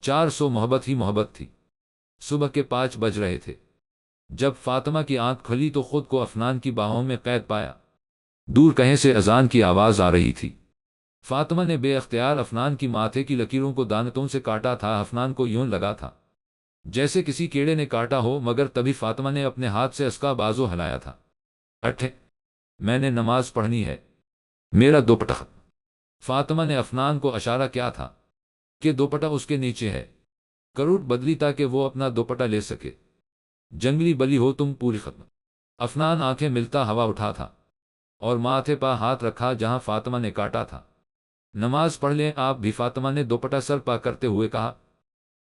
400 محبت ہی محبت تھی۔ صبح کے 5 بج رہے تھے جب فاطمہ کی آنکھ کھلی تو خود کو افنان کی باہوں میں قید پایا۔ دور کہیں سے اذان کی آواز آ رہی تھی۔ فاطمہ نے بے اختیار افنان کی ماتھے کی لکیروں کو دانتوں سے کاٹا تھا۔ افنان کو یوں لگا تھا جیسے کسی کیڑے نے کاٹا ہو، مگر تبھی فاطمہ نے اپنے ہاتھ سے اس کا بازو ہلایا تھا۔ اٹھے، میں نے نماز پڑھنی ہے، میرا دوپٹہ۔ فاطمہ نے افنان کو اشارہ کیا تھا کہ دوپٹہ اس کے نیچے ہے۔ کروٹ بدلی تاکہ وہ اپنا دوپٹہ لے سکے۔ جنگلی بلی ہو تم پوری ختم۔ افنان آنکھیں ملتا ہوا اٹھا تھا اور ماتھے پا ہاتھ رکھا جہاں فاطمہ نے کاٹا تھا۔ نماز پڑھ لیں آپ بھی، فاطمہ نے دوپٹہ سر پا کرتے ہوئے کہا۔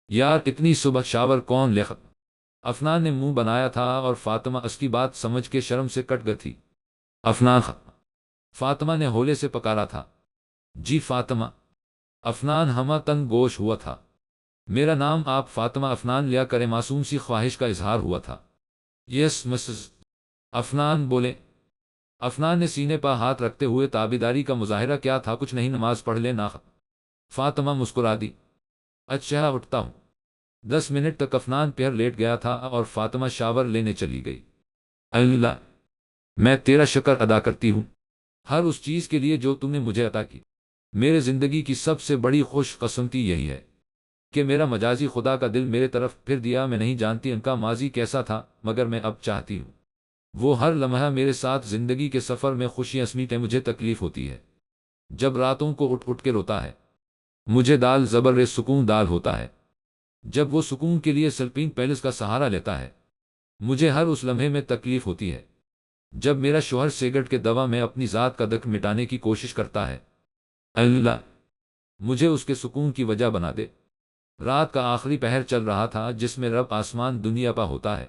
یار اتنی صبح شاور کون لے ختم؟ افنان نے منہ بنایا تھا اور فاطمہ اس کی بات سمجھ کے شرم سے کٹ گئی تھی۔ افنان! فاطمہ نے ہولے سے پکارا تھا۔ جی فاطمہ! افنان ہمہ تنگ گوش ہوا تھا۔ میرا نام آپ فاطمہ افنان لیا کرے، معصوم سی خواہش کا اظہار ہوا تھا۔ یس مسز افنان بولے۔ افنان نے سینے پر ہاتھ رکھتے ہوئے تابیداری کا مظاہرہ کیا تھا، کچھ نہیں، نماز پڑھ لینا۔ فاطمہ مسکرا دی۔ اچھا اٹھتا ہوں۔ 10 منٹ تک افنان پیر لیٹ گیا تھا اور فاطمہ شاور لینے چلی گئی۔ اللہ! میں تیرا شکر ادا کرتی ہوں، ہر اس چیز کے لیے جو تم نے مجھے عطا کی۔ میرے زندگی کی سب سے بڑی خوش قسمتی یہی ہے کہ میرا مجازی خدا کا دل میرے طرف پھر دیا۔ میں نہیں جانتی ان کا ماضی کیسا تھا، مگر میں اب چاہتی ہوں وہ ہر لمحہ میرے ساتھ زندگی کے سفر میں خوشیاں سمیٹے۔ مجھے تکلیف ہوتی ہے جب راتوں کو اٹھ اٹھ کے روتا ہے، مجھے دال زبر سکون دال ہوتا ہے جب وہ سکون کے لیے سلپین پیلس کا سہارا لیتا ہے۔ مجھے ہر اس لمحے میں تکلیف ہوتی ہے جب میرا شوہر سگریٹ کے دوا میں اپنی ذات کا دکھ مٹانے کی کوشش کرتا ہے۔ اللہ! مجھے اس کے سکون کی وجہ بنا دے۔ رات کا آخری پہر چل رہا تھا جس میں رب آسمان دنیا پا ہوتا ہے۔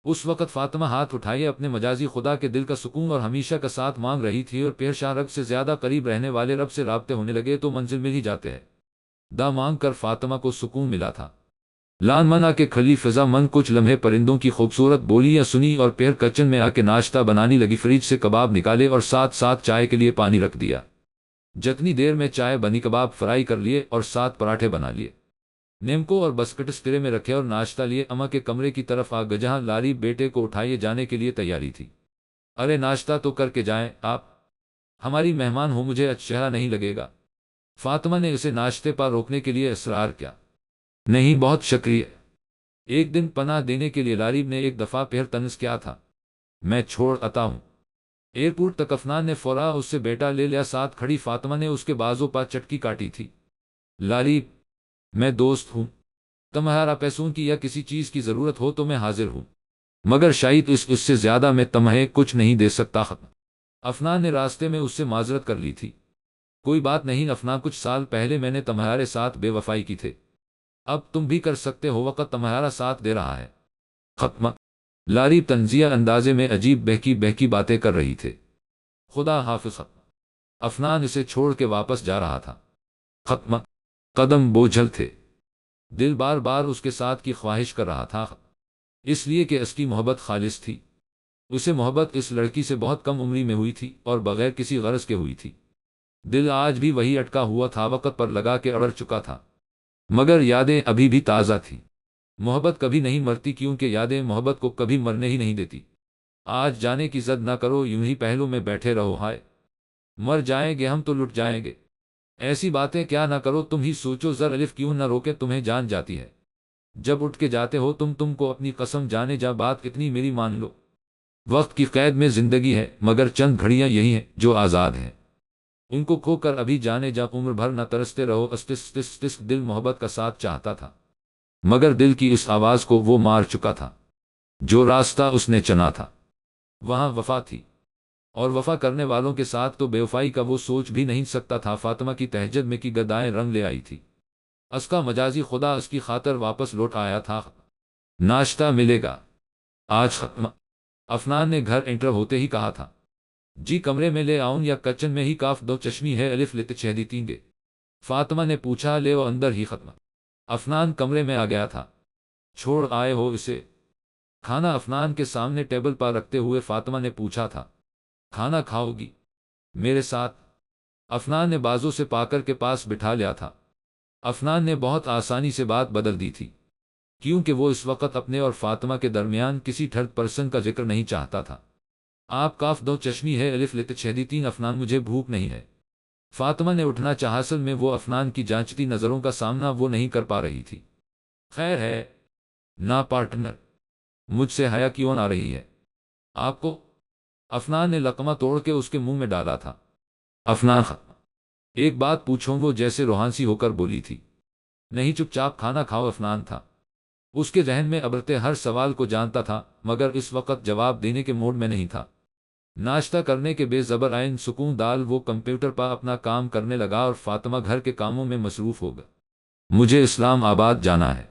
اس وقت فاطمہ ہاتھ اٹھائے اپنے مجازی خدا کے دل کا سکون اور ہمیشہ کا ساتھ مانگ رہی تھی، اور پیر شاہ رگ سے زیادہ قریب رہنے والے رب سے رابطے ہونے لگے تو منزل مل ہی جاتے ہیں۔ دا مانگ کر فاطمہ کو سکون ملا تھا۔ لان منا کے کھلی فضا من کچھ لمحے پرندوں کی خوبصورت بولیاں سنی اور پیر کچن میں آ کے ناشتہ بنانے لگی۔ فریج سے کباب نکالے اور ساتھ ساتھ چائے کے لیے پانی رکھ دیا۔ جتنی دیر میں چائے بنی کباب فرائی کر لیے اور ساتھ پراٹھے بنا لیے۔ نیمکو اور بسکٹس ترے میں رکھے اور ناشتہ لیے اماں کے کمرے کی طرف آ گئی جہاں لاری بیٹے کو اٹھائے جانے کے لیے تیاری تھی۔ ارے ناشتہ تو کر کے جائیں آپ، ہماری مہمان ہو، مجھے اچھا نہیں لگے گا۔ فاطمہ نے اسے ناشتے پر روکنے کے لیے اصرار کیا۔ نہیں بہت شکریہ، ایک دن پناہ دینے کے لیے لاری نے ایک دفعہ پھر طنز کیا تھا، میں چھوڑ آتا ہوں۔ ایئرپورٹ تک افنان نے فوراً اس سے بیٹا لے لیا۔ ساتھ کھڑی فاطمہ نے اس کے بازوں پر چٹکی کاٹی تھی۔ لاری، میں دوست ہوں، تمہارا پیسوں کی یا کسی چیز کی ضرورت ہو تو میں حاضر ہوں، مگر شاید اس سے زیادہ میں تمہیں کچھ نہیں دے سکتا۔ افنان نے راستے میں اس سے معذرت کر لی تھی۔ کوئی بات نہیں افنان، کچھ سال پہلے میں نے تمہارے ساتھ بے وفائی کی تھی، اب تم بھی کر سکتے ہو، وقت تمہارا ساتھ دے رہا ہے۔ ختم۔ لاری طنزیہ اندازے میں عجیب بہکی بہکی باتیں کر رہی تھے۔ خدا حافظ۔ افنان اسے چھوڑ کے واپس جا رہا تھا۔ ختم۔ قدم بوجھل تھے، دل بار بار اس کے ساتھ کی خواہش کر رہا تھا، اس لیے کہ اس کی محبت خالص تھی۔ اسے محبت اس لڑکی سے بہت کم عمری میں ہوئی تھی اور بغیر کسی غرض کے ہوئی تھی۔ دل آج بھی وہی اٹکا ہوا تھا، وقت پر لگا کے اڑ چکا تھا، مگر یادیں ابھی بھی تازہ تھیں۔ محبت کبھی نہیں مرتی کیونکہ یادیں محبت کو کبھی مرنے ہی نہیں دیتی۔ آج جانے کی ضد نہ کرو، یوں ہی پہلو میں بیٹھے رہو، ہائے مر جائیں گے ہم تو لٹ جائیں گے، ایسی باتیں کیا نہ کرو، تم ہی سوچو زر الف کیوں نہ روکے تمہیں، جان جاتی ہے جب اٹھ کے جاتے ہو تم کو اپنی قسم جانے جا، بات اتنی میری مان لو۔ وقت کی قید میں زندگی ہے، مگر چند گھڑیاں یہی ہیں جو آزاد ہیں، ان کو کھو کر ابھی جانے جا، عمر بھر نہ ترستے رہو۔ اس دل محبت کا ساتھ چاہتا تھا، مگر دل کی اس آواز کو وہ مار چکا تھا۔ جو راستہ اس نے چنا تھا وہاں وفا تھی، اور وفا کرنے والوں کے ساتھ تو بے وفائی کا وہ سوچ بھی نہیں سکتا تھا۔ فاطمہ کی تہجد میں کی گدائیں رنگ لے آئی تھی، اس کا مجازی خدا اس کی خاطر واپس لوٹ آیا تھا۔ ناشتہ ملے گا آج؟ ختم۔ افنان نے گھر انٹر ہوتے ہی کہا تھا۔ جی کمرے میں لے آؤں یا کچن میں ہی؟ کاف دو چشمی ہے الف لت چھیدی تیں گے، فاطمہ نے پوچھا۔ لے وہ اندر ہی۔ ختم۔ افنان کمرے میں آ گیا تھا۔ چھوڑ آئے ہو اسے؟ کھانا افنان کے سامنے ٹیبل پر رکھتے ہوئے فاطمہ نے پوچھا تھا۔ کھانا کھاؤ گی میرے ساتھ؟ افنان نے بازو سے پا کر کے پاس بٹھا لیا تھا۔ افنان نے بہت آسانی سے بات بدل دی تھی کیونکہ وہ اس وقت اپنے اور فاطمہ کے درمیان کسی تھرڈ پرسن کا ذکر نہیں چاہتا تھا۔ آپ کاف دو چشمی ہے الف لت چھیدی تین افنان، مجھے بھوک نہیں ہے۔ فاطمہ نے اٹھنا چاہا، اصل میں وہ افنان کی جانچتی نظروں کا سامنا وہ نہیں کر پا رہی تھی۔ خیر ہے نا پارٹنر، مجھ سے حیا کیوں آ رہی ہے آپ کو؟ افنان نے لقمہ توڑ کے اس کے منہ میں ڈالا تھا۔ افنان، ایک بات پوچھوں؟ وہ جیسے روحانسی ہو کر بولی تھی۔ نہیں چپ چاپ کھانا کھاؤ۔ افنان تھا، اس کے ذہن میں ابھرتے ہر سوال کو جانتا تھا، مگر اس وقت جواب دینے کے موڈ میں نہیں تھا۔ ناشتہ کرنے کے بے زبر عین سکون دال وہ کمپیوٹر پر اپنا کام کرنے لگا اور فاطمہ گھر کے کاموں میں مصروف ہو گئی۔ مجھے اسلام آباد جانا ہے،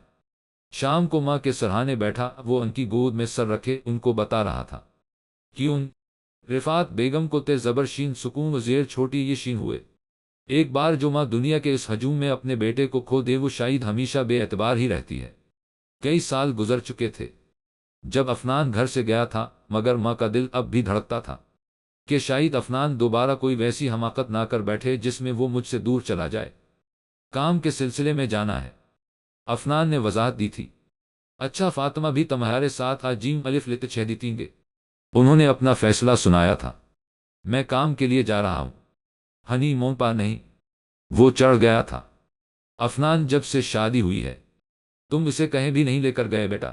شام کو ماں کے سرہانے بیٹھا، وہ ان کی گود میں سر رکھے ان کو بتا رہا تھا کیوں رفعت بیگم کو تے زبر شین سکون و زیر چھوٹی یہ شین ہوئے۔ ایک بار جو ماں دنیا کے اس ہجوم میں اپنے بیٹے کو کھو دے وہ شاید ہمیشہ بے اعتبار ہی رہتی ہے۔ کئی سال گزر چکے تھے جب افنان گھر سے گیا تھا، مگر ماں کا دل اب بھی دھڑکتا تھا کہ شاید افنان دوبارہ کوئی ویسی حماقت نہ کر بیٹھے جس میں وہ مجھ سے دور چلا جائے۔ کام کے سلسلے میں جانا ہے، افنان نے وضاحت دی تھی۔ اچھا، فاطمہ بھی تمہارے ساتھ جیم الف لت چھ دیتیں گے؟ انہوں نے اپنا فیصلہ سنایا تھا۔ میں کام کے لیے جا رہا ہوں، ہنی مون پا نہیں۔ وہ چڑھ گیا تھا۔ افنان جب سے شادی ہوئی ہے تم اسے کہیں بھی نہیں لے کر گئے بیٹا،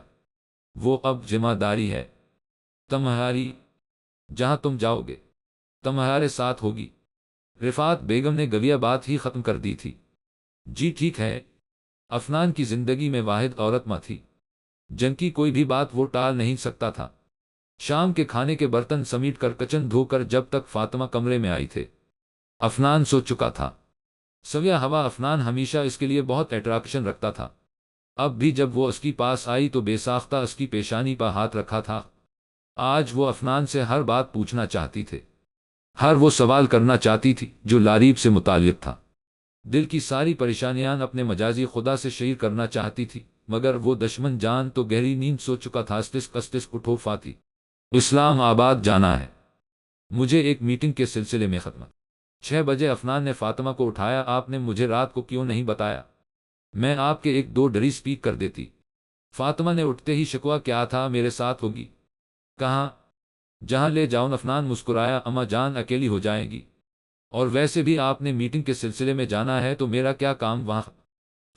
وہ اب ذمہ داری ہے تمہاری، جہاں تم جاؤ گے تمہارے ساتھ ہوگی۔ رفعت بیگم نے گویا بات ہی ختم کر دی تھی۔ جی ٹھیک ہے۔ افنان کی زندگی میں واحد عورت ماں تھی جن کی کوئی بھی بات وہ ٹال نہیں سکتا تھا۔ شام کے کھانے کے برتن سمیٹ کر کچن دھو کر جب تک فاطمہ کمرے میں آئی تھے افنان سو چکا تھا۔ سویا ہوا افنان ہمیشہ اس کے لیے بہت اٹریکشن رکھتا تھا۔ اب بھی جب وہ اس کی پاس آئی تو بے ساختہ اس کی پیشانی پر ہاتھ رکھا تھا۔ آج وہ افنان سے ہر بات پوچھنا چاہتی تھی، ہر وہ سوال کرنا چاہتی تھی جو لاریب سے متعلق تھا۔ دل کی ساری پریشانیاں اپنے مجازی خدا سے شیئر کرنا چاہتی تھی، مگر وہ دشمن جان تو گہری نیند سو چکا تھا۔ استس اٹھو فاتی، اسلام آباد جانا ہے، مجھے ایک میٹنگ کے سلسلے میں خدمت۔ 6 بجے افنان نے فاطمہ کو اٹھایا۔ آپ نے مجھے رات کو کیوں نہیں بتایا؟ میں آپ کے ایک دو ڈری سپیک کر دیتی۔ فاطمہ نے اٹھتے ہی شکوہ کیا تھا، میرے ساتھ ہوگی؟ کہاں؟ جہاں لے جاؤں۔ افنان مسکرایا، اماں جان اکیلی ہو جائیں گی، اور ویسے بھی آپ نے میٹنگ کے سلسلے میں جانا ہے تو میرا کیا کام وہاں؟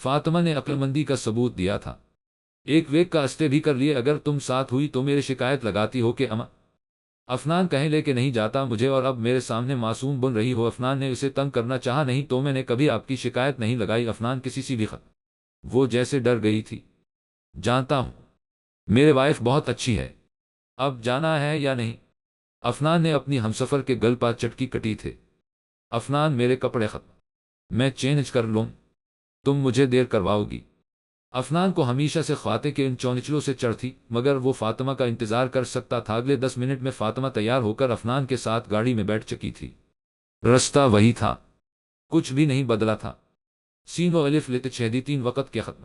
فاطمہ نے عقلمندی کا ثبوت دیا تھا۔ ایک ویک کا اسٹے بھی کر لیے، اگر تم ساتھ ہوئی تو میرے شکایت لگاتی ہو کہ اماں افنان کہیں لے کے نہیں جاتا مجھے اور اب میرے سامنے معصوم بن رہی ہو۔ افنان نے اسے تنگ کرنا چاہا، نہیں تو میں نے کبھی آپ کی شکایت نہیں لگائی افنان کسی سی بھی خط۔ وہ جیسے ڈر گئی تھی۔ جانتا ہوں، میرے وائف بہت اچھی ہے، اب جانا ہے یا نہیں؟ افنان نے اپنی ہمسفر کے گل پر چٹکی کٹی تھے۔ افنان میرے کپڑے ختم، میں چینج کر لوں، تم مجھے دیر کرواؤ گی؟ افنان کو ہمیشہ سے خواتے کے ان چونچلوں سے چڑھ تھی، مگر وہ فاطمہ کا انتظار کر سکتا تھا۔ اگلے 10 منٹ میں فاطمہ تیار ہو کر افنان کے ساتھ گاڑی میں بیٹھ چکی تھی۔ رستہ وہی تھا، کچھ بھی نہیں بدلا تھا۔ سینو الف لت چھیدی 3 وقت کے ختم،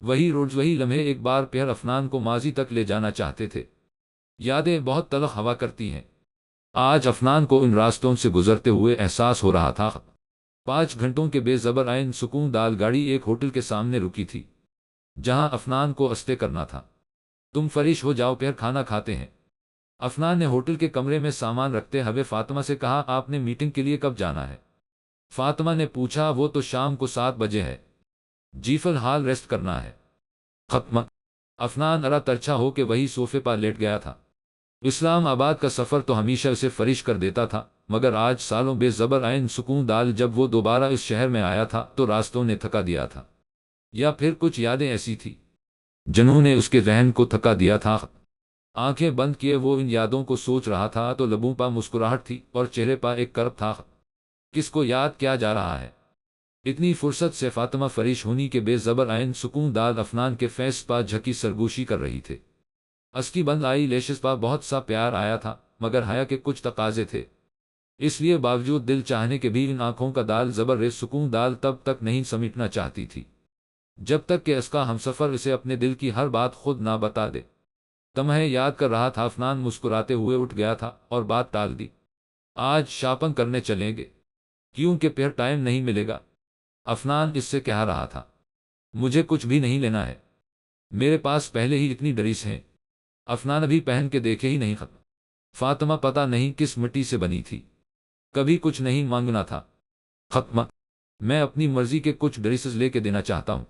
وہی روز وہی لمحے۔ ایک بار پھر افنان کو ماضی تک لے جانا چاہتے تھے۔ یادیں بہت تلخ ہوا کرتی ہیں۔ آج افنان کو ان راستوں سے گزرتے ہوئے احساس ہو رہا تھا 5 گھنٹوں کے بے زبر عین سکون دال گاڑی ایک ہوٹل کے سامنے رکی تھی جہاں افنان کو اسٹے کرنا تھا۔ تم فریش ہو جاؤ، پھر کھانا کھاتے ہیں۔ افنان نے ہوٹل کے کمرے میں سامان رکھتے ہوئے فاطمہ سے کہا، آپ نے میٹنگ کے لیے کب جانا ہے؟ فاطمہ نے پوچھا، وہ تو شام کو 7 بجے ہے۔ جی فی الحال ریسٹ کرنا ہے۔ ختم۔ افنان ارا ترچھا ہو کے وہی صوفے پر لیٹ گیا تھا۔ اسلام آباد کا سفر تو ہمیشہ اسے فریش کر دیتا تھا، مگر آج سالوں بے زبر عین سکون دال جب وہ دوبارہ اس شہر میں آیا تھا تو راستوں نے تھکا دیا تھا، یا پھر کچھ یادیں ایسی تھی جنہوں نے اس کے ذہن کو تھکا دیا تھا۔ آنکھیں بند کیے وہ ان یادوں کو سوچ رہا تھا تو لبوں پر مسکراہٹ تھی اور چہرے پر ایک کرب تھا۔ کس کو یاد کیا جا رہا ہے؟ اتنی فرصت سے فاطمہ فریش ہونی کے بے زبر عین سکون دال افنان کے فیس پر جھکی سرگوشی کر رہی تھے۔ اس کی بند آئی لیشز پر بہت سا پیار آیا تھا، مگر حیا کے کچھ تقاضے تھے، اس لیے باوجود دل چاہنے کے بھی ان آنکھوں کا دال زبر ریز سکون دال تب تک نہیں سمیٹنا چاہتی تھی جب تک کہ اس کا ہمسفر اسے اپنے دل کی ہر بات خود نہ بتا دے۔ تمہیں یاد کر رہا تھا۔ افنان مسکراتے ہوئے اٹھ گیا تھا اور بات ٹال دی۔ آج شاپنگ کرنے چلیں گے کیونکہ پھر ٹائم نہیں ملے گا؟ افنان اس سے کہہ رہا تھا، مجھے کچھ بھی نہیں لینا ہے، میرے پاس پہلے ہی اتنی ڈریس ہیں۔ افنان ابھی پہن کے دیکھے ہی نہیں۔ ختم۔ فاطمہ پتہ نہیں کس مٹی سے بنی تھی، کبھی کچھ نہیں مانگنا تھا۔ ختم۔ میں اپنی مرضی کے کچھ ڈریسز لے کے دینا چاہتا ہوں۔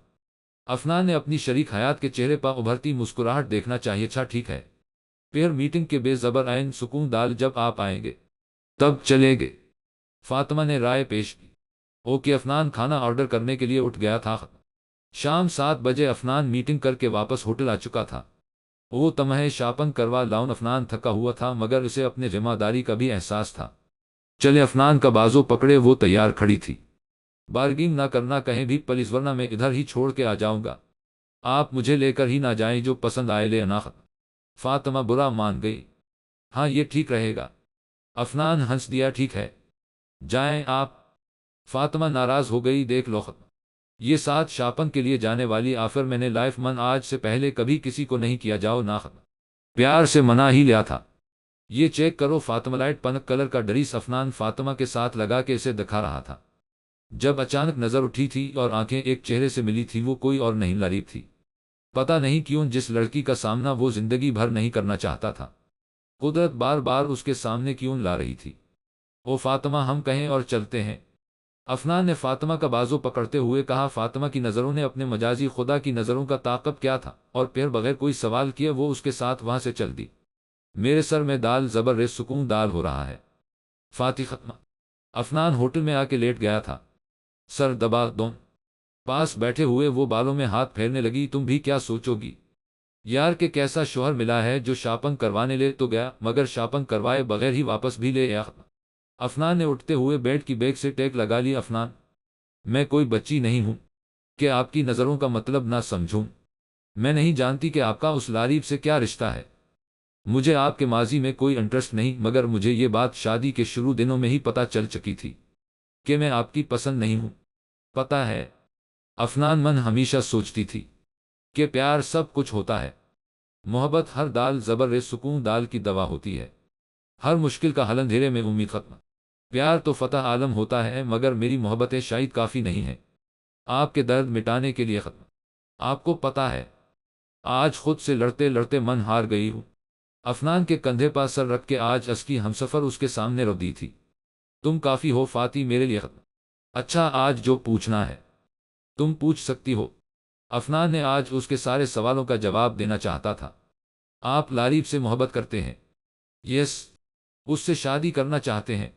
افنان نے اپنی شریک حیات کے چہرے پر ابھرتی مسکراہٹ دیکھنا چاہیے تھا۔ ٹھیک ہے، پھر میٹنگ کے بے زبر عین سکون دال جب آپ آئیں گے تب چلیں گے، فاطمہ نے رائے پیش کی۔ اوکے۔ افنان کھانا آرڈر کرنے کے لیے اٹھ گیا تھا۔ شام 7 بجے افنان میٹنگ کر کے واپس ہوٹل آ چکا تھا۔ وہ تمہیں شاپنگ کروا لاؤں؟ افنان تھکا ہوا تھا مگر اسے اپنے ذمہ داری کا بھی احساس تھا۔ چلے۔ افنان کا بازو پکڑے وہ تیار کھڑی تھی۔ بارگینگ نہ کرنا کہیں بھی پلیز ورنہ میں ادھر ہی چھوڑ کے آ جاؤں گا۔ آپ مجھے لے کر ہی نہ جائیں، جو پسند آئے لے آنا۔ فاطمہ برا مان گئی۔ ہاں یہ ٹھیک رہے گا۔ افنان ہنس دیا، ٹھیک ہے، جائیں آپ۔ فاطمہ ناراض ہو گئی، دیکھ لو، یہ 7 شاپنگ کے لیے جانے والی آفر میں نے لائف من آج سے پہلے کبھی کسی کو نہیں کیا، جاؤ نہ، پیار سے منا ہی لیا تھا۔ یہ چیک کرو۔ فاطمہ لائٹ پنک کلر کا ڈریس افنان فاطمہ کے ساتھ لگا کے اسے دکھا رہا تھا۔ جب اچانک نظر اٹھی تھی اور آنکھیں ایک چہرے سے ملی تھی، وہ کوئی اور نہیں لریب تھی۔ پتہ نہیں کیوں جس لڑکی کا سامنا وہ زندگی بھر نہیں کرنا چاہتا تھا، قدرت بار بار اس کے سامنے کیوں لا رہی تھی۔ او فاطمہ، ہم کہیں اور چلتے ہیں، افنان نے فاطمہ کا بازو پکڑتے ہوئے کہا۔ فاطمہ کی نظروں نے اپنے مجازی خدا کی نظروں کا تعاقب کیا تھا، اور پھر بغیر کوئی سوال کیے وہ اس کے ساتھ وہاں سے چل دی۔ میرے سر میں دال زبر ریز سکون دال ہو رہا ہے فاتح ختم۔ افنان ہوٹل میں آ کے لیٹ گیا تھا، سر دبا دون پاس بیٹھے ہوئے وہ بالوں میں ہاتھ پھیرنے لگی۔ تم بھی کیا سوچو گی یار کہ کیسا شوہر ملا ہے جو شاپنگ کروانے لے تو گیا مگر شاپنگ کروائے بغیر ہی واپس بھی لے آیا۔ افنان نے اٹھتے ہوئے بیڈ کی بیگ سے ٹیک لگا لی۔ افنان، میں کوئی بچی نہیں ہوں کہ آپ کی نظروں کا مطلب نہ سمجھوں۔ میں نہیں جانتی کہ آپ کا اس لعیب سے کیا رشتہ ہے۔ مجھے آپ کے ماضی میں کوئی انٹرسٹ نہیں، مگر مجھے یہ بات شادی کے شروع دنوں میں ہی پتہ چل چکی تھی کہ میں آپ کی پسند نہیں ہوں۔ پتہ ہے افنان من ہمیشہ سوچتی تھی کہ پیار سب کچھ ہوتا ہے، محبت ہر دال زبر ریز سکون دال کی دوا ہوتی ہے، ہر مشکل کا حل اندھیرے میں امید ختم۔ پیار تو فتح عالم ہوتا ہے، مگر میری محبتیں شاید کافی نہیں ہیں آپ کے درد مٹانے کے لیے ختم۔ آپ کو پتہ ہے آج خود سے لڑتے لڑتے من ہار گئی ہوں۔ افنان کے کندھے پر سر رکھ کے آج اس کی ہمسفر اس کے سامنے رو دی تھی۔ تم کافی ہو فاتی میرے لیے ختم۔ اچھا آج جو پوچھنا ہے تم پوچھ سکتی ہو۔ افنان نے آج اس کے سارے سوالوں کا جواب دینا چاہتا تھا۔ آپ لعیب سے محبت کرتے ہیں؟ یس، اس سے شادی کرنا چاہتے ہیں؟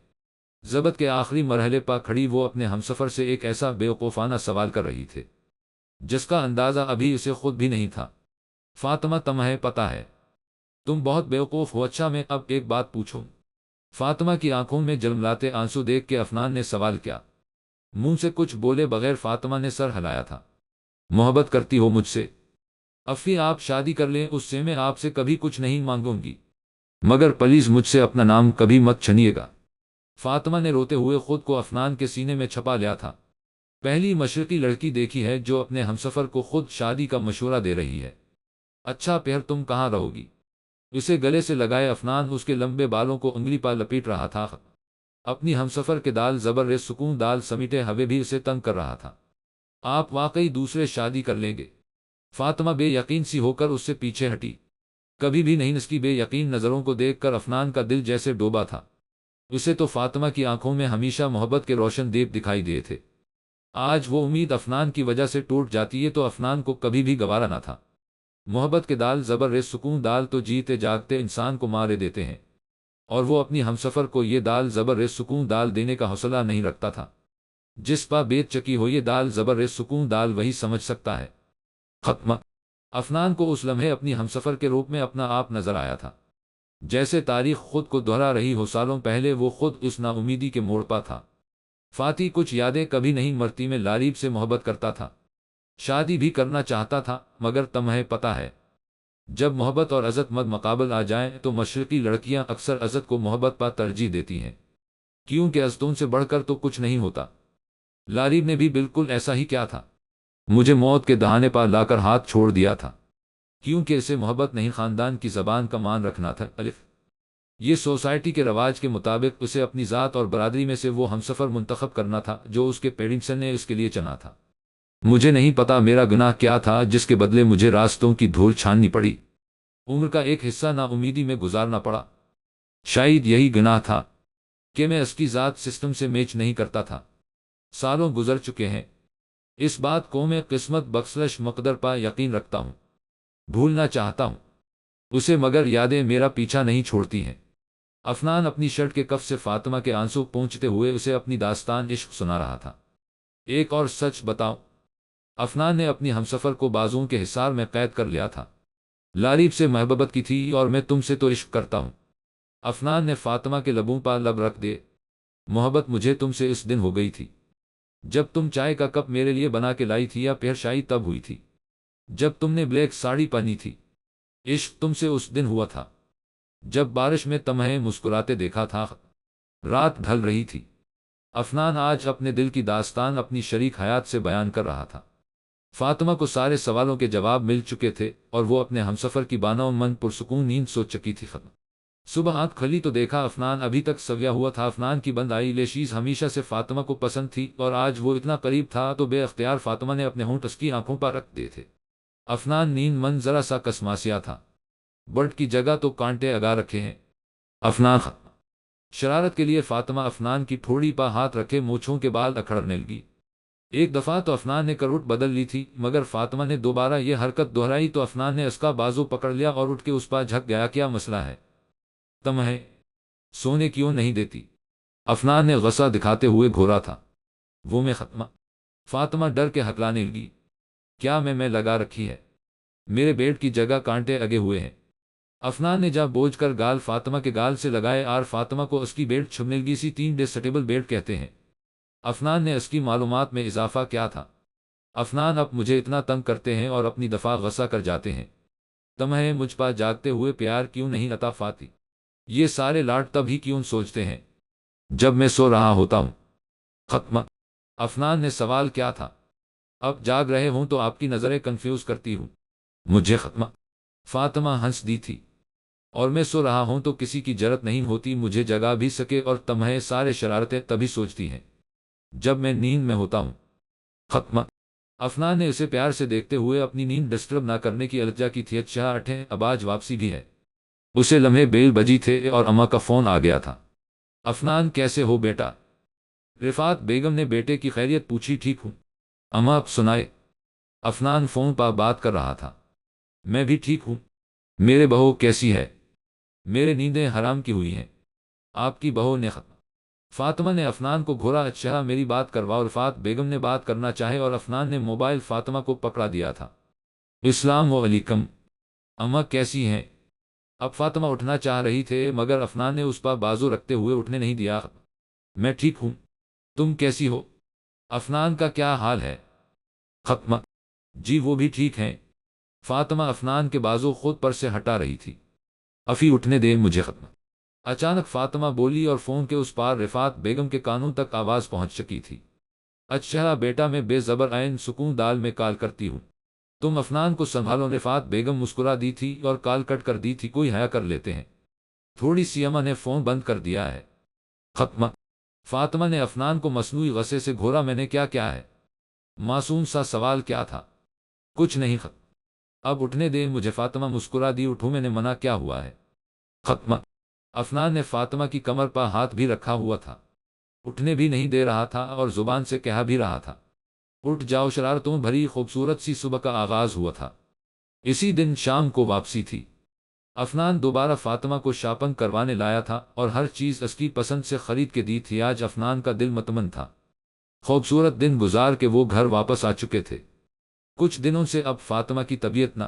ضبط کے آخری مرحلے پر کھڑی وہ اپنے ہمسفر سے ایک ایسا بیوقوفانہ سوال کر رہی تھے جس کا اندازہ ابھی اسے خود بھی نہیں تھا۔ فاطمہ، تمہیں پتہ ہے تم بہت بیوقوف ہو۔ اچھا میں اب ایک بات پوچھوں؟ فاطمہ کی آنکھوں میں جلملاتے آنسو دیکھ کے افنان نے سوال کیا۔ منہ سے کچھ بولے بغیر فاطمہ نے سر ہلایا تھا۔ محبت کرتی ہو مجھ سے؟ افی آپ شادی کر لیں، اس سے میں آپ سے کبھی کچھ نہیں مانگوں گی، مگر پلیز مجھ سے اپنا نام کبھی مت چھنیے گا۔ فاطمہ نے روتے ہوئے خود کو افنان کے سینے میں چھپا لیا تھا۔ پہلی مشرقی لڑکی دیکھی ہے جو اپنے ہمسفر کو خود شادی کا مشورہ دے رہی ہے۔ اچھا پھر تم کہاں رہو گی؟ اسے گلے سے لگائے افنان اس کے لمبے بالوں کو انگلی پر لپیٹ رہا تھا۔ اپنی ہمسفر کے دال زبر ریز سکون دال سمیٹے ہوئے بھی اسے تنگ کر رہا تھا۔ آپ واقعی دوسرے شادی کر لیں گے؟ فاطمہ بے یقین سی ہو کر اس سے پیچھے ہٹی۔ کبھی بھی نہیں، اس کی بے یقین نظروں کو دیکھ کر افنان کا دل جیسے ڈوبا تھا۔ اسے تو فاطمہ کی آنکھوں میں ہمیشہ محبت کے روشن دیپ دکھائی دیے تھے۔ آج وہ امید افنان کی وجہ سے ٹوٹ جاتی ہے تو افنان کو کبھی بھی گوارا نہ تھا۔ محبت کے دال زبر ریز سکون دال تو جیتے جاگتے انسان کو مارے دیتے ہیں، اور وہ اپنی ہمسفر کو یہ دال زبر ریز سکون دال دینے کا حوصلہ نہیں رکھتا تھا۔ جس پا بیت چکی ہو یہ دال زبر ریز سکون دال وہی سمجھ سکتا ہے۔ ختم۔ افنان کو اس لمحے اپنی ہمسفر کے روپ میں اپنا آپ نظر آیا تھا، جیسے تاریخ خود کو دہرا رہی ہو۔ سالوں پہلے وہ خود اس نا امیدی کے موڑ پا تھا۔ فاتی، کچھ یادیں کبھی نہیں مرتی میں لعیب سے محبت کرتا تھا، شادی بھی کرنا چاہتا تھا، مگر تمہیں پتہ ہے جب محبت اور عزت مد مقابل آ جائیں تو مشرقی لڑکیاں اکثر عزت کو محبت پر ترجیح دیتی ہیں، کیونکہ عزتوں سے بڑھ کر تو کچھ نہیں ہوتا۔ لعیب نے بھی بالکل ایسا ہی کیا تھا، مجھے موت کے دہانے پر لا کر ہاتھ چھوڑ دیا تھا، کیونکہ اسے محبت نہیں خاندان کی زبان کا مان رکھنا تھا۔ الف یہ سوسائٹی کے رواج کے مطابق اسے اپنی ذات اور برادری میں سے وہ ہمسفر منتخب کرنا تھا جو اس کے پیرنٹس نے اس کے لیے چنا تھا۔ مجھے نہیں پتا میرا گناہ کیا تھا جس کے بدلے مجھے راستوں کی دھول چھاننی پڑی، عمر کا ایک حصہ نا امیدی میں گزارنا پڑا۔ شاید یہی گناہ تھا کہ میں اس کی ذات سسٹم سے میچ نہیں کرتا تھا۔ سالوں گزر چکے ہیں، اس بات کو میں قسمت بخشش مقدر پر یقین رکھتا ہوں، بھولنا چاہتا ہوں اسے، مگر یادیں میرا پیچھا نہیں چھوڑتی ہیں۔ افنان اپنی شرٹ کے کف سے فاطمہ کے آنسو پونچھتے ہوئے اسے اپنی داستان عشق سنا رہا تھا۔ ایک اور سچ بتاؤ؟ افنان نے اپنی ہمسفر کو بازوؤں کے حصار میں قید کر لیا تھا۔ لعیب سے محبت کی تھی اور میں تم سے تو عشق کرتا ہوں۔ افنان نے فاطمہ کے لبوں پر لب رکھ دے۔ محبت مجھے تم سے اس دن ہو گئی تھی جب تم چائے کا کپ میرے لیے بنا کے لائی تھی، یا پھر شاید تب ہوئی تھی جب تم نے بلیک ساڑی پہنی تھی، عشق تم سے اس دن ہوا تھا جب بارش میں تمہیں مسکراتے دیکھا تھا۔ رات ڈھل رہی تھی۔ افنان آج اپنے دل کی داستان اپنی شریک حیات سے بیان کر رہا تھا۔ فاطمہ کو سارے سوالوں کے جواب مل چکے تھے اور وہ اپنے ہمسفر کی بانو من پرسکون نیند سو چکی تھی۔ ختم صبح آنکھ کھلی تو دیکھا افنان ابھی تک سویا ہوا تھا۔ افنان کی بند آئی لیشیز ہمیشہ سے فاطمہ کو پسند تھی اور آج وہ اتنا قریب تھا تو بے اختیار فاطمہ نے اپنے ہونٹ اس کی آنکھوں پر رکھ دیے تھے۔ افنان نیند من ذرا سا کسماسیا تھا۔ برڈ کی جگہ تو کانٹے اگا رکھے ہیں افنان۔ شرارت کے لیے فاطمہ افنان کی ٹھوڑی پر ہاتھ رکھے مونچھوں کے بال اکھڑنے لگی۔ ایک دفعہ تو افنان نے کروٹ بدل لی تھی، مگر فاطمہ نے دوبارہ یہ حرکت دہرائی تو افنان نے اس کا بازو پکڑ لیا اور اٹھ کے اس پر جھک گیا۔ کیا مسئلہ ہے؟ تمہیں سونے کیوں نہیں دیتی؟ افنان نے غصہ دکھاتے ہوئے گھورا تھا۔ وہ میں ختمہ فاطمہ ڈر کے ہکلانے لگی۔ کیا میں لگا رکھی ہے؟ میرے بیٹ کی جگہ کانٹے لگے ہوئے ہیں۔ افنان نے جا بوجھ کر گال فاطمہ کے گال سے لگائے اور فاطمہ کو اس کی بیٹ چھپنے لگی سی 3 ڈے سٹیبل بیٹ کہتے ہیں۔ افنان نے اس کی معلومات میں اضافہ کیا تھا۔ افنان اب مجھے اتنا تنگ کرتے ہیں اور اپنی دفعہ غصہ کر جاتے ہیں۔ تمہیں مجھ پر جاگتے ہوئے پیار کیوں نہیں عطا فاتی؟ یہ سارے لاڈ تب ہی کیوں سوچتے ہیں جب میں سو رہا ہوتا ہوں؟ ختمہ افنان نے سوال کیا تھا؟ اب جاگ رہے ہوں تو آپ کی نظریں کنفیوز کرتی ہوں مجھے۔ ختمہ فاطمہ ہنس دی تھی۔ اور میں سو رہا ہوں تو کسی کی جرت نہیں ہوتی مجھے جگا بھی سکے اور تمہیں سارے شرارتیں تبھی سوچتی ہیں جب میں نیند میں ہوتا ہوں۔ ختمہ افنان نے اسے پیار سے دیکھتے ہوئے اپنی نیند ڈسٹرب نہ کرنے کی التجا کی تھی۔ اچھا اٹھیں، اب آج واپسی بھی ہے۔ اسے لمحے بیل بجی تھے اور اماں کا فون آ گیا تھا۔ افنان کیسے ہو بیٹا؟ رفعت بیگم نے بیٹے کی خیریت پوچھی۔ ٹھیک ہوں اماں، آپ سنائے؟ افنان فون پر بات کر رہا تھا۔ میں بھی ٹھیک ہوں۔ میرے بہو کیسی ہے؟ میرے نیندیں حرام کی ہوئی ہیں۔ آپ کی بہو نے ختم فاطمہ نے افنان کو گھورا۔ اچھا میری بات کرواؤ۔ رفعت بیگم نے بات کرنا چاہے اور افنان نے موبائل فاطمہ کو پکڑا دیا تھا۔ السلام علیکم اماں، کیسی ہیں؟ اب فاطمہ اٹھنا چاہ رہی تھے مگر افنان نے اس پر بازو رکھتے ہوئے اٹھنے نہیں دیا۔ میں ٹھیک ہوں، تم کیسی ہو؟ افنان کا کیا حال ہے؟ ختمہ جی وہ بھی ٹھیک ہیں۔ فاطمہ افنان کے بازو خود پر سے ہٹا رہی تھی۔ افی اٹھنے دے مجھے۔ ختمہ اچانک فاطمہ بولی اور فون کے اس پار رفعت بیگم کے کانوں تک آواز پہنچ چکی تھی۔ اچھا بیٹا، میں بے زبر عین سکون دال میں کال کرتی ہوں، تم افنان کو سنبھالو۔ رفعت بیگم مسکرا دی تھی اور کال کٹ کر دی تھی۔ کوئی حیا کر لیتے ہیں، تھوڑی سی اماں نے فون بند کر دیا ہے۔ ختمہ فاطمہ نے افنان کو مصنوعی غصے سے گھورا۔ میں نے کیا کیا ہے؟ معصوم سا سوال کیا تھا؟ کچھ نہیں۔ ختم اب اٹھنے دے مجھے۔ فاطمہ مسکرا دی۔ اٹھوں، میں نے منع کیا ہوا ہے؟ ختمہ افنان نے فاطمہ کی کمر پر ہاتھ بھی رکھا ہوا تھا، اٹھنے بھی نہیں دے رہا تھا اور زبان سے کہا بھی رہا تھا اٹھ جاؤ۔ شرارتوں بھری خوبصورت سی صبح کا آغاز ہوا تھا۔ اسی دن شام کو واپسی تھی۔ افنان دوبارہ فاطمہ کو شاپنگ کروانے لایا تھا اور ہر چیز اس کی پسند سے خرید کے دی تھی۔ آج افنان کا دل مطمئن تھا۔ خوبصورت دن گزار کے وہ گھر واپس آ چکے تھے۔ کچھ دنوں سے اب فاطمہ کی طبیعت نہ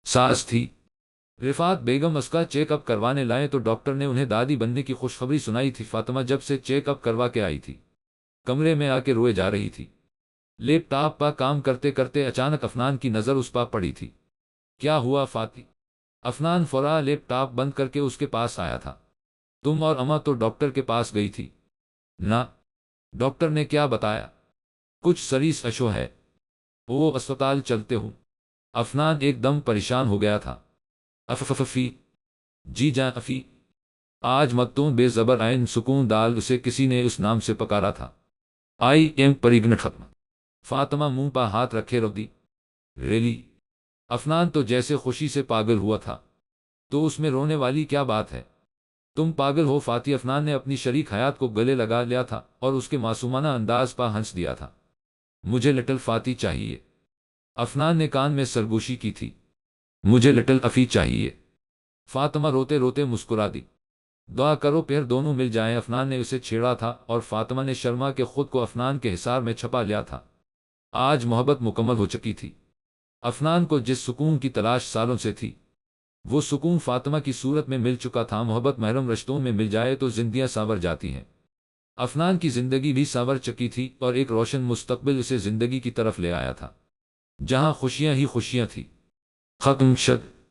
ساز تھی۔ رفعت بیگم اس کا چیک اپ کروانے لائے تو ڈاکٹر نے انہیں دادی بننے کی خوشخبری سنائی تھی۔ فاطمہ جب سے چیک اپ کروا کے آئی تھی کمرے میں آ کے روئے جا رہی تھی۔ لیپ ٹاپ پر کام کرتے کرتے اچانک افنان کی نظر اس پر پڑی تھی۔ کیا ہوا فاطی؟ افنان فوراً لیپ ٹاپ بند کر کے اس کے پاس آیا تھا۔ تم اور اماں تو ڈاکٹر کے پاس گئی تھی نہ؟ ڈاکٹر نے کیا بتایا؟ کچھ سریس ایشو ہے، وہ اسپتال چلتے ہوں۔ افنان ایک دم پریشان ہو گیا تھا۔ افی جی جان افی۔ آج مکتوم بے زبر عین سکون دال اسے کسی نے اس نام سے پکارا تھا۔ I am pregnant. ختم فاطمہ منہ پر ہاتھ رکھے رو دی۔ ریلی؟ افنان تو جیسے خوشی سے پاگل ہوا تھا۔ تو اس میں رونے والی کیا بات ہے؟ تم پاگل ہو فاطی؟ افنان نے اپنی شریک حیات کو گلے لگا لیا تھا اور اس کے معصومانہ انداز پر ہنس دیا تھا۔ مجھے لٹل فاطی چاہیے۔ افنان نے کان میں سرگوشی کی تھی۔ مجھے لٹل افی چاہیے۔ فاطمہ روتے روتے مسکرا دی۔ دعا کرو پھر دونوں مل جائیں۔ افنان نے اسے چھیڑا تھا اور فاطمہ نے شرما کے خود کو افنان کے حصار میں چھپا لیا تھا۔ آج محبت مکمل ہو چکی تھی۔ افنان کو جس سکون کی تلاش سالوں سے تھی وہ سکون فاطمہ کی صورت میں مل چکا تھا۔ محبت محرم رشتوں میں مل جائے تو زندگیاں سانور جاتی ہیں۔ افنان کی زندگی بھی سانور چکی تھی اور ایک روشن مستقبل اسے زندگی کی طرف لے آیا تھا۔ جہاں خوشیاں ہی خوشیاں تھیں۔ ختم شد۔